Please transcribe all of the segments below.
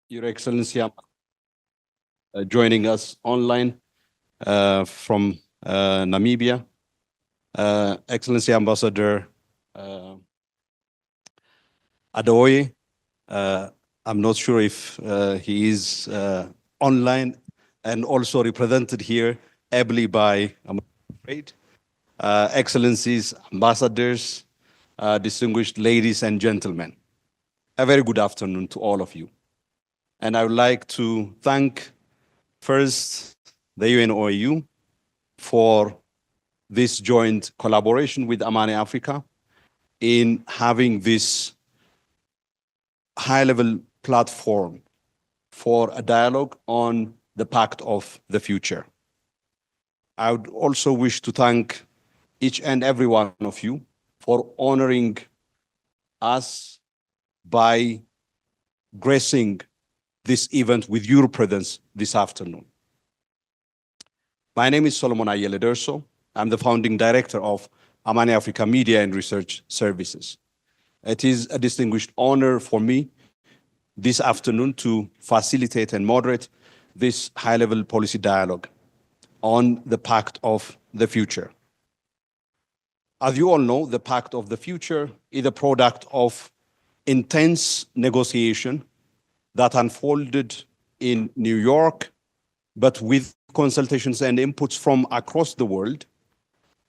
Your Excellency, joining us online from Namibia. Excellency Ambassador Adoye, I'm not sure if he is online and also represented here ably by, I'm afraid, Excellencies, Ambassadors, distinguished ladies and gentlemen. A very good afternoon to all of you. And I would like to thank first the UNOAU for this joint collaboration with Amani Africa in having this high-level platform for a dialogue on the Pact of the Future. I would also wish to thank each and every one of you for honoring us by gracing this event with your presence this afternoon. My name is Solomon Ayele Derso. I'm the founding director of Amani Africa Media and Research Services. It is a distinguished honor for me this afternoon to facilitate and moderate this high-level policy dialogue on the Pact of the Future. As you all know, the Pact of the Future is a product of intense negotiation that unfolded in New York, but with consultations and inputs from across the world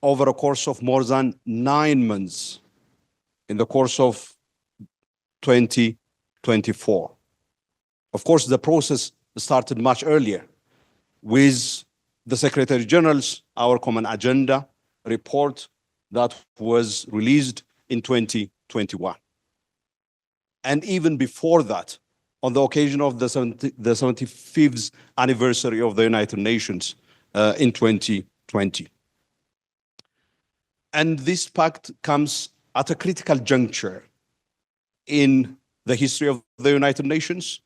over a course of more than 9 months in the course of 2024. Of course, the process started much earlier with the Secretary General's Our Common Agenda report that was released in 2021. And even before that, on the occasion of the 75th anniversary of the United Nations in 2020. And this pact comes at a critical juncture in the history of the United Nations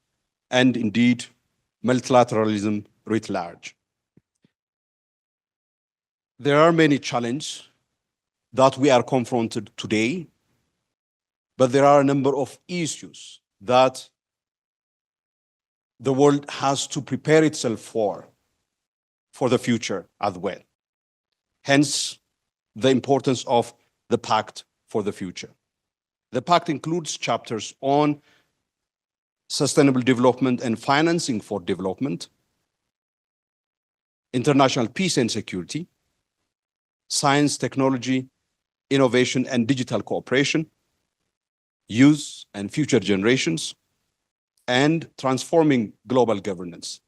and indeed multilateralism writ large. There are many challenges that we are confronted today, but there are a number of issues that the world has to prepare itself for the future as well. Hence, the importance of the Pact for the Future. The Pact includes chapters on sustainable development and financing for development, international peace and security, science, technology, innovation and digital cooperation, youth and future generations, and transforming global governance.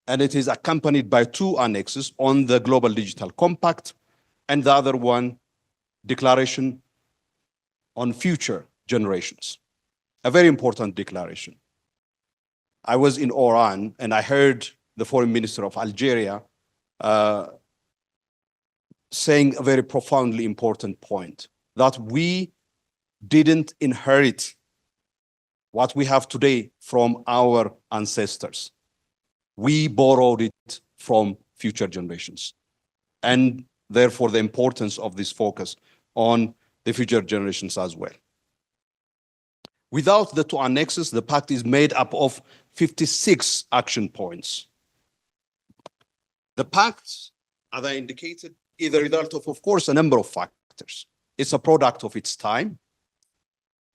And it is accompanied by 2 annexes on the Global Digital Compact and the other one, Declaration on Future Generations. A very important declaration. I was in Oran and I heard the Foreign Minister of Algeria saying a very profoundly important point, that we didn't inherit what we have today from our ancestors. We borrowed it from future generations. And therefore, the importance of this focus on the future generations as well. Without the 2 annexes, the pact is made up of 56 action points. The pact, as I indicated, is the result of course, a number of factors. It's a product of its time.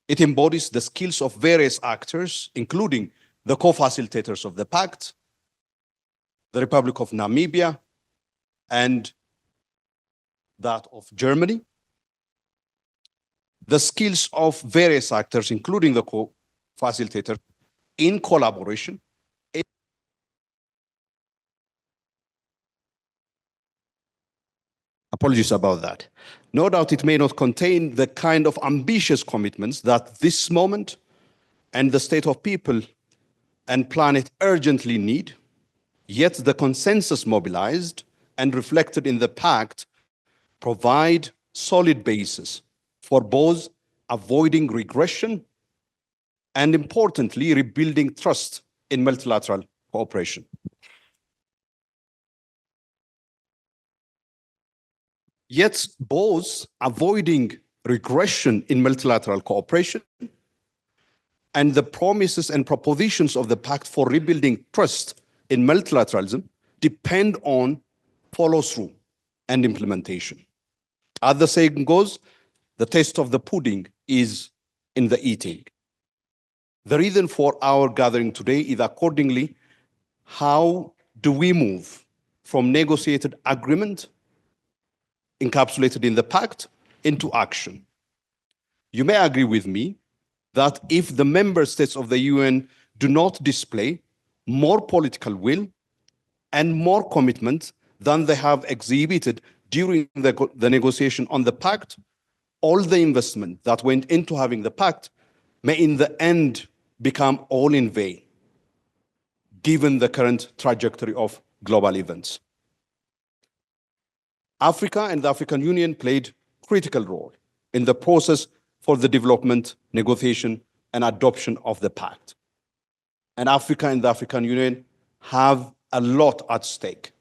It embodies the skills of various actors, including the co-facilitators of the pact, the Republic of Namibia, and that of Germany. The skills of various actors, including the co-facilitator, in collaboration. Apologies about that. No doubt it may not contain the kind of ambitious commitments that this moment and the state of people and planet urgently need, yet the consensus mobilized and reflected in the pact provide solid basis for both avoiding regression and, importantly, rebuilding trust in multilateral cooperation. Yet both avoiding regression in multilateral cooperation and the promises and propositions of the Pact for rebuilding trust in multilateralism depend on follow-through and implementation. As the saying goes, the taste of the pudding is in the eating. The reason for our gathering today is accordingly, how do we move from negotiated agreement encapsulated in the Pact into action? You may agree with me that if the member states of the UN do not display more political will and more commitment than they have exhibited during the negotiation on the Pact, all the investment that went into having the Pact may in the end become all in vain, given the current trajectory of global events. Africa and the African Union played a critical role in the process for the development, negotiation, and adoption of the Pact. And Africa and the African Union have a lot at stake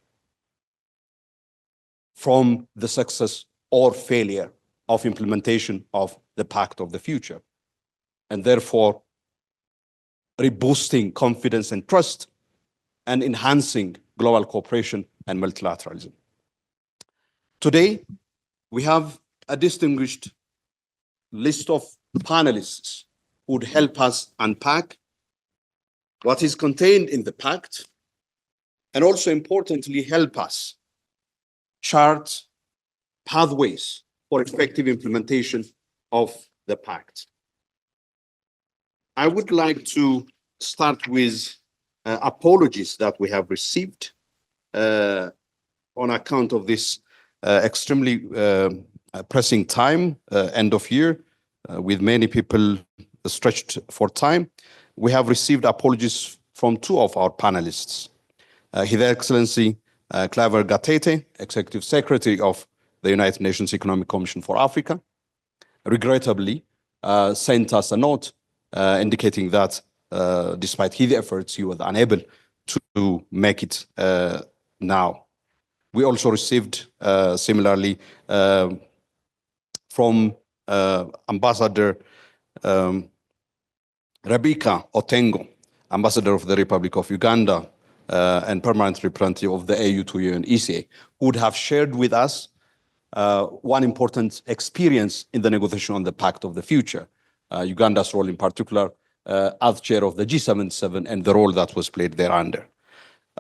from the success or failure of implementation of the Pact of the future, and therefore reboosting confidence and trust and enhancing global cooperation and multilateralism. Today, we have a distinguished list of panelists who would help us unpack what is contained in the Pact, and also importantly, help us chart pathways for effective implementation of the Pact. I would like to start with apologies that we have received on account of this extremely pressing time, end of year, with many people stretched for time. We have received apologies from two of our panelists. His Excellency Claver Gatete, Executive Secretary of the United Nations Economic Commission for Africa, regrettably sent us a note indicating that despite his efforts, he was unable to make it now. We also received similarly from Ambassador Rebecca Otengo, Ambassador of the Republic of Uganda and permanent representative of the AU to UN ECA, who would have shared with us one important experience in the negotiation on the Pact of the Future, Uganda's role in particular as chair of the G77 and the role that was played thereunder.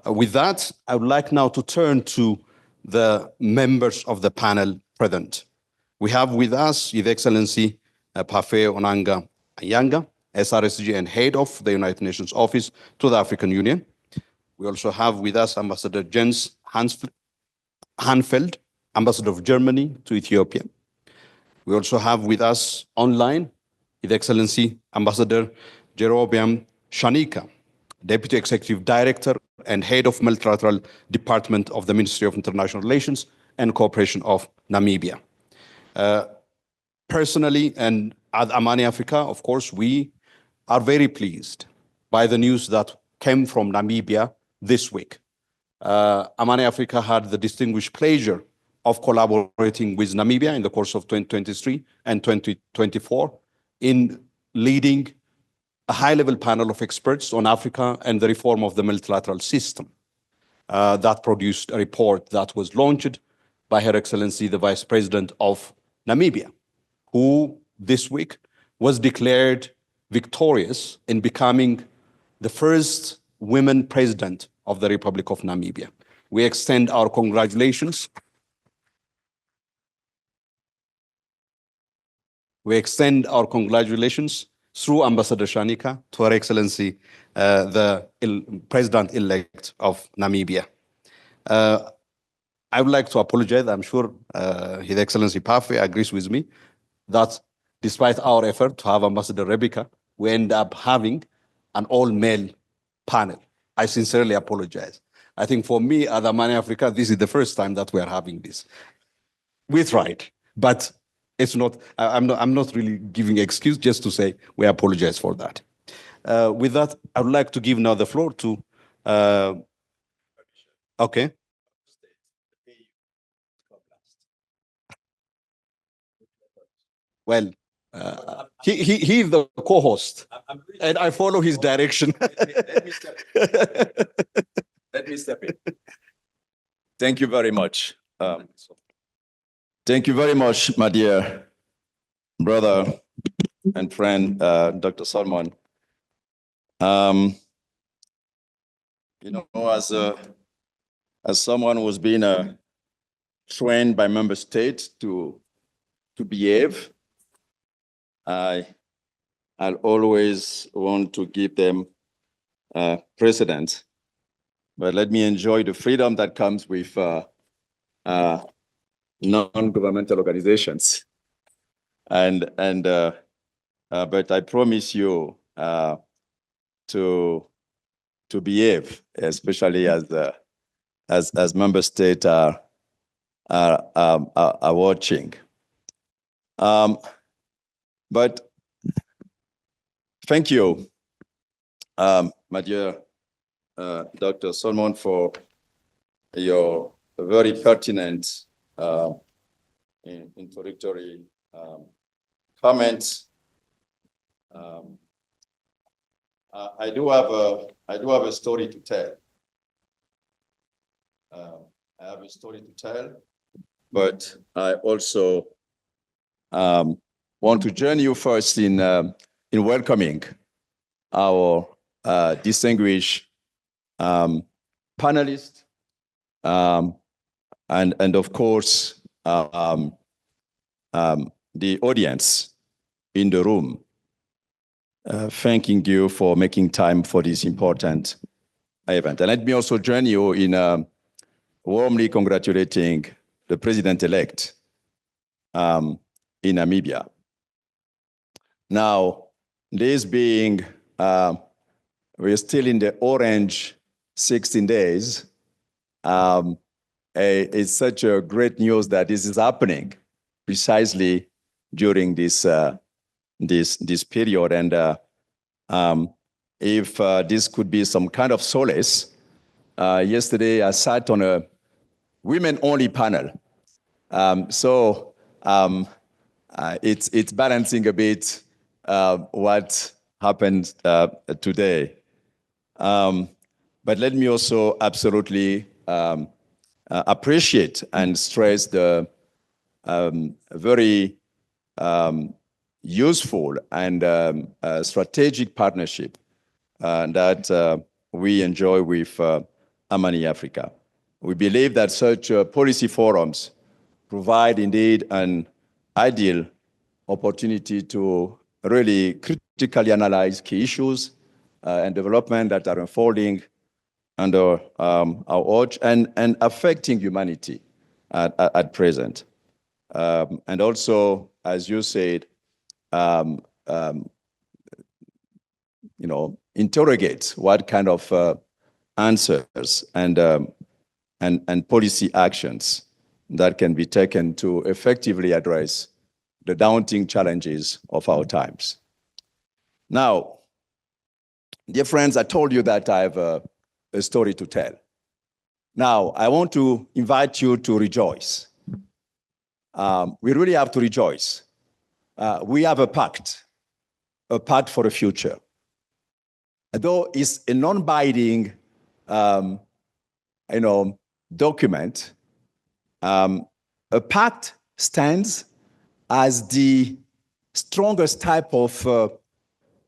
With that, I would like now to turn to the members of the panel present. We have with us His Excellency Pafe Onanga Anyanga, SRSG and head of the United Nations Office to the African Union. We also have with us Ambassador Jens Hanfeld, Ambassador of Germany to Ethiopia. We also have with us online His Excellency Ambassador Jeroboam Shanika, Deputy Executive Director and Head of Multilateral Department of the Ministry of International Relations and Cooperation of Namibia. Personally, and at Amani Africa, of course, we are very pleased by the news that came from Namibia this week. Amani Africa had the distinguished pleasure of collaborating with Namibia in the course of 2023 and 2024 in leading a high-level panel of experts on Africa and the reform of the multilateral system that produced a report that was launched by Her Excellency, the Vice President of Namibia, who this week was declared victorious in becoming the first women president of the Republic of Namibia. We extend our congratulations. We extend our congratulations through Ambassador Shanika to Her Excellency, the President-elect of Namibia. I would like to apologize. I'm sure His Excellency Pafe agrees with me that despite our effort to have Ambassador Rebecca, we end up having an all-male panel. I sincerely apologize. I think for me, at Amani Africa, this is the first time that we are having this. We tried, but it's not. I'm not really giving excuse, just to say we apologize for that. With that, I would like to give now the floor to. Okay. Well, He's the co-host, and I follow his direction. Let me step in. Thank you very much. Thank you very much, my dear brother and friend, Dr. Solomon. You know, as someone who's been trained by member states to behave, I'll always want to give them precedence. But let me enjoy the freedom that comes with non-governmental organizations. But I promise you to behave, especially as member states are watching. But thank you, my dear Dr. Solomon, for your very pertinent introductory comments. I do have a story to tell. I have a story to tell, but I also want to join you first in welcoming our distinguished panelists, and of course the audience in the room. Thanking you for making time for this important event. And let me also join you in warmly congratulating the president-elect in Namibia. Now, this being, we're still in the orange 16 days, it's such a great news that this is happening precisely during this period. And if this could be some kind of solace, yesterday I sat on a women-only panel. So it's balancing a bit what happened today. But let me also absolutely appreciate and stress the very useful and strategic partnership that we enjoy with Amani Africa. We believe that such policy forums provide indeed an ideal opportunity to really critically analyze key issues and development that are unfolding under our watch and affecting humanity at present. And also, as you said, interrogate what kind of answers and policy actions that can be taken to effectively address the daunting challenges of our times. Now, dear friends, I told you that I have a story to tell. Now, I want to invite you to rejoice. We really have to rejoice. We have a pact for the future. Though it's a non-binding, document, a pact stands as the strongest type of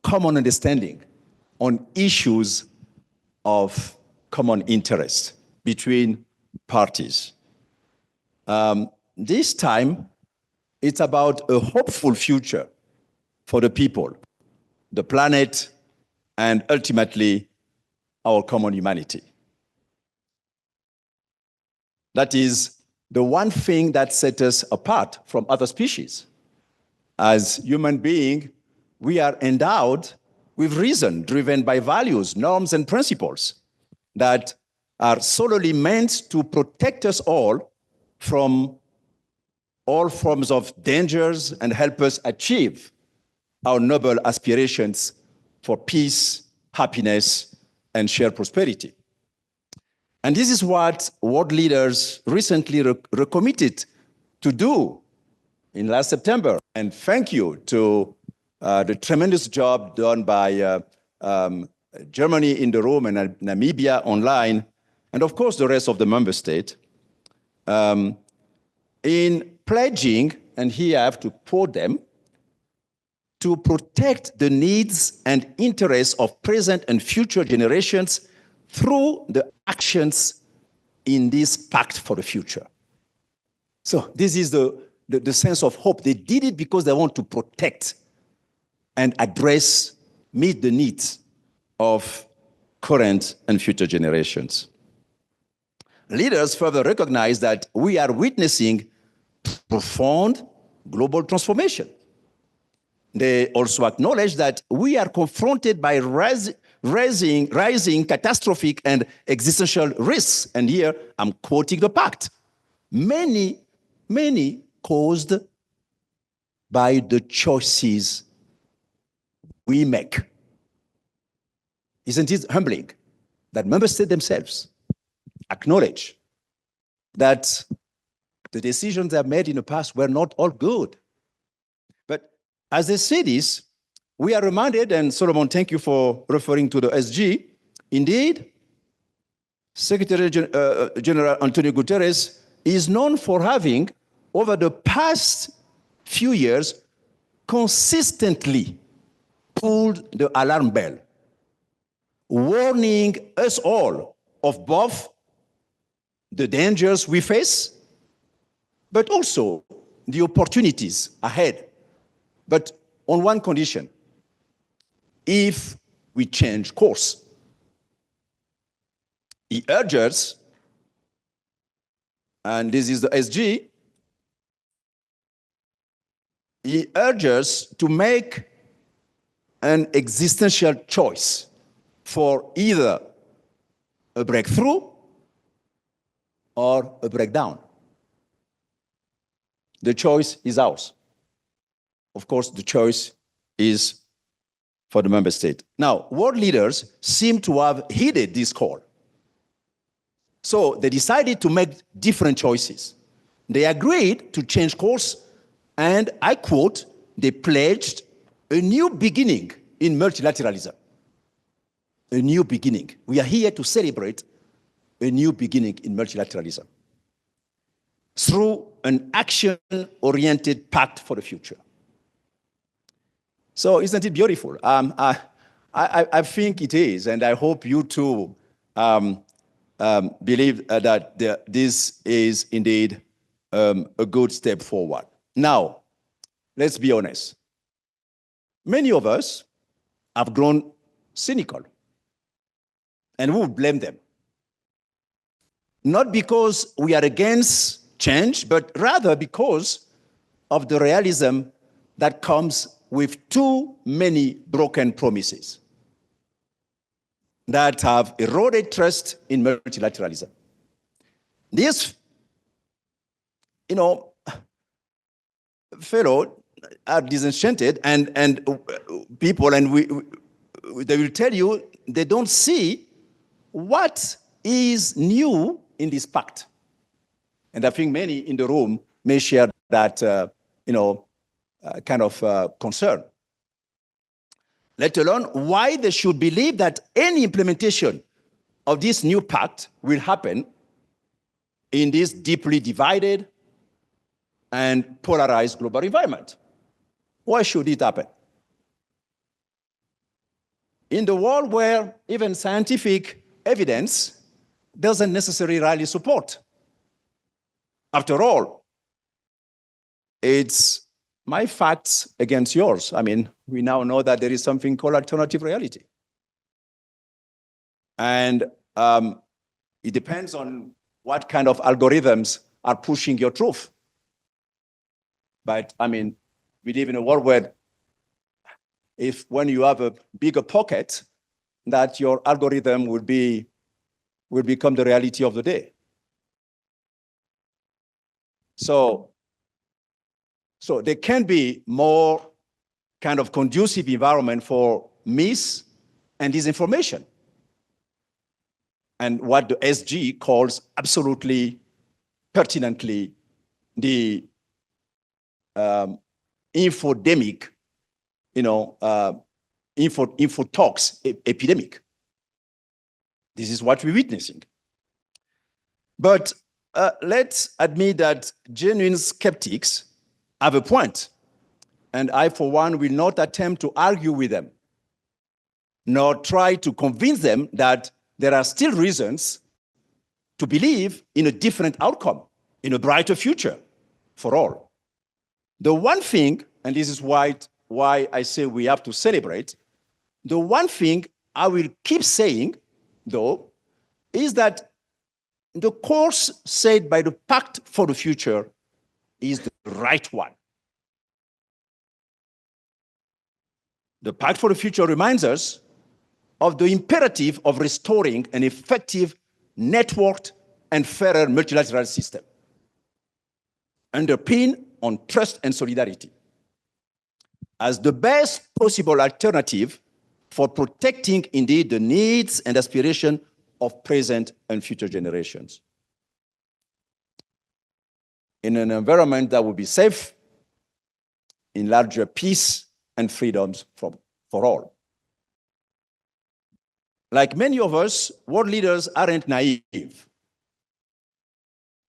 common understanding on issues of common interest between parties. This time, it's about a hopeful future for the people, the planet, and ultimately our common humanity. That is the one thing that sets us apart from other species. As human beings, we are endowed with reason, driven by values, norms, and principles that are solely meant to protect us all from all forms of dangers and help us achieve our noble aspirations for peace, happiness, and shared prosperity. And this is what world leaders recently recommitted to do in last September. And thank you to the tremendous job done by Germany in the room and Namibia online, and of course the rest of the member state, in pledging, and here I have to quote them, to protect the needs and interests of present and future generations through the actions in this Pact for the Future. So this is the sense of hope. They did it because they want to protect and address, meet the needs of current and future generations. Leaders further recognize that we are witnessing profound global transformation. They also acknowledge that we are confronted by rising catastrophic and existential risks. And here I'm quoting the Pact. Many caused by the choices we make. Isn't it humbling that member states themselves acknowledge that the decisions they have made in the past were not all good? But as they say this, we are reminded, and Solomon, thank you for referring to the SG, indeed, Secretary General Antonio Guterres is known for having, over the past few years, consistently pulled the alarm bell, warning us all of both the dangers we face, but also the opportunities ahead. But on one condition: if we change course. He urges, and this is the SG, he urges to make an existential choice for either a breakthrough or a breakdown. The choice is ours. Of course, the choice is for the member state. Now, world leaders seem to have heeded this call. So they decided to make different choices. They agreed to change course, and I quote, they pledged a new beginning in multilateralism. A new beginning. We are here to celebrate a new beginning in multilateralism through an action-oriented pact for the future. So isn't it beautiful? I think it is, and I hope you too believe that this is indeed a good step forward. Now, let's be honest. Many of us have grown cynical, and we would blame them. Not because we are against change, but rather because of the realism that comes with too many broken promises that have eroded trust in multilateralism. This, fellow are disenchanted, and people, and they will tell you they don't see what is new in this pact. And I think many in the room may share that, kind of concern. Let alone why they should believe that any implementation of this new pact will happen in this deeply divided and polarized global environment. Why should it happen? In the world where even scientific evidence doesn't necessarily rally support. After all, it's my facts against yours. I mean, we now know that there is something called alternative reality. And it depends on what kind of algorithms are pushing your truth. But I mean, we live in a world where when you have a bigger pocket, that your algorithm will become the reality of the day. So there can be more kind of conducive environment for mis and disinformation. And what the SG calls absolutely pertinently the infodemic, infotox epidemic. This is what we're witnessing. But let's admit that genuine skeptics have a point, and I, for one, will not attempt to argue with them, nor try to convince them that there are still reasons to believe in a different outcome, in a brighter future for all. The one thing, and this is why I say we have to celebrate, the one thing I will keep saying, though, is that the course set by the Pact for the Future is the right one. The Pact for the Future reminds us of the imperative of restoring an effective, networked, and fairer multilateral system, underpinned on trust and solidarity, as the best possible alternative for protecting, indeed, the needs and aspirations of present and future generations, in an environment that will be safe, in larger peace and freedoms for all. Like many of us, world leaders aren't naive.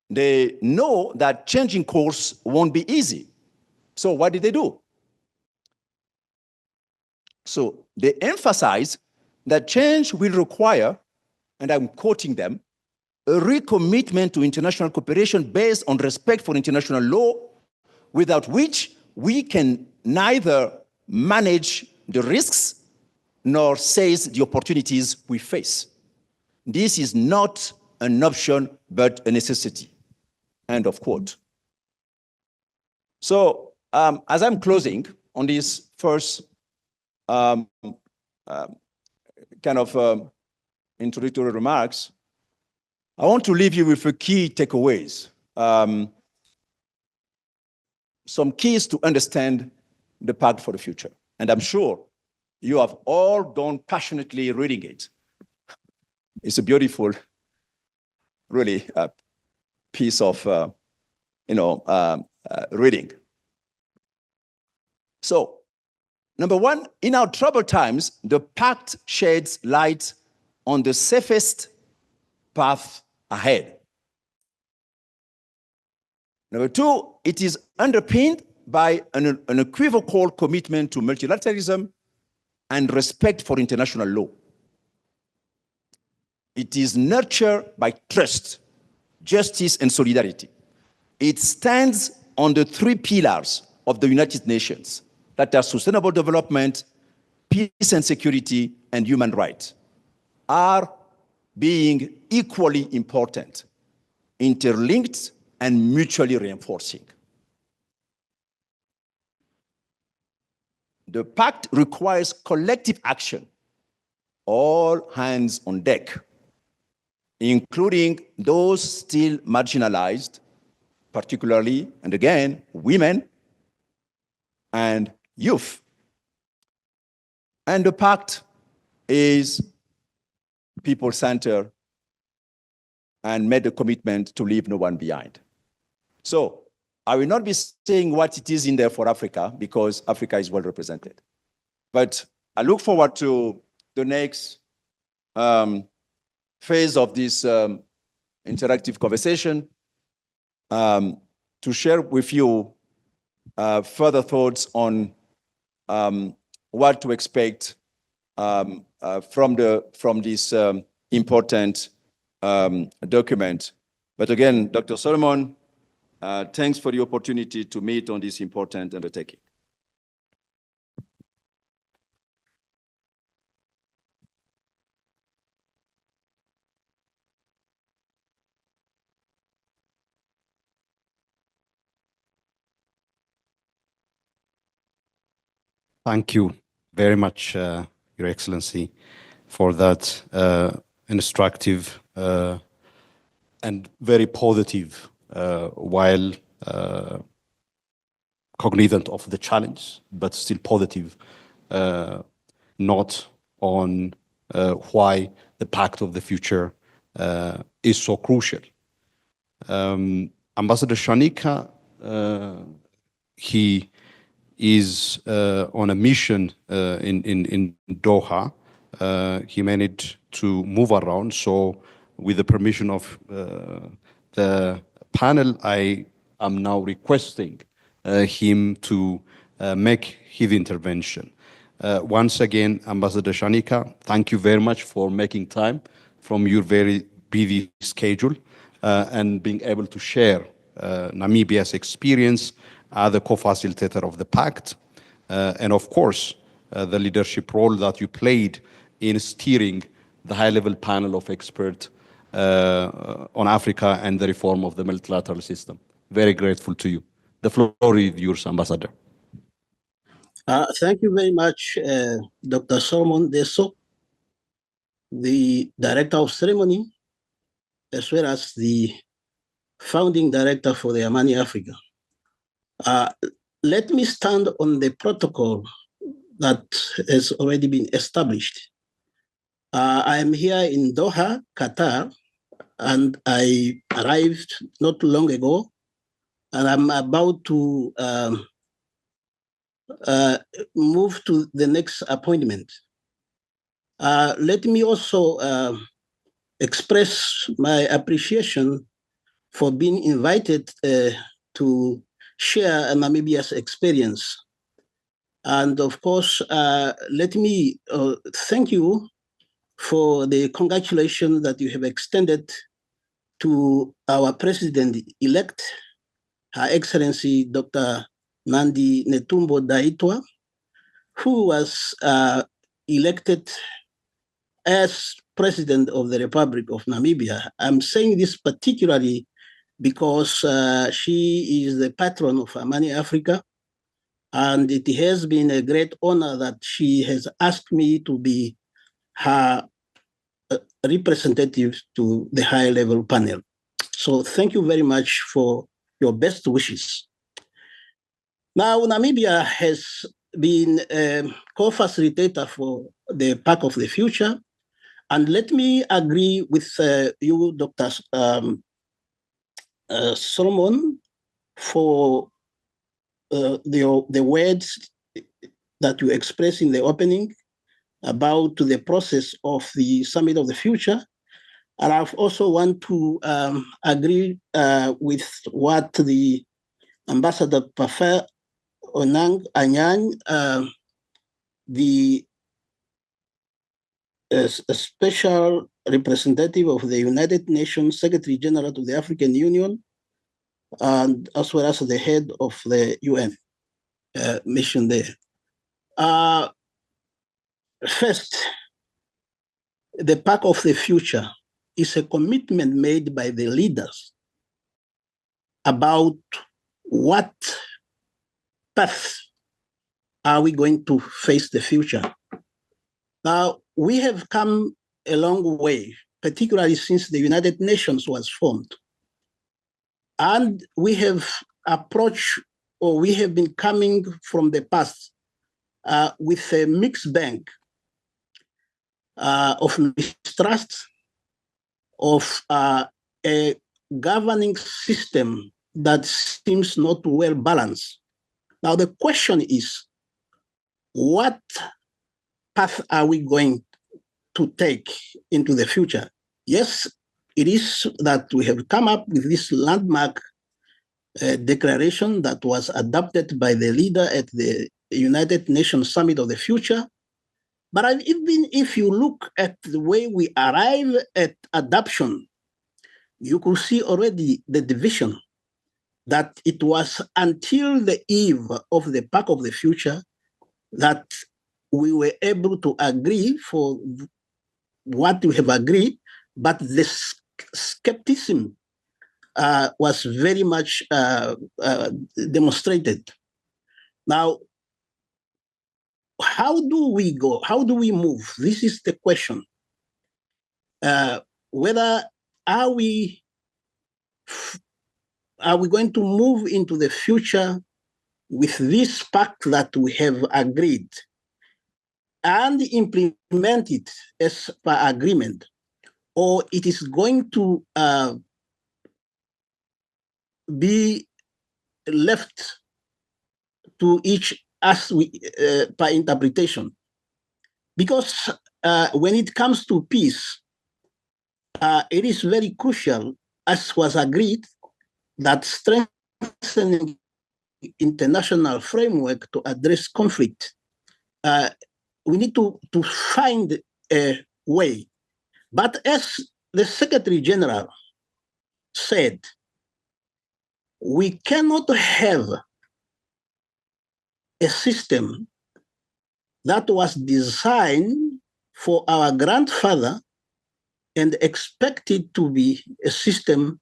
They know that changing course won't be easy. So what did they do? So they emphasize that change will require, and I'm quoting them, a recommitment to international cooperation based on respect for international law, without which we can neither manage the risks nor seize the opportunities we face. This is not an option, but a necessity. End of quote. So as I'm closing on this first introductory remarks, I want to leave you with a key takeaways. Some keys to understand the Pact for the Future. And I'm sure you have all gone passionately reading it. It's a beautiful, really, piece of, reading. So, number one, in our troubled times, the Pact sheds light on the safest path ahead. Number two, it is underpinned by an unequivocal commitment to multilateralism and respect for international law. It is nurtured by trust, justice, and solidarity. It stands on the three pillars of the United Nations, that are sustainable development, peace and security, and human rights, are being equally important, interlinked, and mutually reinforcing. The Pact requires collective action, all hands on deck, including those still marginalized, particularly, and again, women and youth. And the Pact is people-centered and made a commitment to leave no one behind. So I will not be saying what it is in there for Africa, because Africa is well represented. But I look forward to the next phase of this interactive conversation, to share with you further thoughts on what to expect from this important document. But again, Dr. Solomon, thanks for the opportunity to meet on this important undertaking. Thank you very much, Your Excellency, for that instructive and very positive, while cognizant of the challenge, but still positive note on why the Pact of the Future is so crucial. Ambassador Shanika he is on a mission in Doha. He managed to move around. So with the permission of the panel, I am now requesting him to make his intervention. Once again, Ambassador Shanika, thank you very much for making time from your very busy schedule and being able to share Namibia's experience as the co-facilitator of the Pact, and of course, the leadership role that you played in steering the high-level panel of experts on Africa and the reform of the multilateral system. Very grateful to you. The floor is yours, Ambassador. Thank you very much, Dr. Solomon Deso, the Director of Ceremony, as well as the Founding Director for the Amani Africa. Let me stand on the protocol that has already been established. I am here in Doha, Qatar, and I arrived not too long ago, and I'm about to move to the next appointment. Let me also express my appreciation for being invited to share Namibia's experience. And of course, let me thank you for the congratulations that you have extended to our president-elect, Her Excellency Dr. Netumbo Nandi-Ndaitwa, who was elected as President of the Republic of Namibia. I'm saying this particularly because she is the patron of Amani Africa, and it has been a great honor that she has asked me to be her representative to the high-level panel. So thank you very much for your best wishes. Now, Namibia has been a co-facilitator for the Pact of the Future, and let me agree with you, Dr. Solomon, for the words that you expressed in the opening about the process of the Summit of the Future. And I also want to agree with what the Ambassador Pafa Onang Anyang, the special representative of the United Nations Secretary General to the African Union, and as well as the head of the UN mission there. First, the Pact of the Future is a commitment made by the leaders about what path are we going to face the future. Now, we have come a long way, particularly since the United Nations was formed. And we have approached, or we have been coming from the past with a mixed bag of mistrust, of a governing system that seems not well balanced. Now, the question is, what path are we going to take into the future? Yes, it is that we have come up with this landmark declaration that was adopted by the leader at the United Nations Summit of the Future. But even if you look at the way we arrive at adoption, you could see already the division, that it was until the eve of the Pact of the Future that we were able to agree for what we have agreed, but the skepticism was very much demonstrated. Now, how do we go? How do we move? This is the question. Whether are we going to move into the future with this pact that we have agreed and implement it as per agreement, or it is going to be left to each as we by interpretation. Because when it comes to peace, it is very crucial, as was agreed, that strengthening international framework to address conflict, we need to find a way. But as the Secretary General said, we cannot have a system that was designed for our grandfather and expected to be a system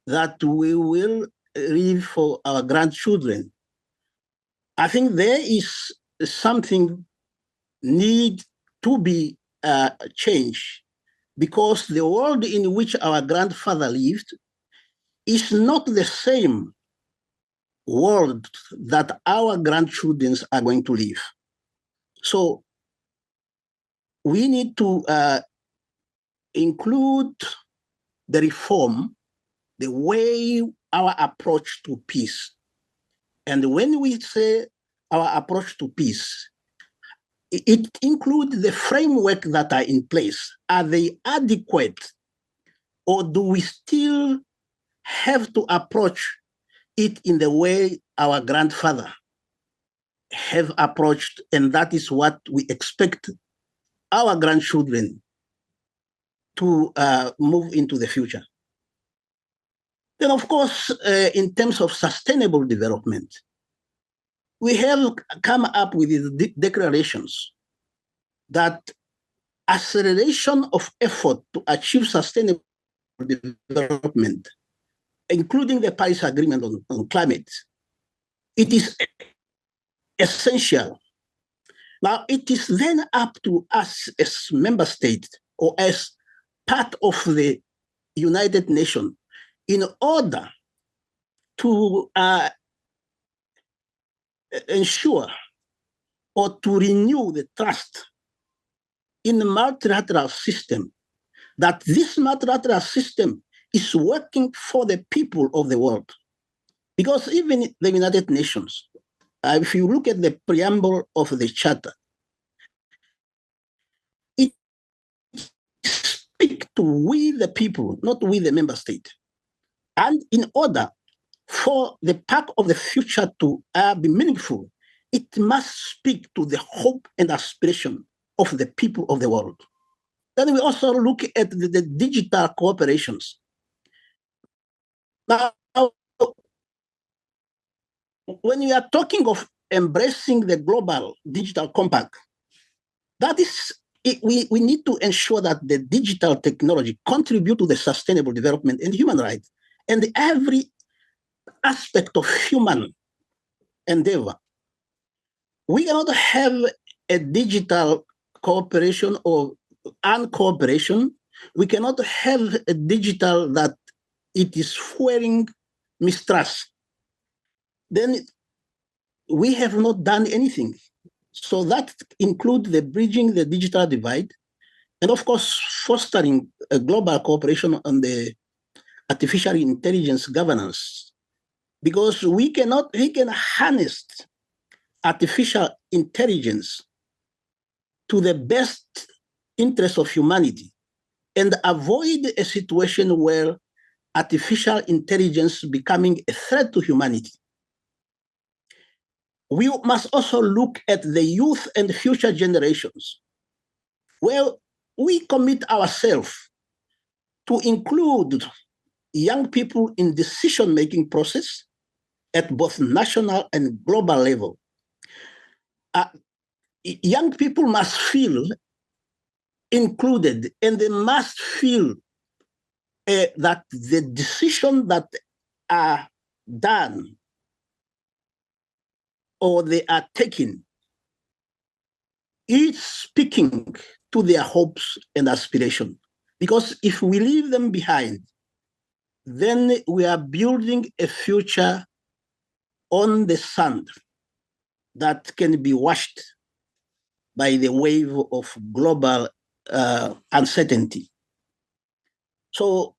that we will leave for our grandchildren. I think there is something need to be changed, because the world in which our grandfather lived is not the same world that our grandchildren are going to live. So we need to include the reform, the way our approach to peace. And when we say our approach to peace, it includes the framework that are in place. Are they adequate? Or do we still have to approach it in the way our grandfather have approached? And that is what we expect our grandchildren to move into the future. Then, of course, in terms of sustainable development, we have come up with these declarations that acceleration of effort to achieve sustainable development, including the Paris Agreement on climate, it is essential. Now, it is then up to us as member states or as part of the United Nations in order to ensure or to renew the trust in the multilateral system, that this multilateral system is working for the people of the world. Because even the United Nations, if you look at the preamble of the charter, it speaks to we the people, not we the member state. And in order for the pact of the future to be meaningful, it must speak to the hope and aspiration of the people of the world. Then we also look at the digital cooperations. Now, when we are talking of embracing the global digital compact, that is, we need to ensure that the digital technology contribute to the sustainable development and human rights and every aspect of human endeavor. We cannot have a digital cooperation or uncooperation. We cannot have a digital that it is fueling mistrust. Then we have not done anything. So that includes the bridging the digital divide, and of course, fostering a global cooperation on the artificial intelligence governance, because we can harness artificial intelligence to the best interest of humanity and avoid a situation where artificial intelligence becoming a threat to humanity. We must also look at the youth and future generations, where we commit ourselves to include young people in decision-making process at both national and global level. Young people must feel included, and they must feel that the decisions that are done or they are taking is speaking to their hopes and aspirations. Because if we leave them behind, then we are building a future on the sand that can be washed by the wave of global uncertainty. So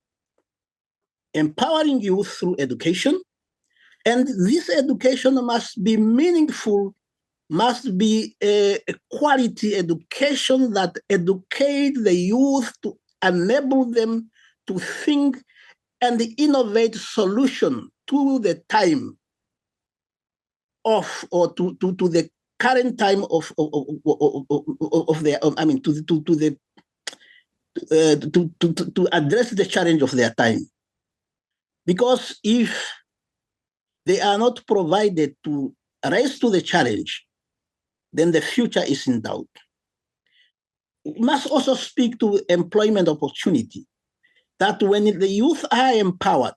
empowering youth through education And this education must be meaningful, must be a quality education that educate the youth to enable them to think and innovate solution to the time of, or to the current time of their, I mean, to address the challenge of their time. Because if they are not provided to rise to the challenge, then the future is in doubt. We must also speak to employment opportunity, that when the youth are empowered,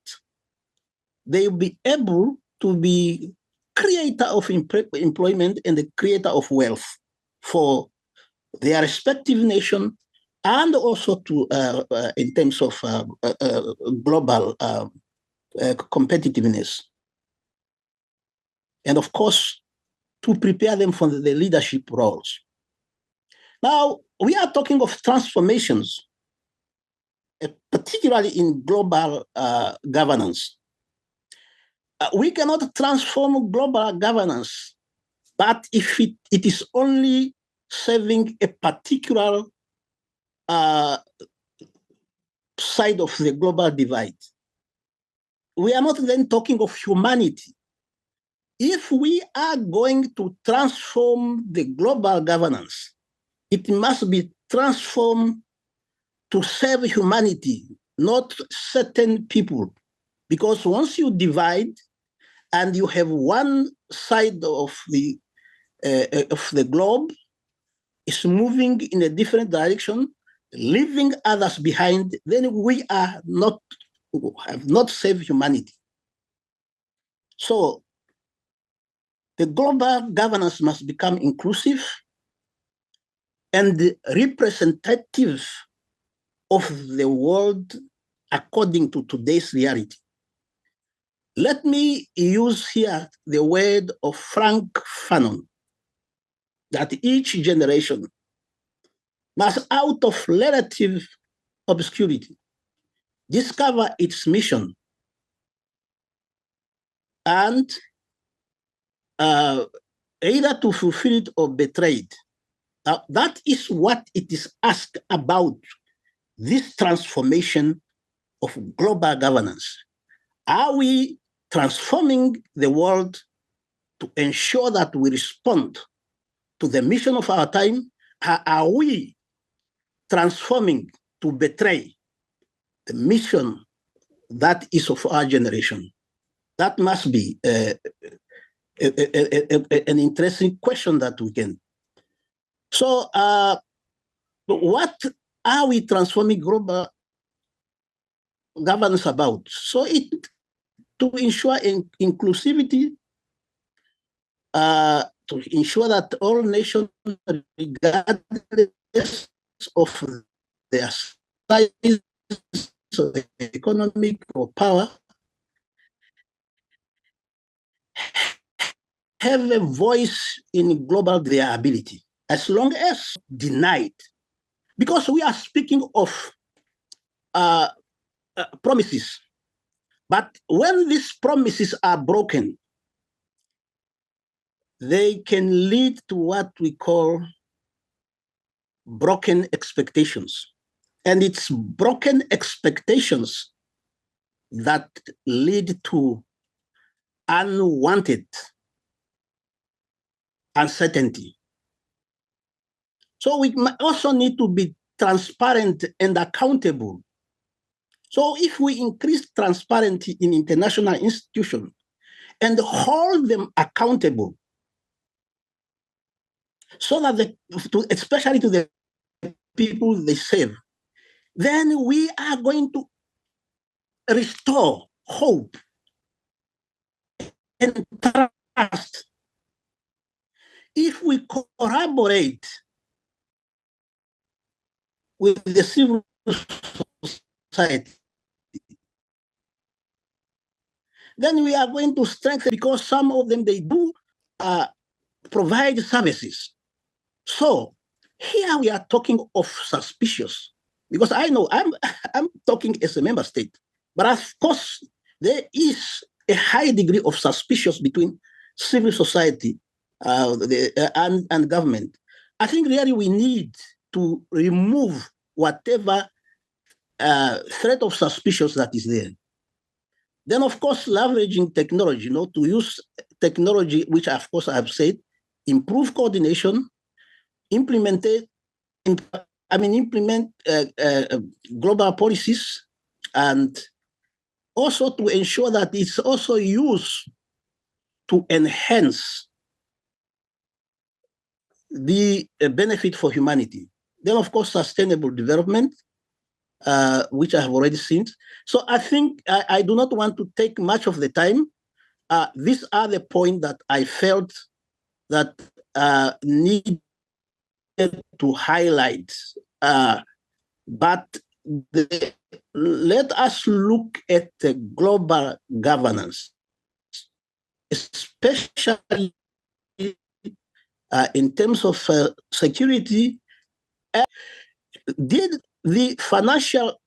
they will be able to be creator of employment and the creator of wealth for their respective nation, and also to in terms of global competitiveness. And of course, to prepare them for the leadership roles. Now, we are talking of transformations, particularly in global governance. We cannot transform global governance, but if it is only serving a particular side of the global divide. We are not then talking of humanity. If we are going to transform the global governance, it must be transformed to serve humanity, not certain people. Because once you divide and you have one side of the globe is moving in a different direction, leaving others behind, then we have not saved humanity. So the global governance must become inclusive and representative of the world according to today's reality. Let me use here the word of Frank Fanon, that each generation must, out of relative obscurity, discover its mission and either to fulfill it or betray it. Now, that is what it is asked about this transformation of global governance. Are we transforming the world to ensure that we respond to the mission of our time? Are we transforming to betray the mission that is of our generation? That must be an interesting question that we can. So what are we transforming global governance about? So to ensure inclusivity, to ensure that all nations, regardless of their size, so economic or power, have a voice in global viability, as long as denied. Because we are speaking of promises, but when these promises are broken, they can lead to what we call broken expectations. And it's broken expectations that lead to unwanted uncertainty. So we also need to be transparent and accountable. So if we increase transparency in international institutions and hold them accountable, so that especially to the people they serve, then we are going to restore hope and trust. If we collaborate with the civil society, then we are going to strengthen, because some of them, they do provide services. So here we are talking of suspicious, because I know I'm talking as a member state, but of course there is a high degree of suspicion between civil society and government. I think really we need to remove whatever threat of suspicion that is there. Then, of course, leveraging technology, to use technology, which of course I have said, improve coordination, implement global policies, and also to ensure that it's also used to enhance the benefit for humanity. Then, of course, sustainable development, which I have already seen. So I think I do not want to take much of the time. These are the points that I felt that needed to highlight. But let us look at the global governance, especially in terms of security. Did the international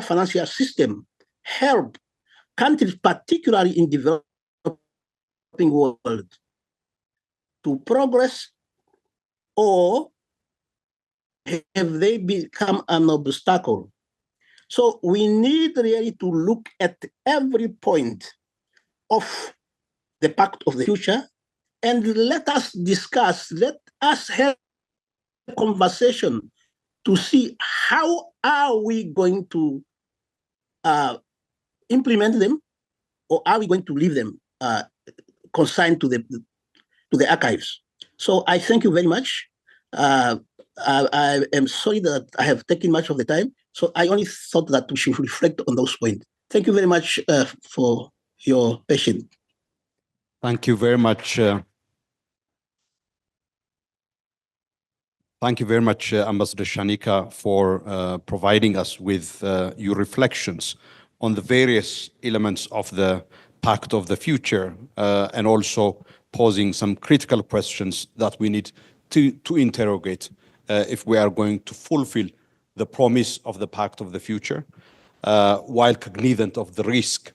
financial system help countries, particularly in developing world, to progress, or have they become an obstacle? So we need really to look at every point of the Pact of the Future, and let us discuss, let us have a conversation to see how are we going to implement them, or are we going to leave them consigned to the archives. So I thank you very much. I am sorry that I have taken much of the time. So I only thought that we should reflect on those points. Thank you very much for your patience. Thank you very much. Thank you very much, Ambassador Shanika, for providing us with your reflections on the various elements of the Pact of the Future, and also posing some critical questions that we need to interrogate if we are going to fulfill the promise of the Pact of the Future, while cognizant of the risk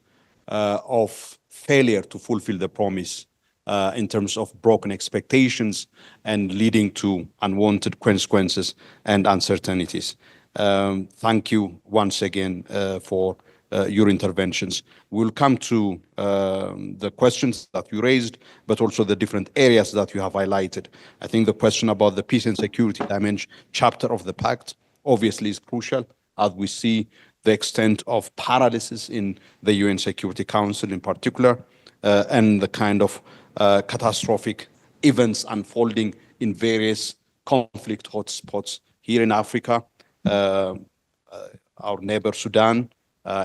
of failure to fulfill the promise in terms of broken expectations and leading to unwanted consequences and uncertainties. Thank you once again for your interventions. We'll come to the questions that you raised, but also the different areas that you have highlighted. I think the question about the peace and security dimension chapter of the Pact obviously is crucial, as we see the extent of paralysis in the UN Security Council in particular, and the kind of catastrophic events unfolding in various conflict hotspots here in Africa, our neighbor Sudan,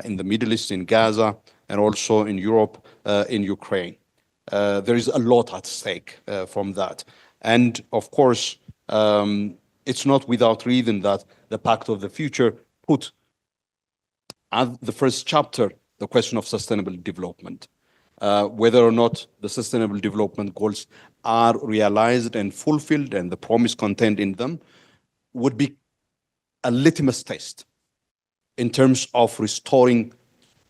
in the Middle East, in Gaza, and also in Europe, in Ukraine. There is a lot at stake from that. And of course, it's not without reason that the Pact of the Future put at the first chapter the question of sustainable development. Whether or not the sustainable development goals are realized and fulfilled and the promise contained in them would be a litmus test in terms of restoring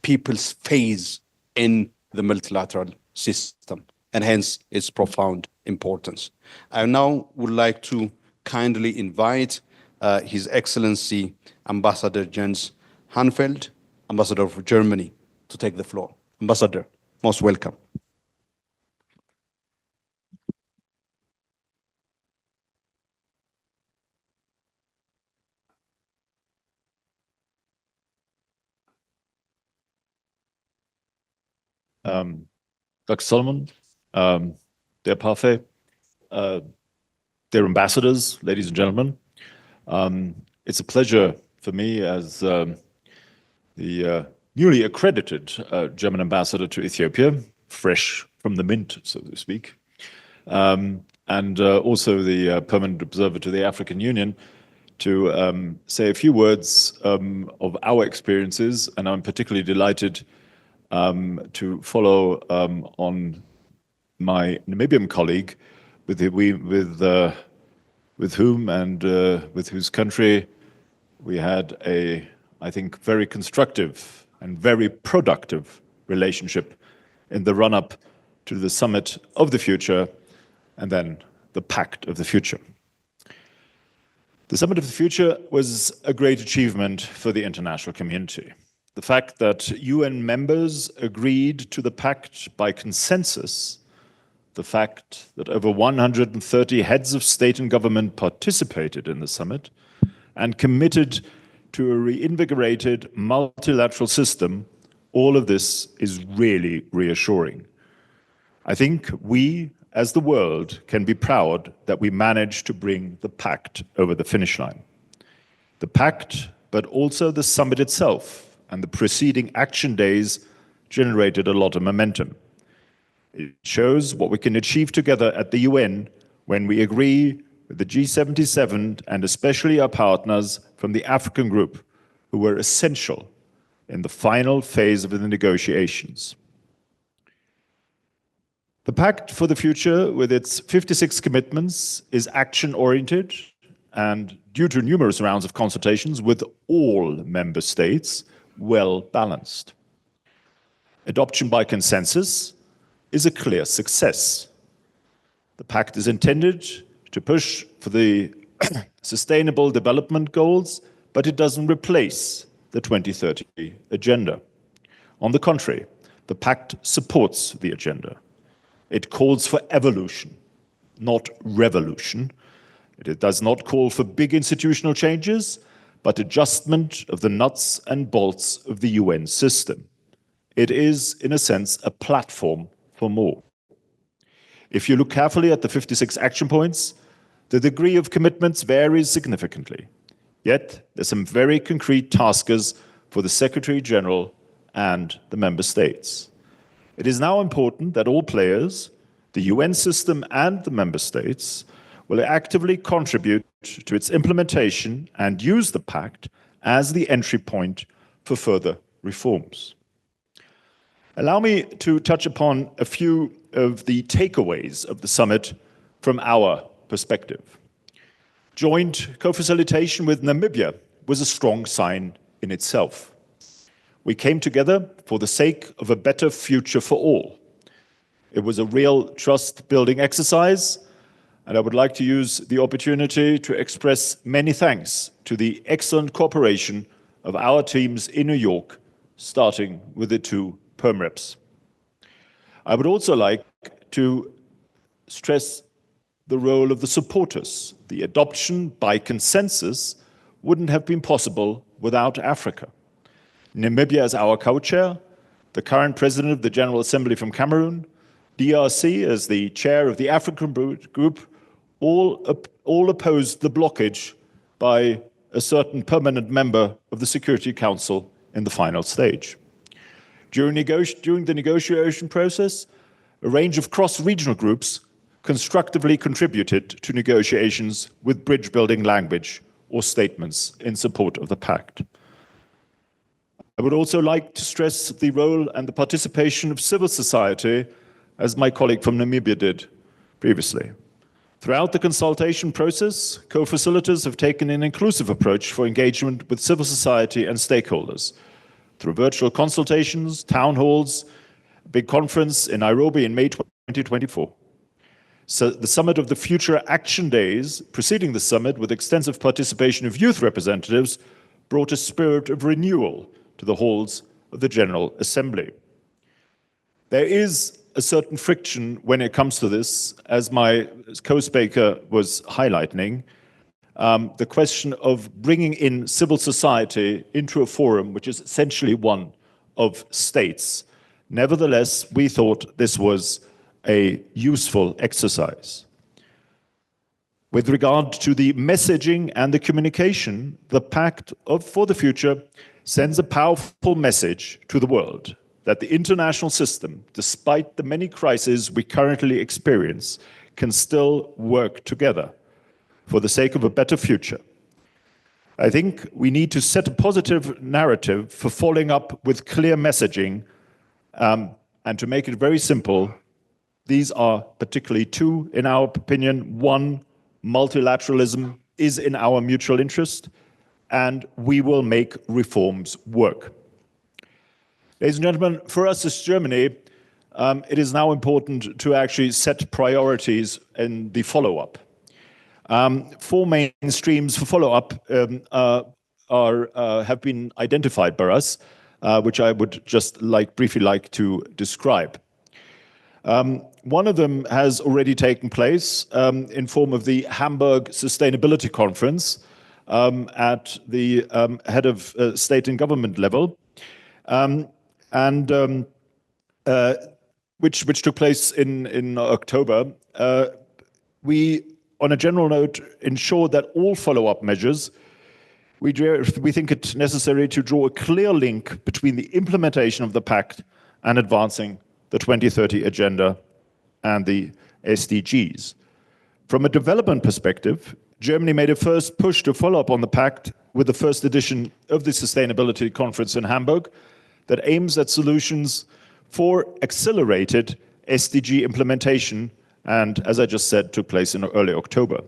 people's faith in the multilateral system, and hence its profound importance. I now would like to kindly invite His Excellency Ambassador Jens Hanfeld, Ambassador of Germany, to take the floor. Ambassador, most welcome. Dr. Solomon, dear Parfait, dear ambassadors, ladies and gentlemen, it's a pleasure for me as the newly accredited German ambassador to Ethiopia, fresh from the mint, so to speak, and also the permanent observer to the African Union, to say a few words of our experiences. And I'm particularly delighted to follow on my Namibian colleague, with whom and with whose country we had a, I think, very constructive and very productive relationship in the run-up to the Summit of the Future and then the Pact of the Future. The Summit of the Future was a great achievement for the international community. The fact that UN members agreed to the pact by consensus, the fact that over 130 heads of state and government participated in the summit and committed to a reinvigorated multilateral system, all of this is really reassuring. I think we, as the world, can be proud that we managed to bring the pact over the finish line. The pact, but also the summit itself and the preceding action days generated a lot of momentum. It shows what we can achieve together at the UN when we agree with the G77 and especially our partners from the African group, who were essential in the final phase of the negotiations. The Pact for the Future, with its 56 commitments, is action-oriented and, due to numerous rounds of consultations with all member states, well-balanced. Adoption by consensus is a clear success. The Pact is intended to push for the Sustainable Development Goals, but it doesn't replace the 2030 Agenda. On the contrary, the Pact supports the agenda. It calls for evolution, not revolution. It does not call for big institutional changes, but adjustment of the nuts and bolts of the UN system. It is, in a sense, a platform for more. If you look carefully at the 56 action points, the degree of commitments varies significantly. Yet, there's some very concrete tasks for the Secretary General and the member states. It is now important that all players, the UN system and the member states, will actively contribute to its implementation and use the pact as the entry point for further reforms. Allow me to touch upon a few of the takeaways of the summit from our perspective. Joint co-facilitation with Namibia was a strong sign in itself. We came together for the sake of a better future for all. It was a real trust-building exercise, and I would like to use the opportunity to express many thanks to the excellent cooperation of our teams in New York, starting with the two Perm Reps. I would also like to stress the role of the supporters. The adoption by consensus wouldn't have been possible without Africa. Namibia as our co-chair, the current president of the General Assembly from Cameroon, DRC as the chair of the African group, all opposed the blockage by a certain permanent member of the Security Council in the final stage. During the negotiation process, a range of cross-regional groups constructively contributed to negotiations with bridge-building language or statements in support of the pact. I would also like to stress the role and the participation of civil society, as my colleague from Namibia did previously. Throughout the consultation process, co-facilitators have taken an inclusive approach for engagement with civil society and stakeholders through virtual consultations, town halls, a big conference in Nairobi in May 2024. So the Summit of the Future Action Days preceding the summit, with extensive participation of youth representatives, brought a spirit of renewal to the halls of the General Assembly. There is a certain friction when it comes to this, as my co-speaker was highlighting, the question of bringing in civil society into a forum which is essentially one of states. Nevertheless, we thought this was a useful exercise. With regard to the messaging and the communication, the Pact for the Future sends a powerful message to the world that the international system, despite the many crises we currently experience, can still work together for the sake of a better future. I think we need to set a positive narrative for following up with clear messaging, and to make it very simple, these are particularly two, in our opinion. One, multilateralism is in our mutual interest, and we will make reforms work. Ladies and gentlemen, for us as Germany, it is now important to actually set priorities in the follow-up. Four main streams for follow-up have been identified by us, which I would just briefly like to describe. One of them has already taken place in form of the Hamburg Sustainability Conference at the head of state and government level, which took place in October. We, on a general note, ensured that all follow-up measures, we think it necessary to draw a clear link between the implementation of the Pact and advancing the 2030 Agenda and the SDGs. From a development perspective, Germany made a first push to follow up on the Pact with the first edition of the Sustainability Conference in Hamburg that aims at solutions for accelerated SDG implementation, and as I just said, took place in early October.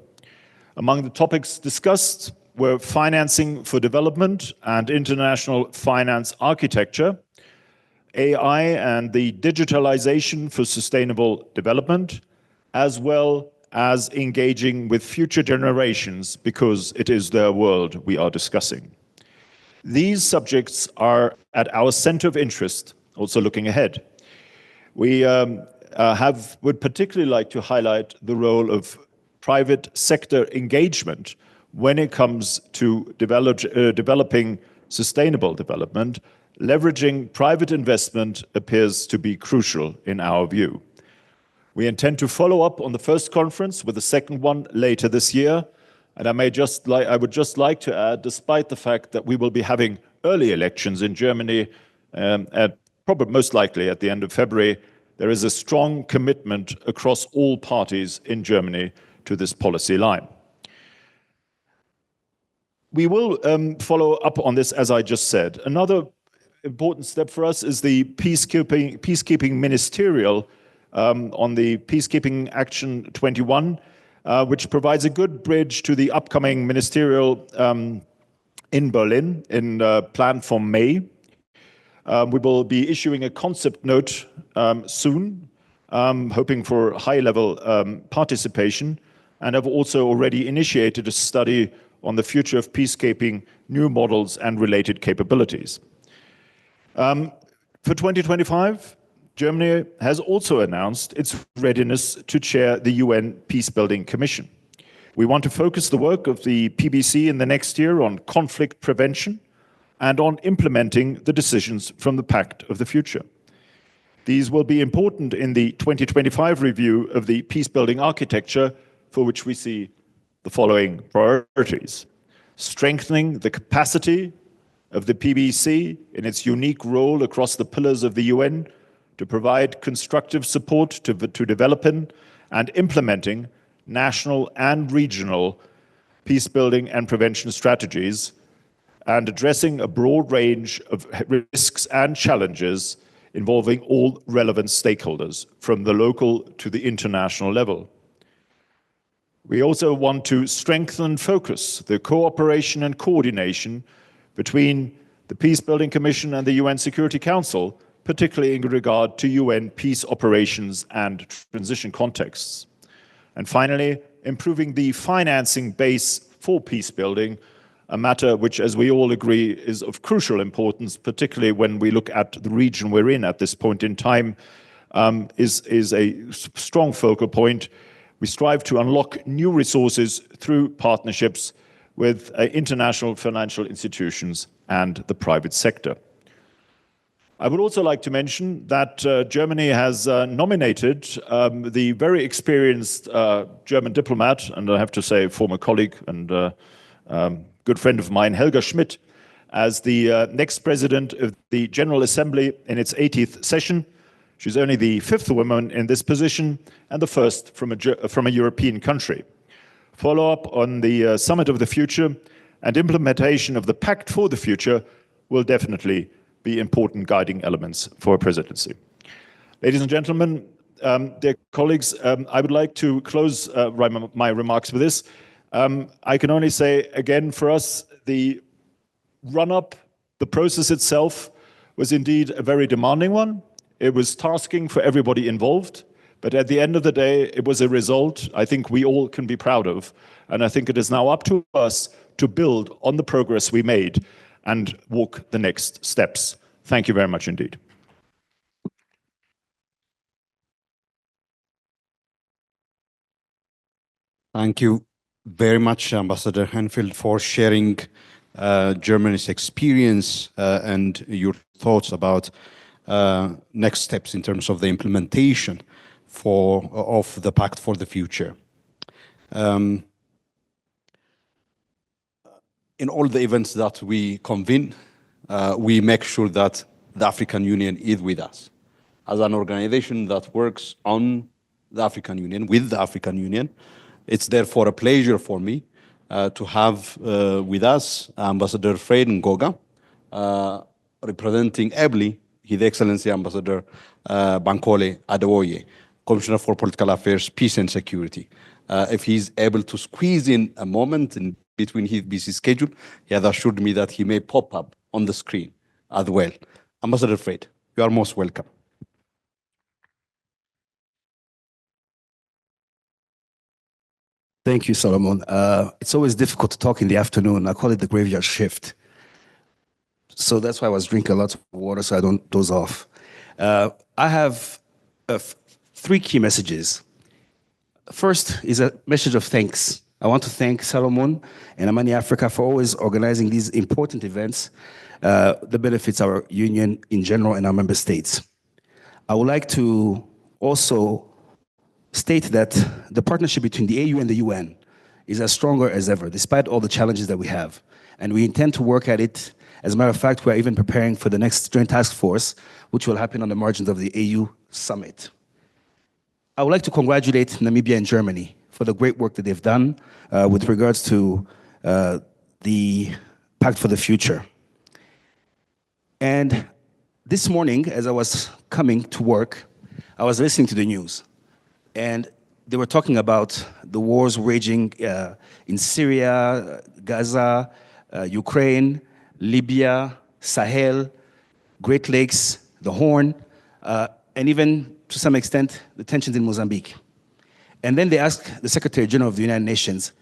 Among the topics discussed were financing for development and international finance architecture, AI and the digitalization for sustainable development, as well as engaging with future generations because it is their world we are discussing. These subjects are at our center of interest, also looking ahead. We would particularly like to highlight the role of private sector engagement when it comes to developing sustainable development. Leveraging private investment appears to be crucial in our view. We intend to follow up on the first conference with the second one later this year. And I would just like to add, despite the fact that we will be having early elections in Germany, probably most likely at the end of February, there is a strong commitment across all parties in Germany to this policy line. We will follow up on this, as I just said. Another important step for us is the peacekeeping ministerial on the Peacekeeping Action 21, which provides a good bridge to the upcoming ministerial in Berlin, planned for May. We will be issuing a concept note soon, hoping for high-level participation, and have also already initiated a study on the future of peacekeeping, new models, and related capabilities. For 2025, Germany has also announced its readiness to chair the UN Peacebuilding Commission. We want to focus the work of the PBC in the next year on conflict prevention and on implementing the decisions from the Pact of the Future. These will be important in the 2025 review of the peacebuilding architecture, for which we see the following priorities: strengthening the capacity of the PBC in its unique role across the pillars of the UN to provide constructive support to developing and implementing national and regional peacebuilding and prevention strategies, and addressing a broad range of risks and challenges involving all relevant stakeholders, from the local to the international level. We also want to strengthen and focus the cooperation and coordination between the Peacebuilding Commission and the UN Security Council, particularly in regard to UN peace operations and transition contexts. And finally, improving the financing base for peacebuilding, a matter which, as we all agree, is of crucial importance, particularly when we look at the region we're in at this point in time, is a strong focal point. We strive to unlock new resources through partnerships with international financial institutions and the private sector. I would also like to mention that Germany has nominated the very experienced German diplomat, and I have to say former colleague and good friend of mine, Helga Schmidt, as the next president of the General Assembly in its 80th session. She's only the 5th woman in this position and the first from a European country. Follow-up on the Summit of the Future and implementation of the Pact for the Future will definitely be important guiding elements for a presidency. Ladies and gentlemen, dear colleagues, I would like to close my remarks with this. I can only say again, for us, the run-up, the process itself was indeed a very demanding one. It was tasking for everybody involved. But at the end of the day, it was a result I think we all can be proud of. And I think it is now up to us to build on the progress we made and walk the next steps. Thank you very much indeed. Thank you very much, Ambassador Henfield, for sharing Germany's experience and your thoughts about next steps in terms of the implementation of the Pact for the Future. In all the events that we convene, we make sure that the African Union is with us. As an organization that works on the African Union, with the African Union, it's therefore a pleasure for me to have with us Ambassador Fred Ngoga, representing ably His Excellency Ambassador Bankole Adewoye, Commissioner for Political Affairs, Peace and Security. If he's able to squeeze in a moment in between his busy schedule, he has assured me that he may pop up on the screen as well. Ambassador Fred, you are most welcome. Thank you, Solomon. It's always difficult to talk in the afternoon. I call it the graveyard shift. So that's why I was drinking a lot of water so I don't doze off. I have three key messages. First is a message of thanks. I want to thank Solomon and Amani Africa for always organizing these important events that benefits our union in general and our member states. I would like to also state that the partnership between the AU and the UN is as stronger as ever, despite all the challenges that we have. And we intend to work at it. As a matter of fact, we are even preparing for the next joint task force, which will happen on the margins of the AU summit. I would like to congratulate Namibia and Germany for the great work that they've done with regards to the Pact for the Future. And this morning, as I was coming to work, I was listening to the news. And they were talking about the wars raging in Syria, Gaza, Ukraine, Libya, Sahel, Great Lakes, the Horn, and even to some extent, the tensions in Mozambique. And then they asked the Secretary General of the United Nations,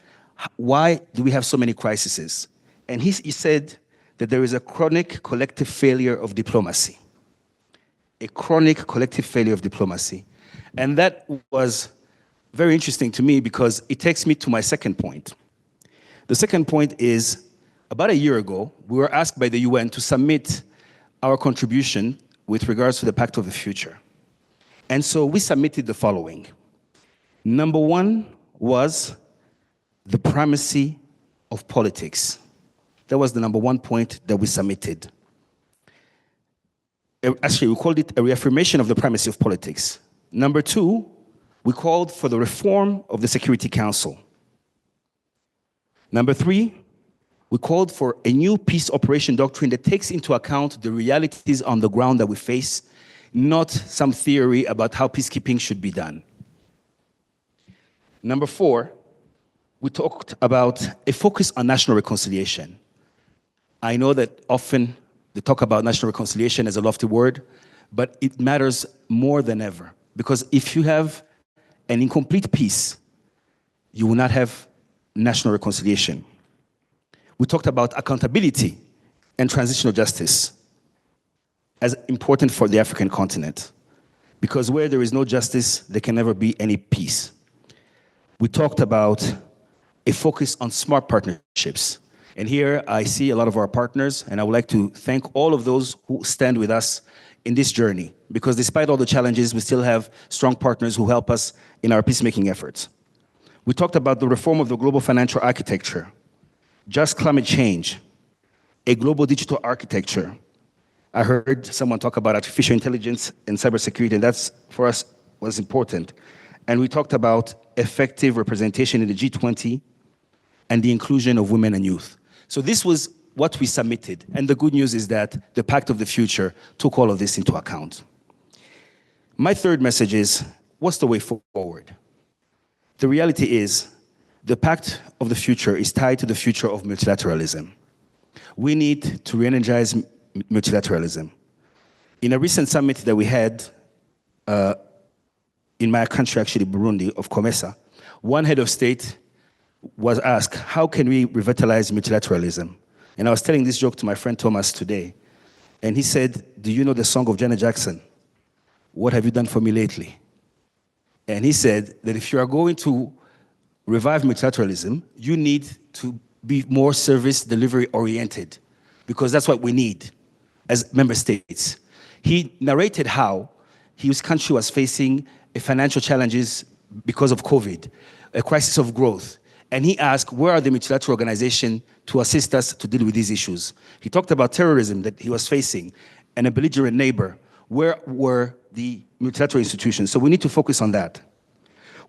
why do we have so many crises? And he said that there is a chronic collective failure of diplomacy. A chronic collective failure of diplomacy. And that was very interesting to me because it takes me to my second point. The second point is, about a year ago, we were asked by the UN to submit our contribution with regards to the Pact of the Future. And so we submitted the following. Number one was the primacy of politics. That was the number one point that we submitted. Actually, we called it a reaffirmation of the primacy of politics. Number two, we called for the reform of the Security Council. Number three, we called for a new peace operation doctrine that takes into account the realities on the ground that we face, not some theory about how peacekeeping should be done. Number four, we talked about a focus on national reconciliation. I know that often they talk about national reconciliation as a lofty word, but it matters more than ever. Because if you have an incomplete peace, you will not have national reconciliation. We talked about accountability and transitional justice as important for the African continent. Because where there is no justice, there can never be any peace. We talked about a focus on smart partnerships. And here I see a lot of our partners, and I would like to thank all of those who stand with us in this journey, because despite all the challenges, we still have strong partners who help us in our peacemaking efforts. We talked about the reform of the global financial architecture, just climate change, a global digital architecture. I heard someone talk about artificial intelligence and cybersecurity, and that's, for us, was important. And we talked about effective representation in the G20 and the inclusion of women and youth. So this was what we submitted. And the good news is that the Pact of the Future took all of this into account. My third message is, what's the way forward? The reality is, the Pact of the Future is tied to the future of multilateralism. We need to re-energize multilateralism. In a recent summit that we had in my country, actually, Burundi, of COMESA, one head of state was asked, how can we revitalize multilateralism? And I was telling this joke to my friend Thomas today. And he said, do you know the song of Janet Jackson? What have you done for me lately? And he said that if you are going to revive multilateralism, you need to be more service delivery oriented, because that's what we need as member states. He narrated how his country was facing financial challenges because of COVID, a crisis of growth. And he asked, where are the multilateral organizations to assist us to deal with these issues? He talked about terrorism that he was facing and a belligerent neighbor. Where were the multilateral institutions? So we need to focus on that.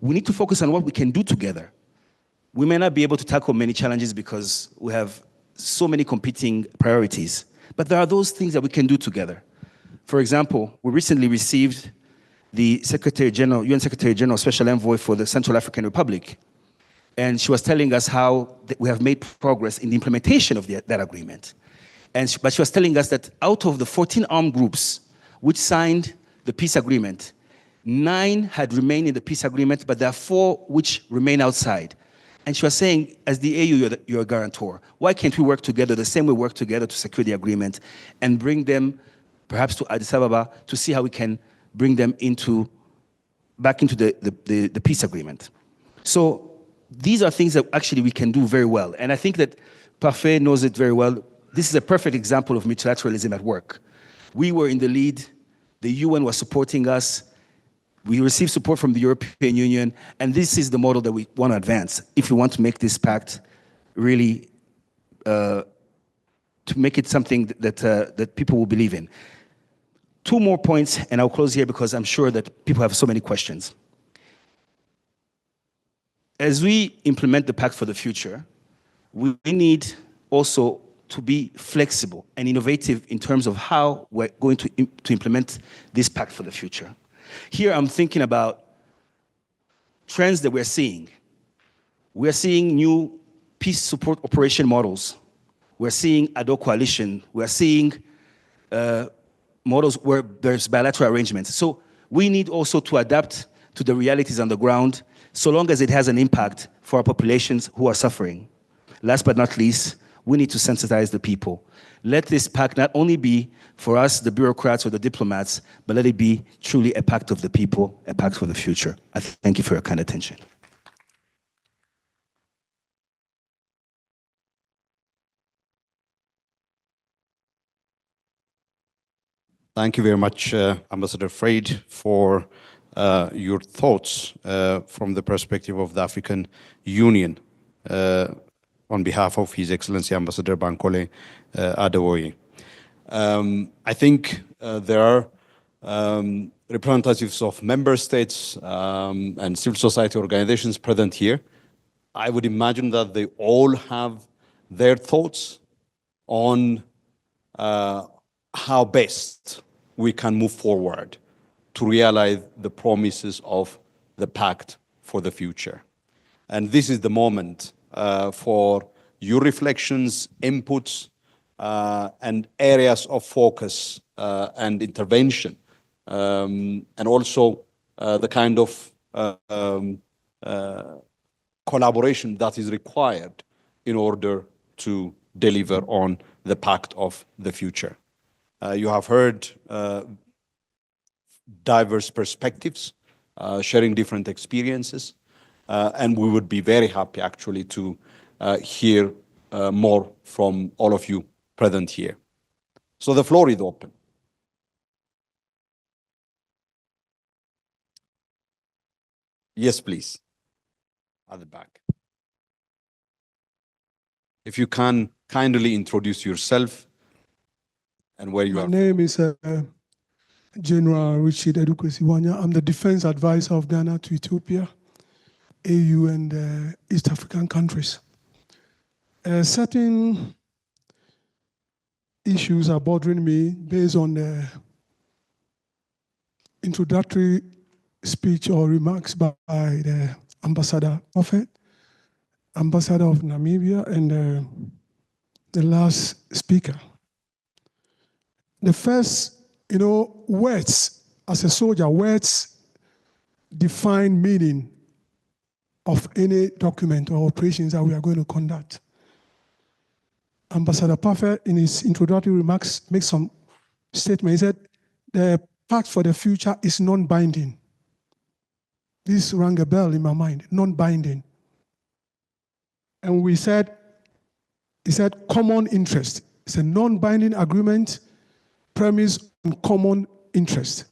We need to focus on what we can do together. We may not be able to tackle many challenges because we have so many competing priorities, but there are those things that we can do together. For example, we recently received the Secretary General, UN Secretary General Special Envoy for the Central African Republic. And she was telling us how we have made progress in the implementation of that agreement. But she was telling us that out of the 14 armed groups which signed the peace agreement, 9 had remained in the peace agreement, but there are 4 which remain outside. And she was saying, as the AU, you're a guarantor. Why can't we work together the same way we work together to secure the agreement and bring them perhaps to Addis Ababa to see how we can bring them back into the peace agreement. So these are things that actually we can do very well. And I think that Parfait knows it very well. This is a perfect example of multilateralism at work. We were in the lead. The UN was supporting us. We received support from the European Union. And this is the model that we want to advance if we want to make this pact really, to make it something that people will believe in. 2 more points, and I'll close here because I'm sure that people have so many questions. As we implement the Pact for the Future, we need also to be flexible and innovative in terms of how we're going to implement this Pact for the Future. Here I'm thinking about trends that we're seeing. We're seeing new peace support operation models. We're seeing ad hoc coalition. We're seeing models where there's bilateral arrangements. So we need also to adapt to the realities on the ground, so long as it has an impact for our populations who are suffering. Last but not least, we need to sensitize the people. Let this pact not only be for us, the bureaucrats or the diplomats, but let it be truly a pact of the people, a pact for the future. I thank you for your kind attention. Thank you very much, Ambassador Freyd, for your thoughts from the perspective of the African Union on behalf of His Excellency Ambassador Bankole Adewoye. I think there are representatives of member states and civil society organizations present here. I would imagine that they all have their thoughts on how best we can move forward to realize the promises of the Pact for the Future. And this is the moment for your reflections, inputs, and areas of focus and intervention, and also the kind of collaboration that is required in order to deliver on the Pact of the Future. You have heard diverse perspectives, sharing different experiences, and we would be very happy actually to hear more from all of you present here. So the floor is open. Yes, please. At the back. If you can kindly introduce yourself and where you are. My name is General Richard Edukwesiwanya. I'm the defense advisor of Ghana to Ethiopia, AU, and East African countries. Certain issues are bothering me based on the introductory speech or remarks by the Ambassador Parfait, Ambassador of Namibia, and the last speaker. The first You know, words, as a soldier, words define meaning of any document or operations that we are going to conduct. Ambassador Parfait, in his introductory remarks, makes some statement. He said, the pact for the future is non-binding. This rang a bell in my mind, non-binding. And he said, common interest. It's a non-binding agreement premised on common interest.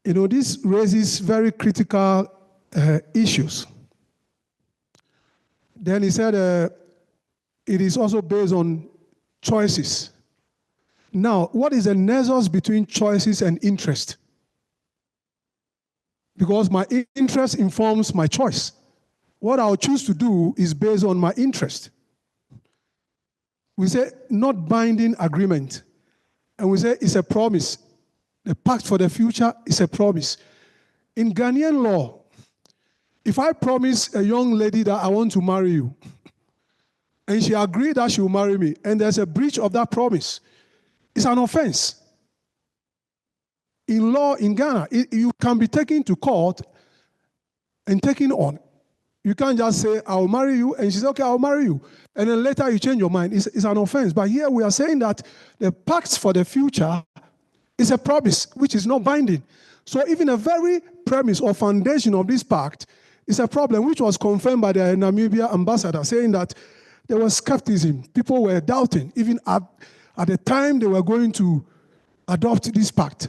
You know, this raises very critical issues. Then he said, it is also based on choices. Now, what is the nexus between choices and interest? Because my interest informs my choice. What I'll choose to do is based on my interest. We say not binding agreement. And we say it's a promise. The pact for the future is a promise. In Ghanaian law, if I promise a young lady that I want to marry you, and she agreed that she will marry me, and there's a breach of that promise, it's an offense. In law in Ghana, you can be taken to court and taken on. You can't just say, I'll marry you, and she says, okay, I'll marry you. And then later you change your mind. It's an offense. But here we are saying that the pact for the future is a promise, which is not binding. So even a very premise or foundation of this pact is a problem, which was confirmed by the Namibia ambassador, saying that there was skepticism. People were doubting, even at the time they were going to adopt this pact.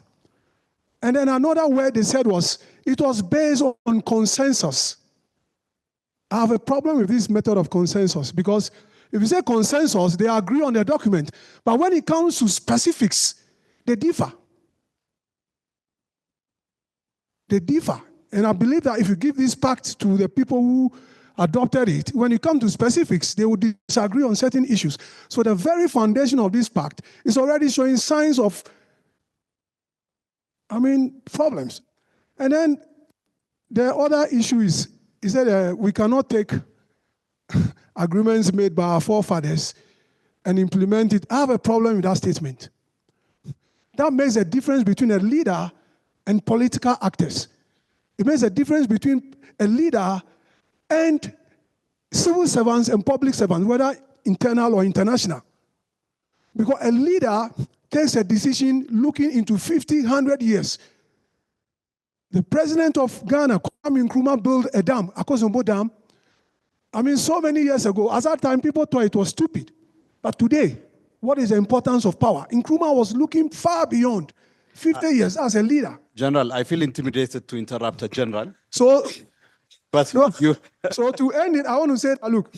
And then another word they said was, it was based on consensus. I have a problem with this method of consensus because if you say consensus, they agree on the document. But when it comes to specifics, they differ. They differ. And I believe that if you give this pact to the people who adopted it, when it comes to specifics, they would disagree on certain issues. So the very foundation of this pact is already showing signs of, problems. And then the other issue is that we cannot take agreements made by our forefathers and implement it. I have a problem with that statement. That makes a difference between a leader and political actors. It makes a difference between a leader and civil servants and public servants, whether internal or international. Because a leader takes a decision looking into 50, 100 years. The president of Ghana, Kwame Nkrumah, built a dam, Akosombo Dam. So many years ago, at that time, people thought it was stupid. But today, what is the importance of power? Nkrumah was looking far beyond 50 years as a leader. General, I feel intimidated to interrupt a general. So, But you... so to end it, I want to say, look,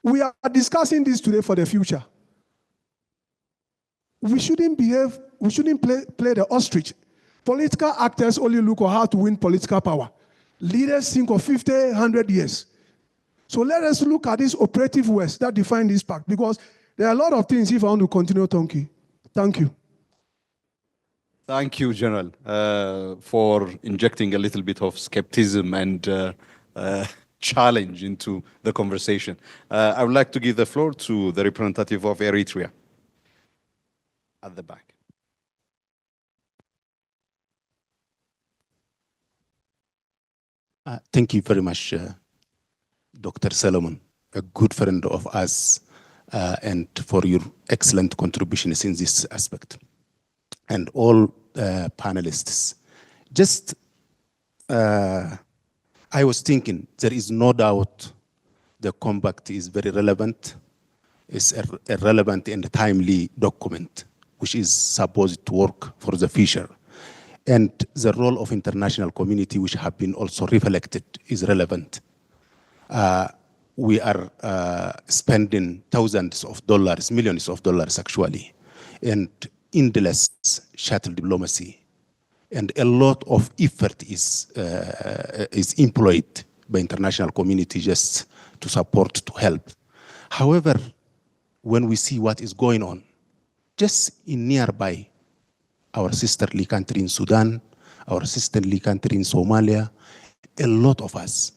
we are discussing this today for the future. We shouldn't play the ostrich. Political actors only look at how to win political power. Leaders think of 50, 100 years. So let us look at these operative words that define this pact, because there are a lot of things if I want to continue talking. Thank you. Thank you, General, for injecting a little bit of skepticism and challenge into the conversation. I would like to give the floor to the representative of Eritrea at the back. Thank you very much, Dr. Solomon, a good friend of us, and for your excellent contributions in this aspect. And all panelists. Just, I was thinking, there is no doubt the compact is very relevant. It's a relevant and timely document, which is supposed to work for the future. And the role of international community, which have been also reflected, is relevant. We are spending thousands of dollars, millions of dollars actually, and endless shuttle diplomacy, and a lot of effort is employed by international community just to support, to help. However, when we see what is going on, just in nearby, our sisterly country in Sudan, our sisterly country in Somalia, a lot of us,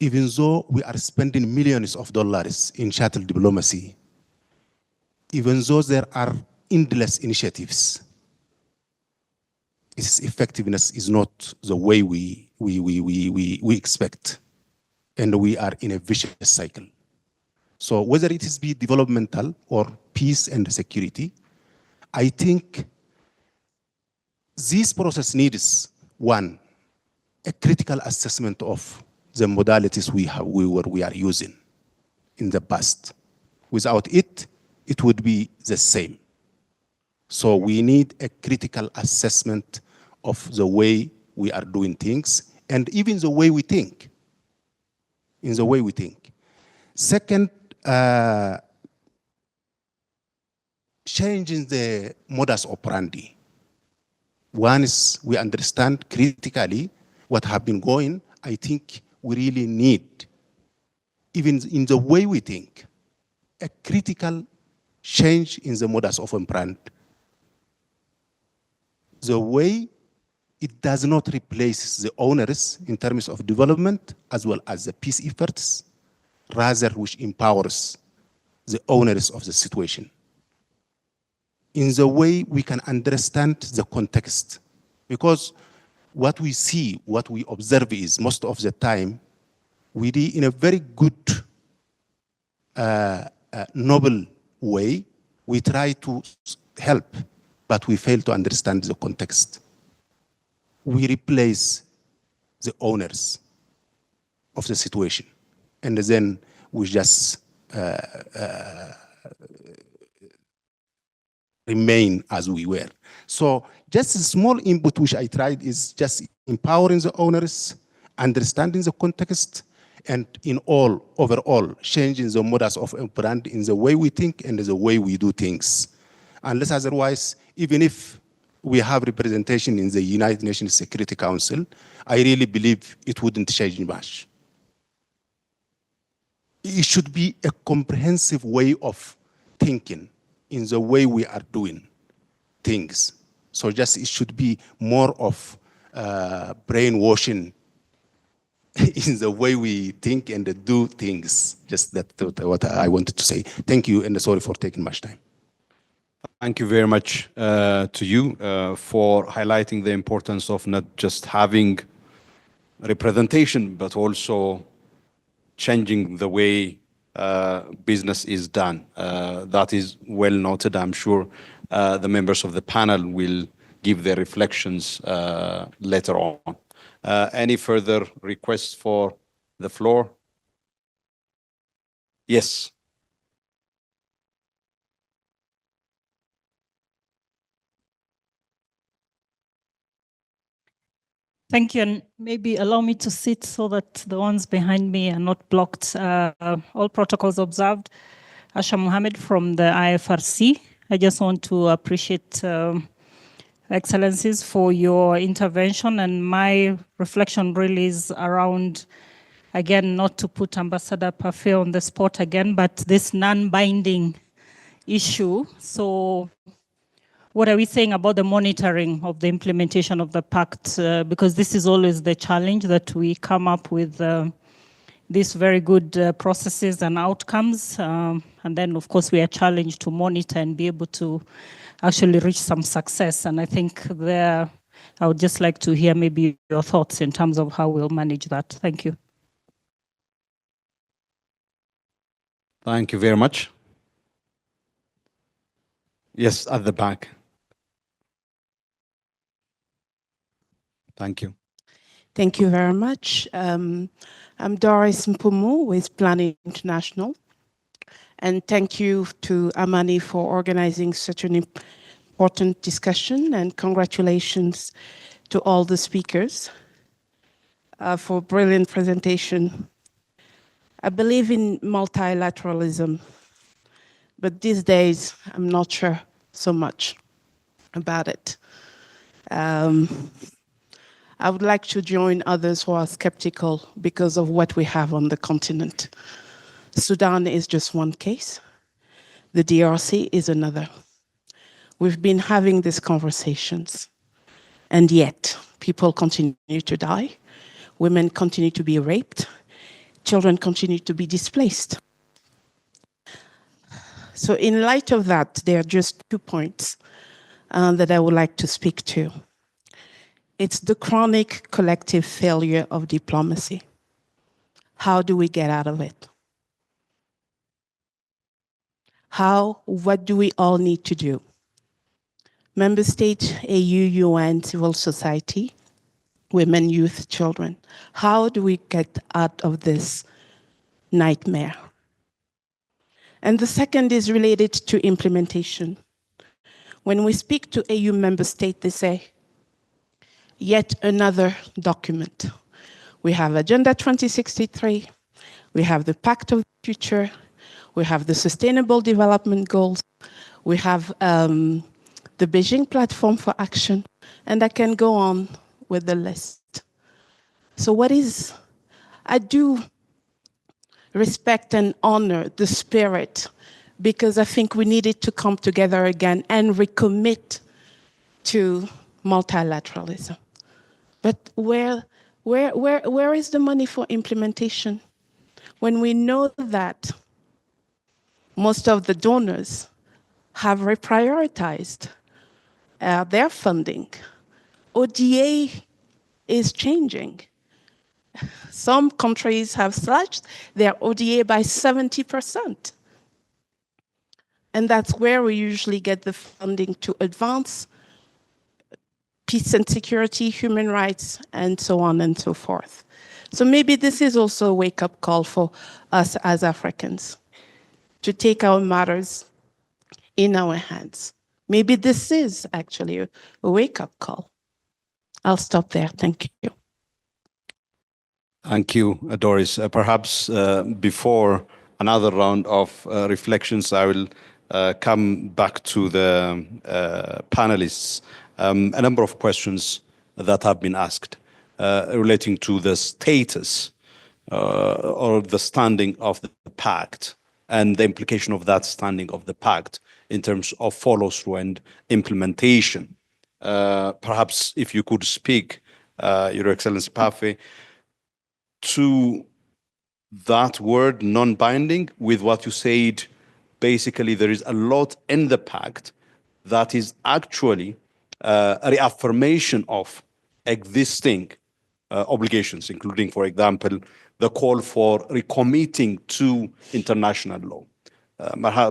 even though we are spending millions of dollars in shuttle diplomacy, even though there are endless initiatives, its effectiveness is not the way we expect. And we are in a vicious cycle. So whether it is be developmental or peace and security, I think this process needs, one, a critical assessment of the modalities we are using in the past. Without it, it would be the same. So we need a critical assessment of the way we are doing things and even the way we think. In the way we think. Second, changing the modus operandi. One is we understand critically what have been going. I think we really need, even in the way we think, a critical change in the modus operandi. The way it does not replace the owners in terms of development as well as the peace efforts, rather which empowers the owners of the situation. In the way we can understand the context, because what we see, what we observe is most of the time, we do in a very good, noble way, we try to help, but we fail to understand the context. We replace the owners of the situation, and then we just remain as we were. So just a small input which I tried is just empowering the owners, understanding the context, and overall, changing the modus of operandi in the way we think and the way we do things. Unless otherwise, even if we have representation in the United Nations Security Council, I really believe it wouldn't change much. It should be a comprehensive way of thinking in the way we are doing things. So just it should be more of brainwashing in the way we think and do things. Just that's what I wanted to say. Thank you, and sorry for taking much time. Thank you very much to you for highlighting the importance of not just having representation, but also changing the way business is done. That is well noted. I'm sure the members of the panel will give their reflections later on. Any further requests for the floor? Yes. Thank you, and maybe allow me to sit so that the ones behind me are not blocked. All protocols observed. Asha Mohammed from the IFRC. I just want to appreciate Excellencies for your intervention, and my reflection really is around, again, not to put Ambassador Parfait on the spot again, but this non-binding issue. So what are we saying about the monitoring of the implementation of the Pact? Because this is always the challenge, that we come up with these very good processes and outcomes. And then, of course, we are challenged to monitor and be able to actually reach some success. And I think there, I would just like to hear maybe your thoughts in terms of how we'll manage that. Thank you. Thank you very much. Yes, at the back. Thank you. Thank you very much. I'm Doris Mpumu with Planning International. And thank you to Amani for organizing such an important discussion, and congratulations to all the speakers for a brilliant presentation. I believe in multilateralism, but these days I'm not sure so much about it. I would like to join others who are skeptical because of what we have on the continent. Sudan is just one case. The DRC is another. We've been having these conversations, and yet people continue to die, women continue to be raped, children continue to be displaced. So in light of that, there are just 2 points that I would like to speak to. It's the chronic collective failure of diplomacy. How do we get out of it? What do we all need to do? Member states, AU, UN, civil society, women, youth, children. How do we get out of this nightmare? And the second is related to implementation. When we speak to AU member states, they say, yet another document. We have Agenda 2063, we have the Pact of the Future, we have the Sustainable Development Goals, we have the Beijing Platform for Action, and I can go on with the list. So I do respect and honor the spirit, because I think we needed to come together again and recommit to multilateralism. But where is the money for implementation? When we know that most of the donors have reprioritized their funding, ODA is changing. Some countries have slashed their ODA by 70%. And that's where we usually get the funding to advance peace and security, human rights, and so on and so forth. So maybe this is also a wake-up call for us as Africans to take our matters in our hands. Maybe this is actually a wake-up call. I'll stop there. Thank you. Thank you, Doris. Perhaps before another round of reflections, I will come back to the panelists. A number of questions that have been asked relating to the status or the standing of the Pact and the implication of that standing of the Pact in terms of follow-through and implementation. Perhaps if you could speak, Your Excellency Pafe, to that word non-binding with what you said. Basically, there is a lot in the Pact that is actually a reaffirmation of existing obligations, including, for example, the call for recommitting to international law.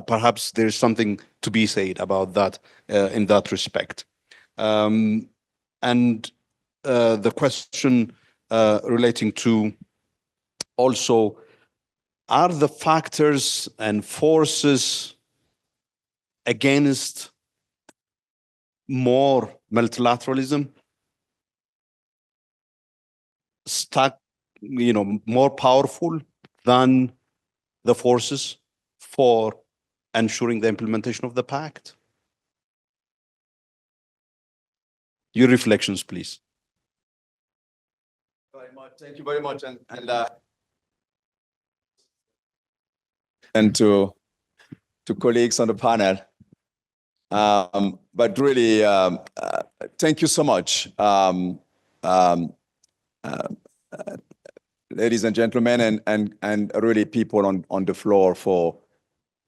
Perhaps there is something to be said about that in that respect. And the question relating to also, are the factors and forces against more multilateralism more powerful than the forces for ensuring the implementation of the Pact? Your reflections, please. Very much. Thank you very much. And to colleagues on the panel. But really, thank you so much, ladies and gentlemen, and really people on the floor for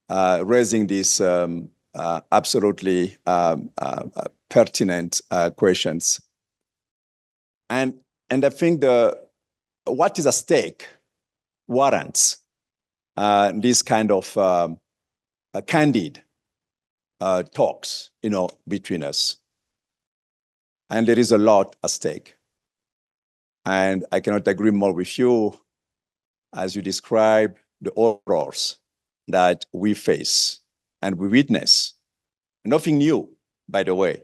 raising these absolutely pertinent questions. And I think what is at stake warrants this kind of candid talks, between us. And there is a lot at stake. And I cannot agree more with you as you describe the horrors that we face and we witness. Nothing new, by the way,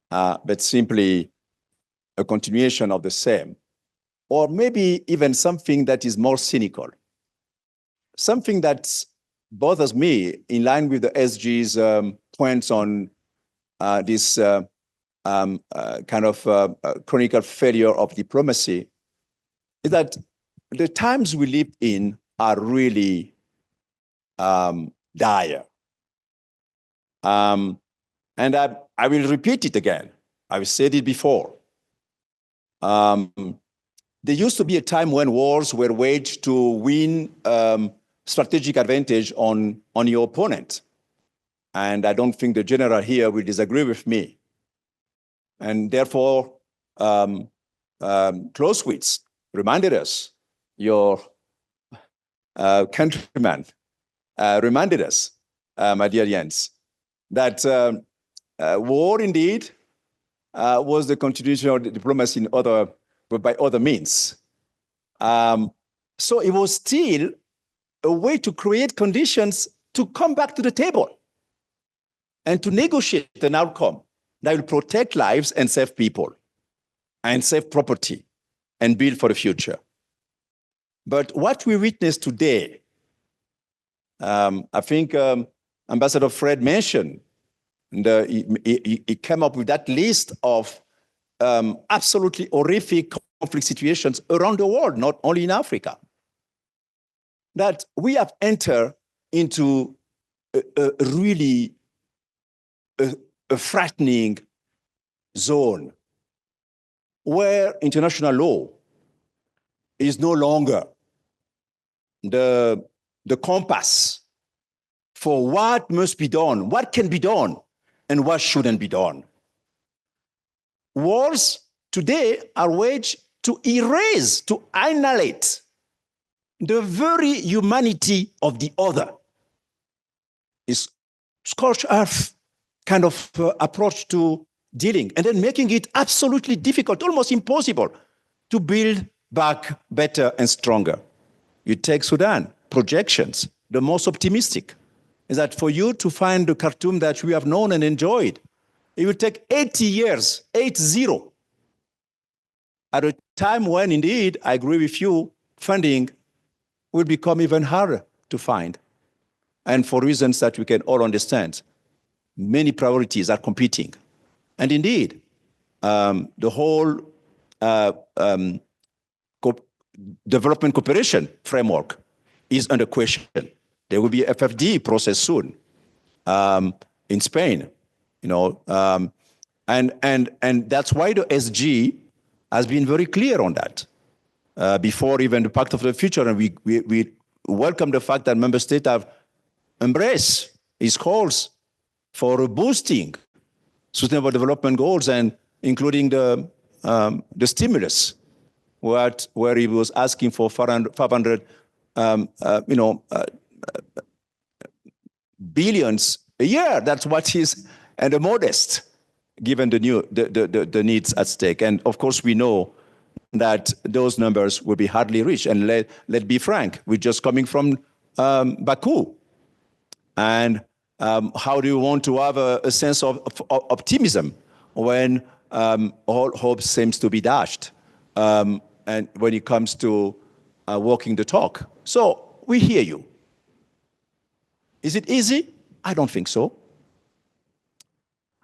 but simply a continuation of the same, or maybe even something that is more cynical. Something that bothers me, in line with the SG's points on this kind of chronic failure of diplomacy, is that the times we live in are really dire. And I will repeat it again. I've said it before. There used to be a time when wars were waged to win strategic advantage on your opponent. And I don't think the general here will disagree with me. And therefore, Clausewitz reminded us, your countryman reminded us, my dear Jens, that war indeed was the continuation of the diplomacy by other means. So it was still a way to create conditions to come back to the table and to negotiate an outcome that will protect lives and save people and save property and build for the future. But what we witness today, I think Ambassador Fred mentioned, he came up with that list of absolutely horrific conflict situations around the world, not only in Africa, that we have entered into a really frightening zone where international law is no longer the compass for what must be done, what can be done, and what shouldn't be done. Wars today are waged to erase, to annihilate the very humanity of the other. It's scorched earth kind of approach to dealing, and then making it absolutely difficult, almost impossible, to build back better and stronger. You take Sudan, projections, the most optimistic is that for you to find the Khartoum that we have known and enjoyed, it will take 80 years, 80, at a time when indeed, I agree with you, funding will become even harder to find. And for reasons that we can all understand, many priorities are competing. And indeed, the whole development cooperation framework is under question. There will be a FFD process soon in Spain, you know, and that's why the SG has been very clear on that before even the Pact of the Future, and we welcome the fact that member states have embraced his calls for boosting sustainable development goals and including the stimulus, where he was asking for 500 billions a year. That's what he's, and a modest, given the needs at stake. And of course, we know that those numbers will be hardly reached. And let's be frank, we're just coming from Baku. And how do you want to have a sense of optimism when all hope seems to be dashed? And when it comes to walking the talk. So we hear you. Is it easy? I don't think so.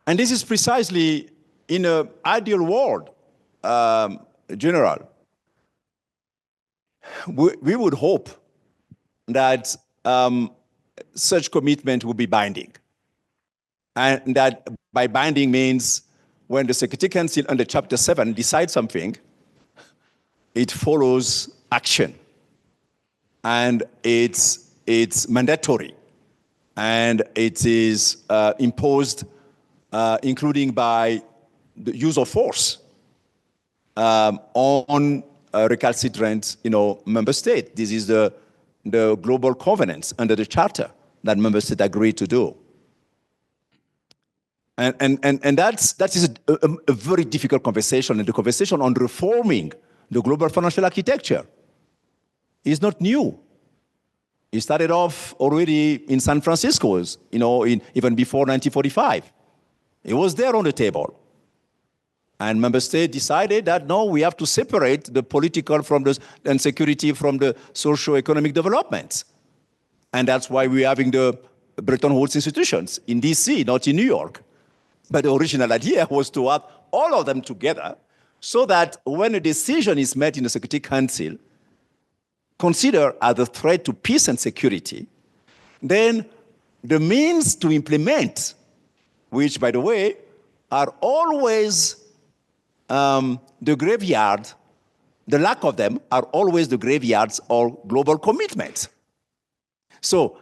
And this is precisely in an ideal world, General. We would hope that such commitment will be binding. And that by binding means when the Security Council under Chapter 7 decides something, it follows action. And it's mandatory. And it is imposed, including by the use of force on recalcitrant, member state. This is the global covenants under the charter that member states agree to do. And that is a very difficult conversation, and the conversation on reforming the global financial architecture is not new. It started off already in San Francisco, even before 1945. It was there on the table. And member states decided that, no, we have to separate the political and security from the socio-economic developments. And that's why we're having the Bretton Woods institutions in DC, not in New York. But the original idea was to have all of them together so that when a decision is made in the Security Council, considered as a threat to peace and security, then the means to implement, which, by the way, are always the graveyard, the lack of them are always the graveyards of global commitment. So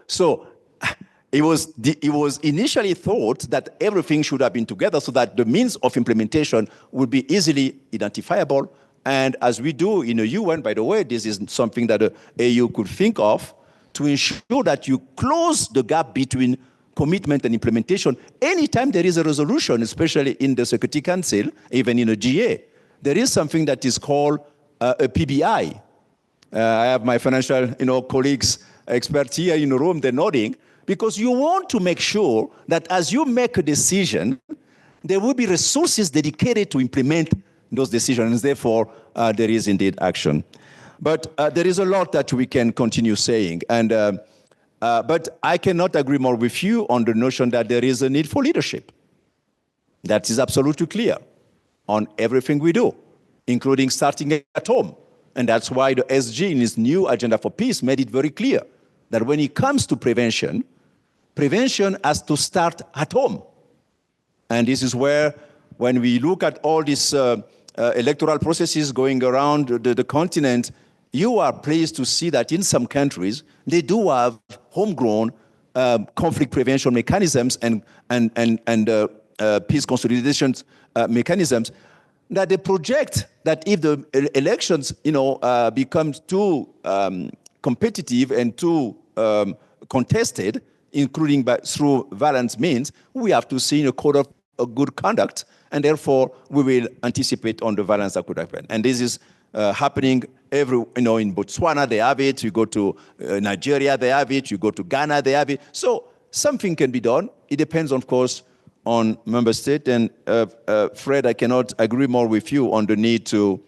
it was initially thought that everything should have been together so that the means of implementation would be easily identifiable. And as we do in the UN, by the way, this is something that the AU could think of to ensure that you close the gap between commitment and implementation. Anytime there is a resolution, especially in the Security Council, even in a GA, there is something that is called a PBI. I have my financial colleagues, experts here in the room, they're nodding, because you want to make sure that as you make a decision, there will be resources dedicated to implement those decisions. Therefore, there is indeed action. But there is a lot that we can continue saying. And but I cannot agree more with you on the notion that there is a need for leadership. That is absolutely clear on everything we do, including starting at home. And that's why the SG in his new agenda for peace made it very clear that when it comes to prevention, prevention has to start at home. And this is where, when we look at all these electoral processes going around the continent, you are pleased to see that in some countries, they do have homegrown conflict prevention mechanisms and peace consolidation mechanisms that they project that if the elections, become too competitive and too contested, including through violence means, we have to see a code of good conduct, and therefore we will anticipate on the violence that could happen. And this is happening in Botswana, they have it. You go to Nigeria, they have it. You go to Ghana, they have it. So something can be done. It depends, of course, on member state. And Fred, I cannot agree more with you on the need to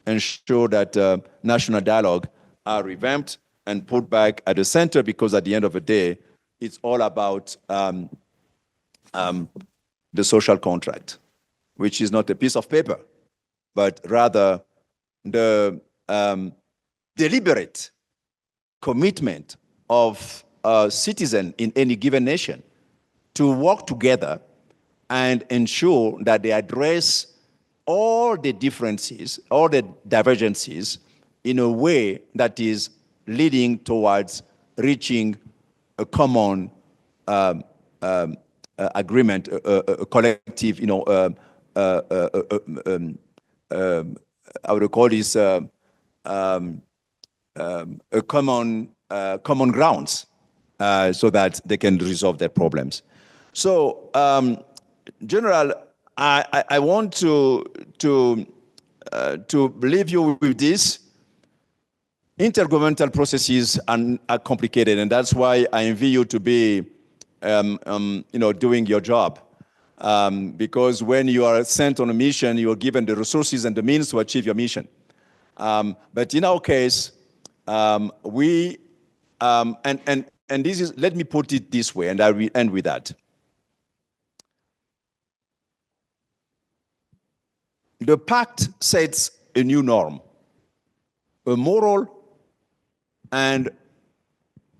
ensure that national dialogue are revamped and put back at the center, because at the end of the day, it's all about the social contract, which is not a piece of paper, but rather the deliberate commitment of a citizen in any given nation to work together and ensure that they address all the differences, all the divergences in a way that is leading towards reaching a common agreement, a collective, I would call this a common grounds, so that they can resolve their problems. So, General, I want to leave you with this. Intergovernmental processes are complicated, and that's why I envy you to be, doing your job. Because when you are sent on a mission, you are given the resources and the means to achieve your mission. But in our case, and this is, let me put it this way, and I will end with that. The Pact sets a new norm, a moral and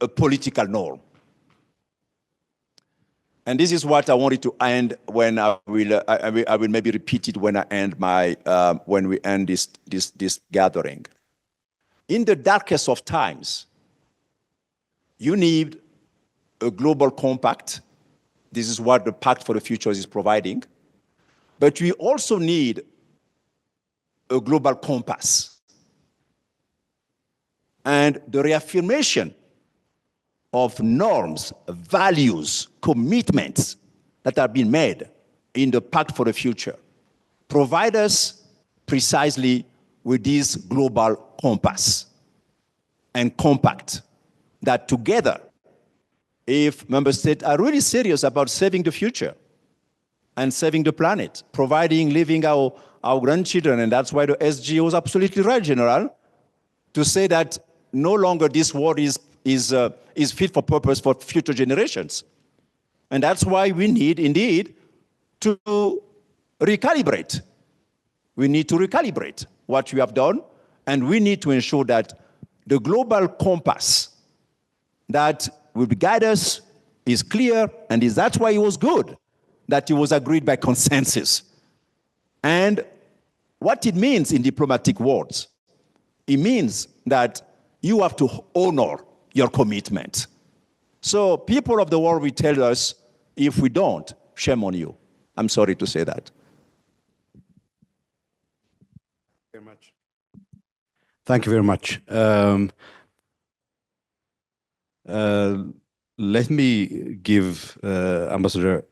a political norm. And this is what I wanted to end when I will maybe repeat it when I end when we end this gathering. In the darkest of times, you need a global compact. This is what the Pact for the Future is providing. But we also need a global compass. And the reaffirmation of norms, values, commitments that are being made in the Pact for the Future provide us precisely with this global compass and compact that together, if member states are really serious about saving the future and saving the planet, living our grandchildren, and that's why the SG was absolutely right, General, to say that no longer this world is fit for purpose for future generations. And that's why we need, indeed, to recalibrate. We need to recalibrate what we have done, and we need to ensure that the global compass that will guide us is clear, and that's why it was good that it was agreed by consensus. And what it means in diplomatic words, it means that you have to honor your commitment. So people of the world will tell us, if we don't, shame on you. I'm sorry to say that. Very much. Thank you very much. Let me give Ambassador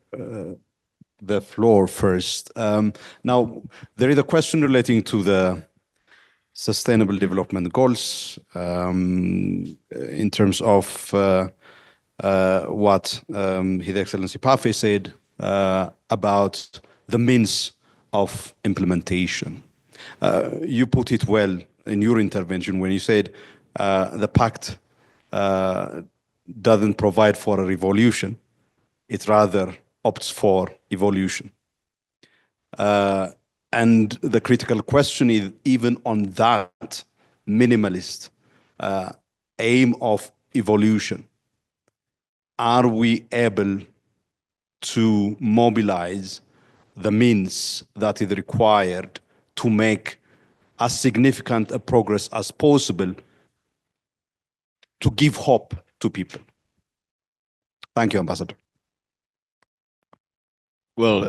the floor first. Now, there is a question relating to the Sustainable Development Goals in terms of what His Excellency Pafe said about the means of implementation. You put it well in your intervention when you said the pact doesn't provide for a revolution, it rather opts for evolution. And the critical question is, even on that minimalist aim of evolution, are we able to mobilize the means that is required to make as significant a progress as possible to give hope to people? Thank you, Ambassador. Well,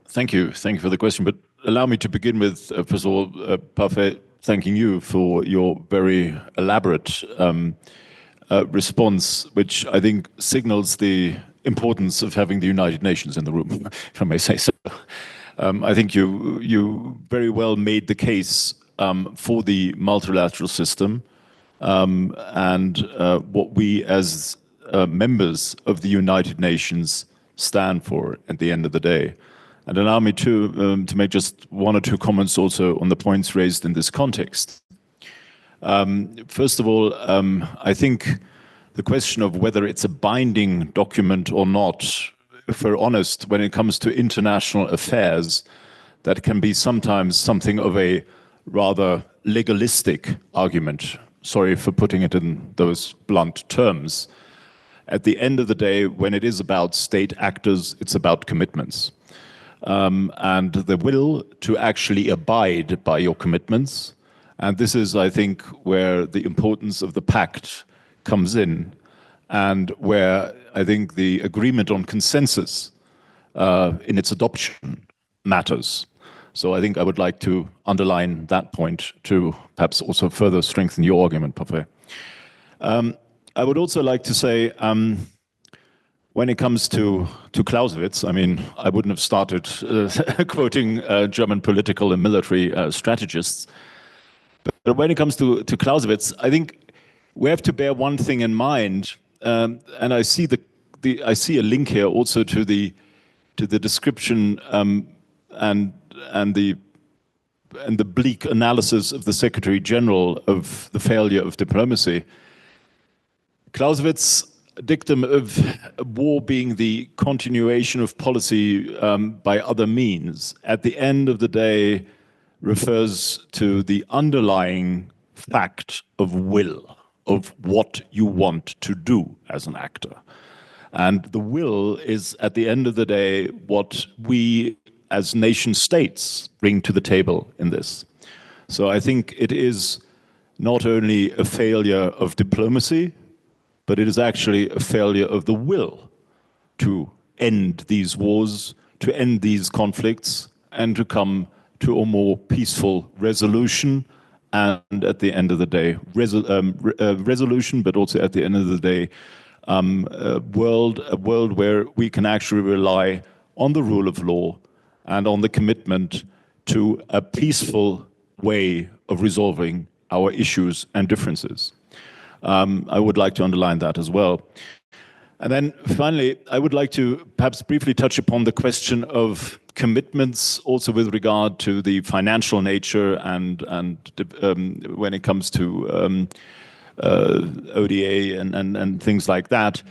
thank you. Thank you for the question. But allow me to begin with, first of all, Pafe, thanking you for your very elaborate response, which I think signals the importance of having the United Nations in the room, if I may say so. I think you very well made the case for the multilateral system and what we as members of the United Nations stand for at the end of the day. And allow me to make just one or two comments also on the points raised in this context. First of all, I think the question of whether it's a binding document or not, if we're honest, when it comes to international affairs, that can be sometimes something of a rather legalistic argument. Sorry for putting it in those blunt terms. At the end of the day, when it is about state actors, it's about commitments. And the will to actually abide by your commitments. And this is, I think, where the importance of the Pact comes in, and where I think the agreement on consensus in its adoption matters. So I think I would like to underline that point to perhaps also further strengthen your argument, Pafe. I would also like to say, when it comes to Clausewitz, I mean, I wouldn't have started quoting German political and military strategists. But when it comes to Clausewitz, I think we have to bear one thing in mind, and I see I see a link here also to the description and the bleak analysis of the Secretary General of the failure of diplomacy. Clausewitz' dictum of war being the continuation of policy by other means, at the end of the day, refers to the underlying fact of will, of what you want to do as an actor. And the will is, at the end of the day, what we as nation states bring to the table in this. So I think it is not only a failure of diplomacy, but it is actually a failure of the will to end these wars, to end these conflicts, and to come to a more peaceful resolution. And at the end of the day, resolution, but also at the end of the day, a world where we can actually rely on the rule of law and on the commitment to a peaceful way of resolving our issues and differences. I would like to underline that as well. And then finally, I would like to perhaps briefly touch upon the question of commitments, also with regard to the financial nature and when it comes to ODA and things like that.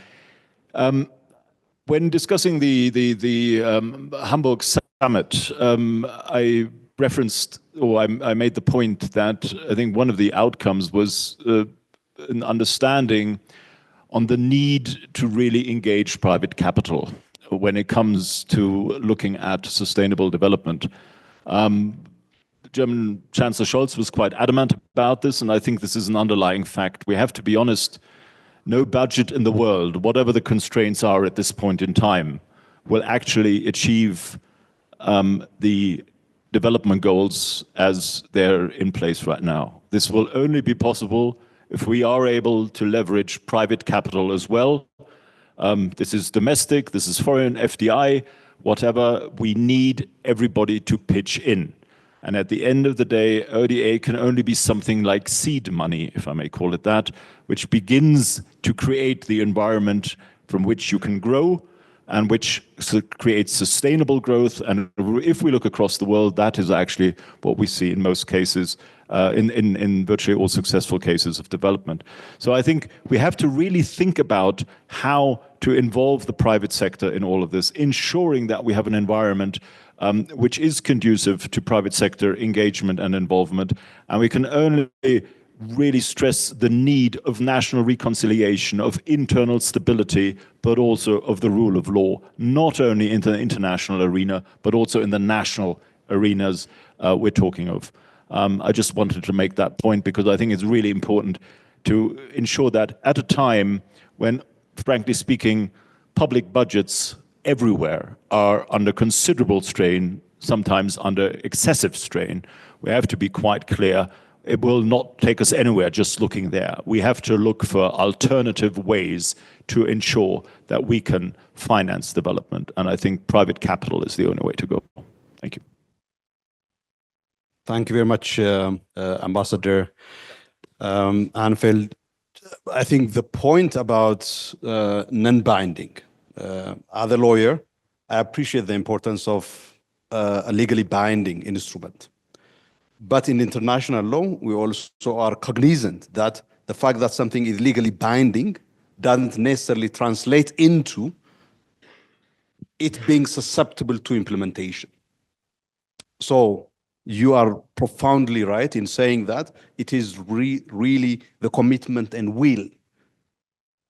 When discussing the Hamburg summit, I referenced, or I made the point that I think one of the outcomes was an understanding on the need to really engage private capital when it comes to looking at sustainable development. German Chancellor Scholz was quite adamant about this, and I think this is an underlying fact. We have to be honest, no budget in the world, whatever the constraints are at this point in time, will actually achieve the development goals as they're in place right now. This will only be possible if we are able to leverage private capital as well. This is domestic, this is foreign, FDI, whatever. We need everybody to pitch in. And at the end of the day, ODA can only be something like seed money, if I may call it that, which begins to create the environment from which you can grow and which creates sustainable growth. And if we look across the world, that is actually what we see in most cases, in virtually all successful cases of development. So I think we have to really think about how to involve the private sector in all of this, ensuring that we have an environment which is conducive to private sector engagement and involvement. And we can only really stress the need of national reconciliation, of internal stability, but also of the rule of law, not only in the international arena, but also in the national arenas we're talking of. I just wanted to make that point because I think it's really important to ensure that at a time when, frankly speaking, public budgets everywhere are under considerable strain, sometimes under excessive strain, we have to be quite clear. It will not take us anywhere just looking there. We have to look for alternative ways to ensure that we can finance development. And I think private capital is the only way to go. Thank you. Thank you very much, Ambassador Anfield. I think the point about non-binding, as a lawyer, I appreciate the importance of a legally binding instrument. But in international law, we also are cognizant that the fact that something is legally binding doesn't necessarily translate into it being susceptible to implementation. So you are profoundly right in saying that it is really the commitment and will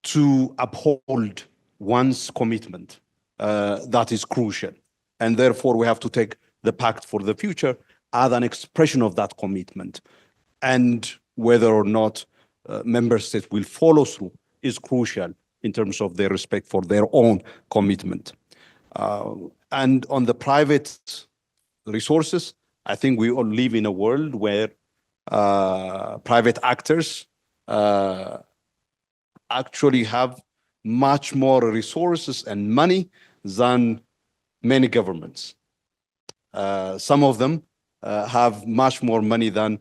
to uphold one's commitment that is crucial. And therefore, we have to take the Pact for the Future as an expression of that commitment. And whether or not member states will follow through is crucial in terms of their respect for their own commitment. And on the private resources, I think we all live in a world where private actors actually have much more resources and money than many governments. Some of them have much more money than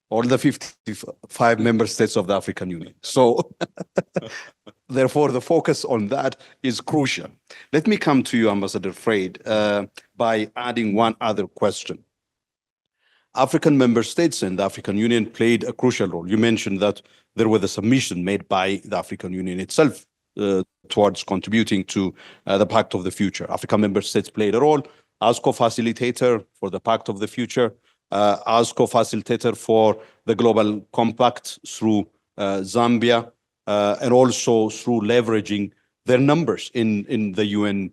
all the 55 member states of the African Union. So therefore, the focus on that is crucial. Let me come to you, Ambassador Freyd, by adding one other question. African member states and the African Union played a crucial role. You mentioned that there was a submission made by the African Union itself towards contributing to the Pact of the Future. African member states played a role as co-facilitator for the Pact of the Future, as co-facilitator for the Global Compact through Zambia, and also through leveraging their numbers in the UN,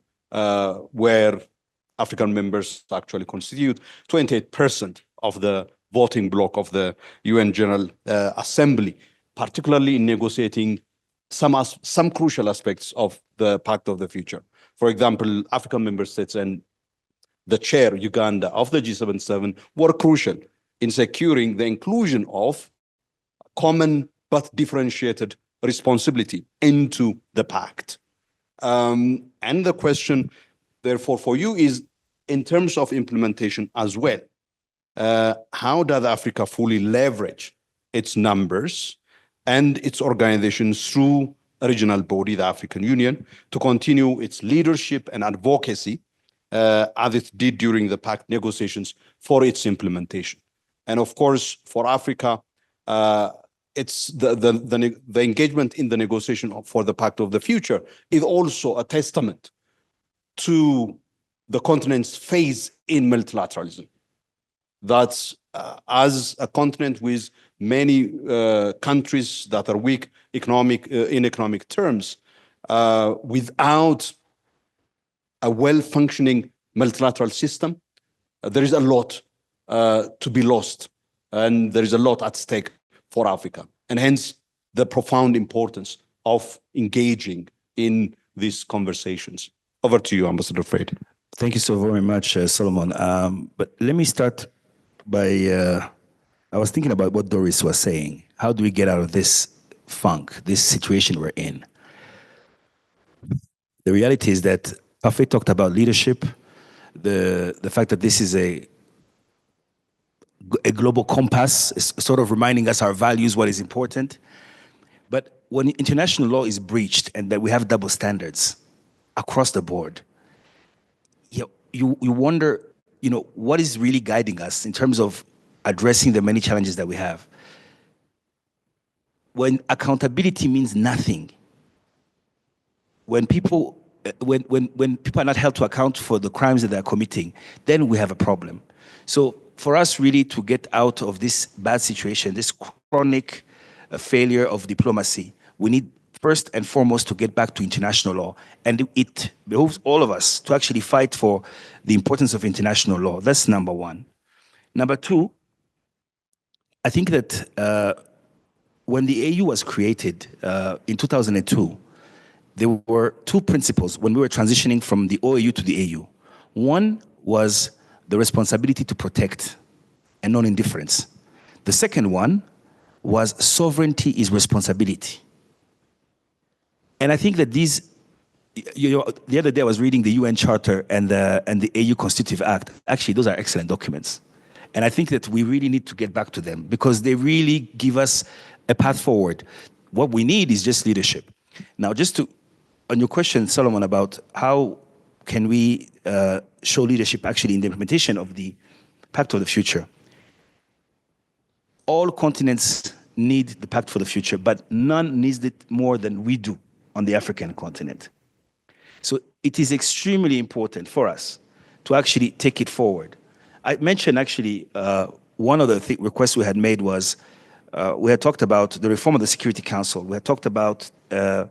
where African members actually constitute 28% of the voting bloc of the UN General Assembly, particularly in negotiating some crucial aspects of the Pact of the Future. For example, African member states and the chair, Uganda, of the G77 were crucial in securing the inclusion of common but differentiated responsibility into the Pact. And the question, therefore, for you is, in terms of implementation as well, how does Africa fully leverage its numbers and its organizations through a regional body, the African Union, to continue its leadership and advocacy as it did during the Pact negotiations for its implementation? And of course, for Africa, it's the engagement in the negotiation for the Pact of the Future is also a testament to the continent's phase in multilateralism. That's as a continent with many countries that are weak in economic terms, without a well-functioning multilateral system, there is a lot to be lost, and there is a lot at stake for Africa, and hence the profound importance of engaging in these conversations. Over to you, Ambassador Fred. Thank you so very much, Solomon. But let me start by, I was thinking about what Doris was saying. How do we get out of this funk, this situation we're in? The reality is that Pafe talked about leadership, the fact that this is a global compass, is sort of reminding us our values, what is important. But when international law is breached and that we have double standards across the board, you wonder, what is really guiding us in terms of addressing the many challenges that we have? When accountability means nothing, when people are not held to account for the crimes that they're committing, then we have a problem. So for us really to get out of this bad situation, this chronic failure of diplomacy, we need first and foremost to get back to international law. And it behooves all of us to actually fight for the importance of international law. That's number one. Number two, I think that when the AU was created in 2002, there were two principles when we were transitioning from the OAU to the AU. One was the responsibility to protect and non-indifference. The second one was sovereignty is responsibility. And I think that these, the other day I was reading the UN Charter and the AU Constitutive Act. Actually, those are excellent documents. And I think that we really need to get back to them because they really give us a path forward. What we need is just leadership. Now, on your question, Solomon, about how can we show leadership actually in the implementation of the Pact of the Future. All continents need the Pact for the Future, but none needs it more than we do on the African continent. So it is extremely important for us to actually take it forward. I mentioned actually one of the requests we had made was we had talked about the reform of the Security Council. We had talked about the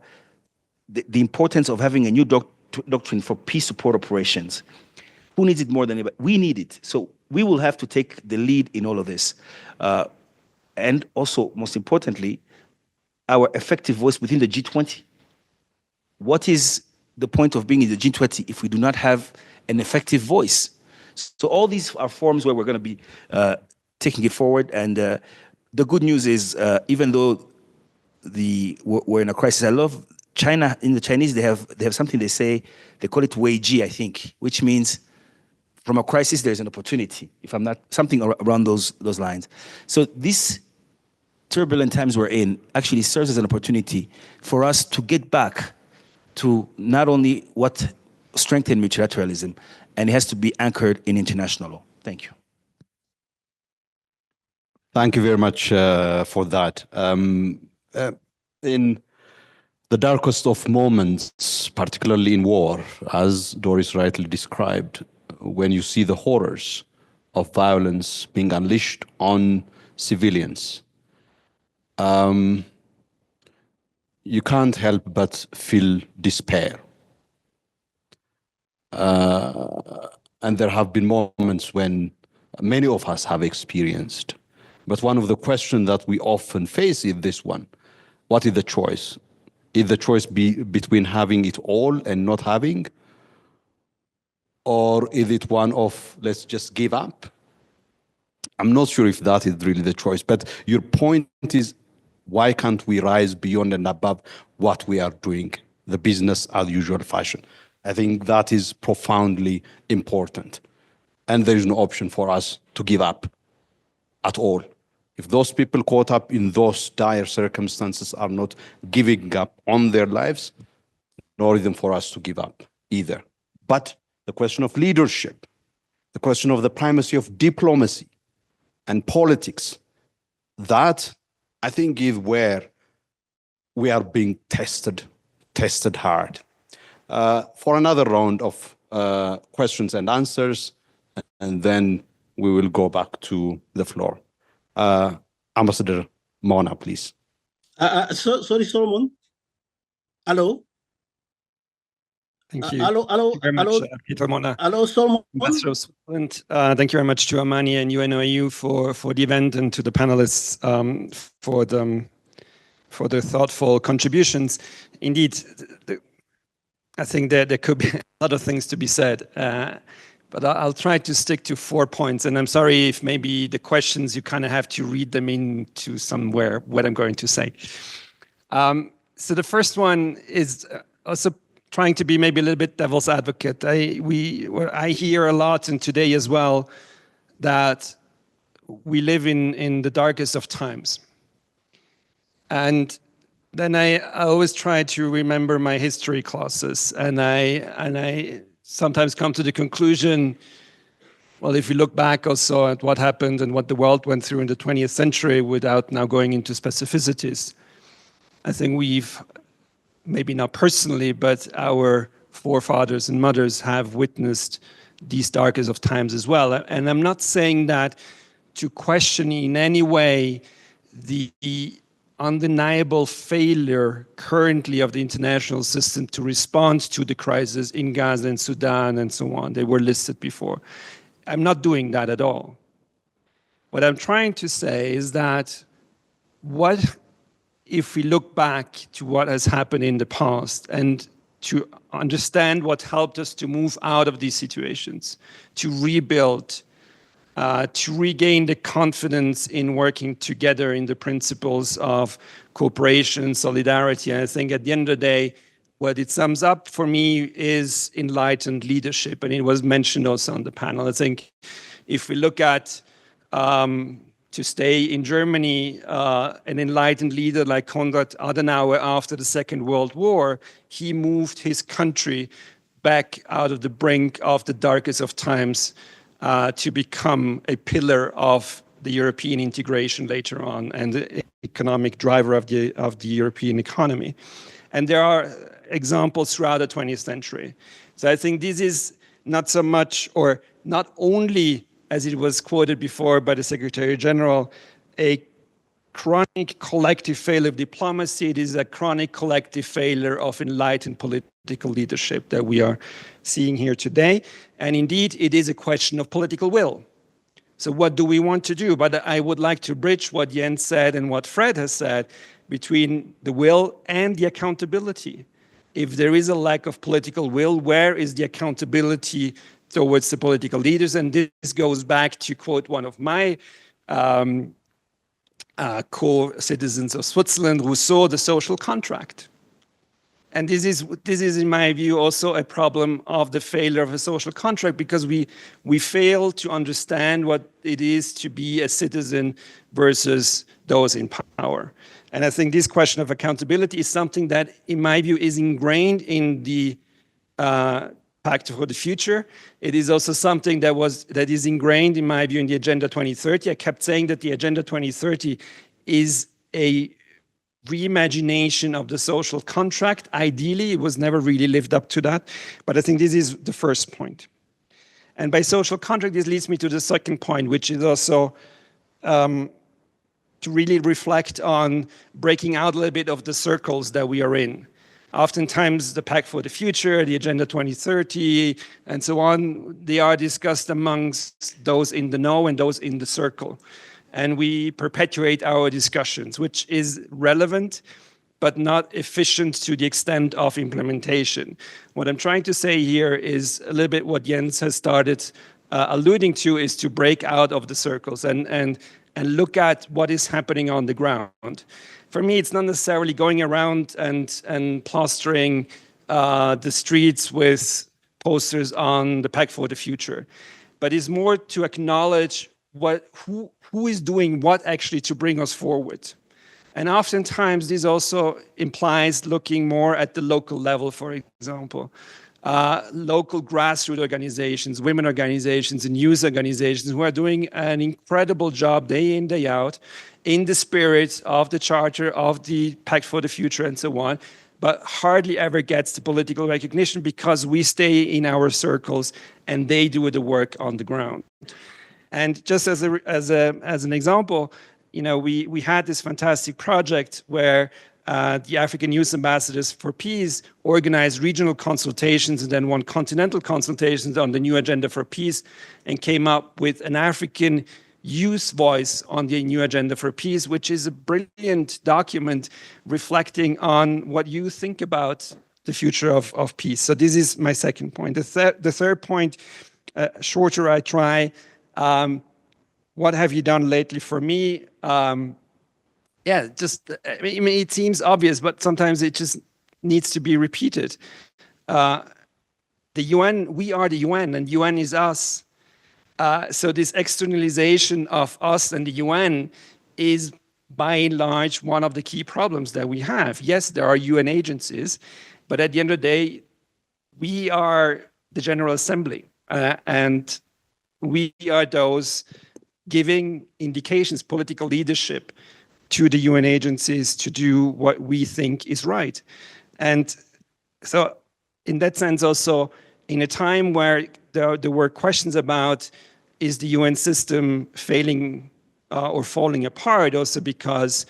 importance of having a new doctrine for peace support operations. Who needs it more than anybody? We need it. So we will have to take the lead in all of this. And also, most importantly, our effective voice within the G20. What is the point of being in the G20 if we do not have an effective voice? So all these are forms where we're going to be taking it forward. And the good news is, even though we're in a crisis, I love China. In the Chinese, they have something they say, they call it Wei Ji, I think, which means from a crisis, there's an opportunity, if I'm not, something around those lines. So these turbulent times we're in actually serves as an opportunity for us to get back to not only what strengthen multilateralism, and it has to be anchored in international law. Thank you. Thank you very much for that. In the darkest of moments, particularly in war, as Doris rightly described, when you see the horrors of violence being unleashed on civilians, you can't help but feel despair. And there have been moments when many of us have experienced. But one of the questions that we often face is this one: what is the choice? Is the choice between having it all and not having? Or is it one of, let's just give up? I'm not sure if that is really the choice, but your point is, why can't we rise beyond and above what we are doing, the business as usual fashion? I think that is profoundly important. And there is no option for us to give up at all. If those people caught up in those dire circumstances are not giving up on their lives, nor is it for us to give up either. But the question of leadership, the question of the primacy of diplomacy and politics, that I think is where we are being tested hard. For another round of questions and answers, and then we will go back to the floor. Ambassador Mona, please. Sorry, Solomon. Hello? Thank you. Hello, Thank you very much, Peter Mona. Hello, Solomon. Ambassador Switzerland, thank you very much to Amani and UNOAU for the event, and to the panelists for for their thoughtful contributions. Indeed, I think there could be a lot of things to be said, but I'll try to stick to 4 points. And I'm sorry if maybe the questions, you kind of have to read them into somewhere, what I'm going to say. So the first one is also trying to be maybe a little bit devil's advocate. I hear a lot, and today as well, that we live in the darkest of times. And then I always try to remember my history classes, and I sometimes come to the conclusion, well, if you look back also at what happened and what the world went through in the 20th century without now going into specificities, I think we've, maybe not personally, but our forefathers and mothers have witnessed these darkest of times as well. And I'm not saying that to question in any way the undeniable failure currently of the international system to respond to the crisis in Gaza and Sudan and so on. They were listed before. I'm not doing that at all. What I'm trying to say is that what if we look back to what has happened in the past and to understand what helped us to move out of these situations, to rebuild, to regain the confidence in working together in the principles of cooperation, solidarity. And I think at the end of the day, what it sums up for me is enlightened leadership. And it was mentioned also on the panel. I think if we look at, to stay in Germany, an enlightened leader like Konrad Adenauer after the Second World War, he moved his country back out of the brink of the darkest of times to become a pillar of the European integration later on and the economic driver of the European economy. And there are examples throughout the 20th century. So I think this is not so much, or not only, as it was quoted before by the Secretary General, a chronic collective failure of diplomacy. It is a chronic collective failure of enlightened political leadership that we are seeing here today. And indeed, it is a question of political will. So what do we want to do? But I would like to bridge what Jens said and what Fred has said between the will and the accountability. If there is a lack of political will, where is the accountability towards the political leaders? And this goes back to quote one of my co-citizens of Switzerland, Rousseau, the social contract. And this is, in my view, also a problem of the failure of a social contract, because we fail to understand what it is to be a citizen versus those in power. And I think this question of accountability is something that, in my view, is ingrained in the Pact for the Future. It is also something that is ingrained, in my view, in the Agenda 2030. I kept saying that the Agenda 2030 is a reimagination of the social contract. Ideally, it was never really lived up to that. But I think this is the first point. And by social contract, this leads me to the second point, which is also to really reflect on breaking out a little bit of the circles that we are in. Oftentimes, the Pact for the Future, the Agenda 2030, and so on, they are discussed amongst those in the know and those in the circle. And we perpetuate our discussions, which is relevant, but not efficient to the extent of implementation. What I'm trying to say here is a little bit what Jens has started alluding to, is to break out of the circles and look at what is happening on the ground. For me, it's not necessarily going around and plastering the streets with posters on the Pact for the Future, but it's more to acknowledge who is doing what actually to bring us forward. And oftentimes, this also implies looking more at the local level, for example. Local grassroots organizations, women organizations, and youth organizations who are doing an incredible job day in, day out, in the spirit of the Charter, of the Pact for the Future, and so on, but hardly ever gets the political recognition because we stay in our circles and they do the work on the ground. And just as an example, we had this fantastic project where the African Youth Ambassadors for Peace organized regional consultations and then one continental consultations on the new agenda for peace, and came up with an African youth voice on the new agenda for peace, which is a brilliant document reflecting on what you think about the future of peace. So this is my second point. The third point, shorter I try. What have you done lately for me? Yeah, just, I mean, it seems obvious, but sometimes it just needs to be repeated. The UN, we are the UN, and UN is us. So this externalization of us and the UN is by and large one of the key problems that we have. Yes, there are UN agencies, but at the end of the day, we are the General Assembly, and we are those giving indications, political leadership to the UN agencies to do what we think is right. And so in that sense also, in a time where there were questions about is the UN system failing or falling apart, also because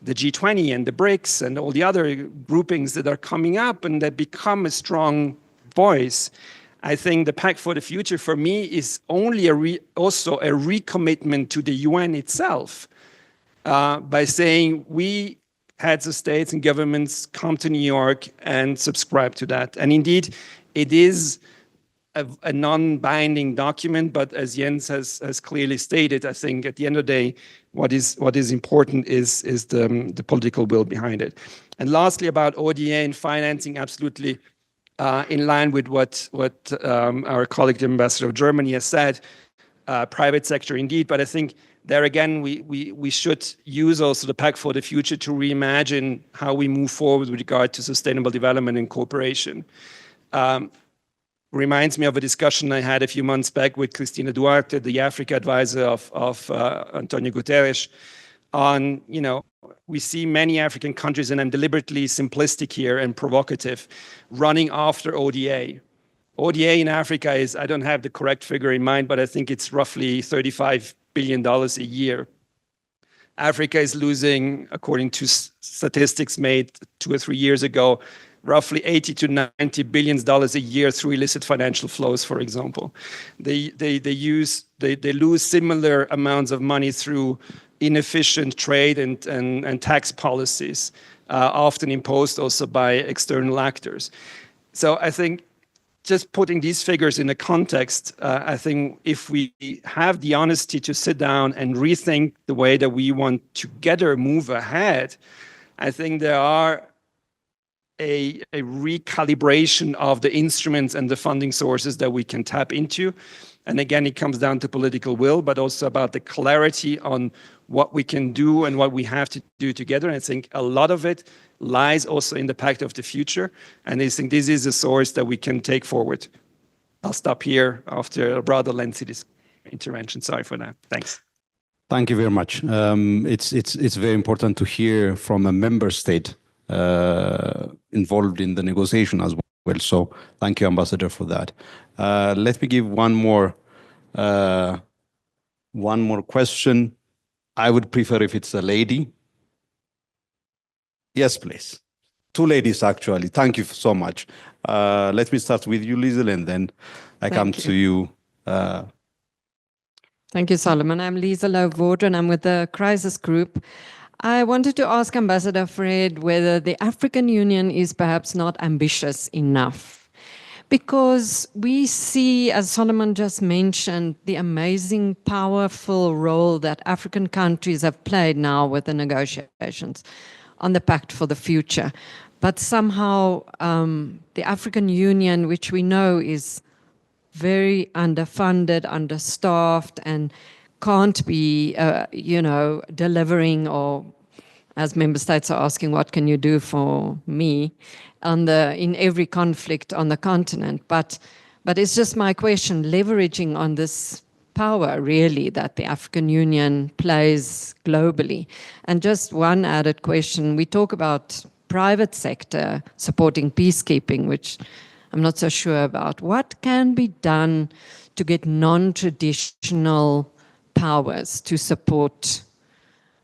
the G20 and the BRICS and all the other groupings that are coming up and that become a strong voice, I think the Pact for the Future for me is only also a recommitment to the UN itself by saying we heads of states and governments come to New York and subscribe to that. And indeed, it is a non-binding document, but as Jens has clearly stated, I think at the end of the day, what is important is the political will behind it. And lastly, about ODA and financing, absolutely in line with what our colleague, the ambassador of Germany, has said, private sector indeed, but I think there again, we should use also the Pact for the Future to reimagine how we move forward with regard to sustainable development and cooperation. Reminds me of a discussion I had a few months back with Cristina Duarte, the Africa advisor of Antonio Guterres, on, we see many African countries, and I'm deliberately simplistic here and provocative, running after ODA. ODA in Africa is, I don't have the correct figure in mind, but I think it's roughly $35 billion a year. Africa is losing, according to statistics made 2 or 3 years ago, roughly $80 to $90 billion a year through illicit financial flows, for example. They lose similar amounts of money through inefficient trade and tax policies, often imposed also by external actors. So I think just putting these figures in a context, I think if we have the honesty to sit down and rethink the way that we want together move ahead, I think there are a recalibration of the instruments and the funding sources that we can tap into. And again, it comes down to political will, but also about the clarity on what we can do and what we have to do together. And I think a lot of it lies also in the Pact of the Future. And I think this is a source that we can take forward. I'll stop here after a rather lengthy intervention. Sorry for that. Thanks. Thank you very much. It's very important to hear from a member state involved in the negotiation as well. So thank you, Ambassador, for that. Let me give one more question. I would prefer if it's a lady. Yes, please. 2 ladies, actually. Thank you so much. Let me start with you, Liesel, and then I come to you. Thank you, Solomon. I'm Liesel Vordra, and I'm with the Crisis Group. I wanted to ask Ambassador Fred whether the African Union is perhaps not ambitious enough, because we see, as Solomon just mentioned, the amazing, powerful role that African countries have played now with the negotiations on the Pact for the Future. But somehow the African Union, which we know is very underfunded, understaffed, and can't be, delivering, or as member states are asking, what can you do for me in every conflict on the continent? But it's just my question, leveraging on this power really that the African Union plays globally. And just one added question, we talk about private sector supporting peacekeeping, which I'm not so sure about. What can be done to get non-traditional powers to support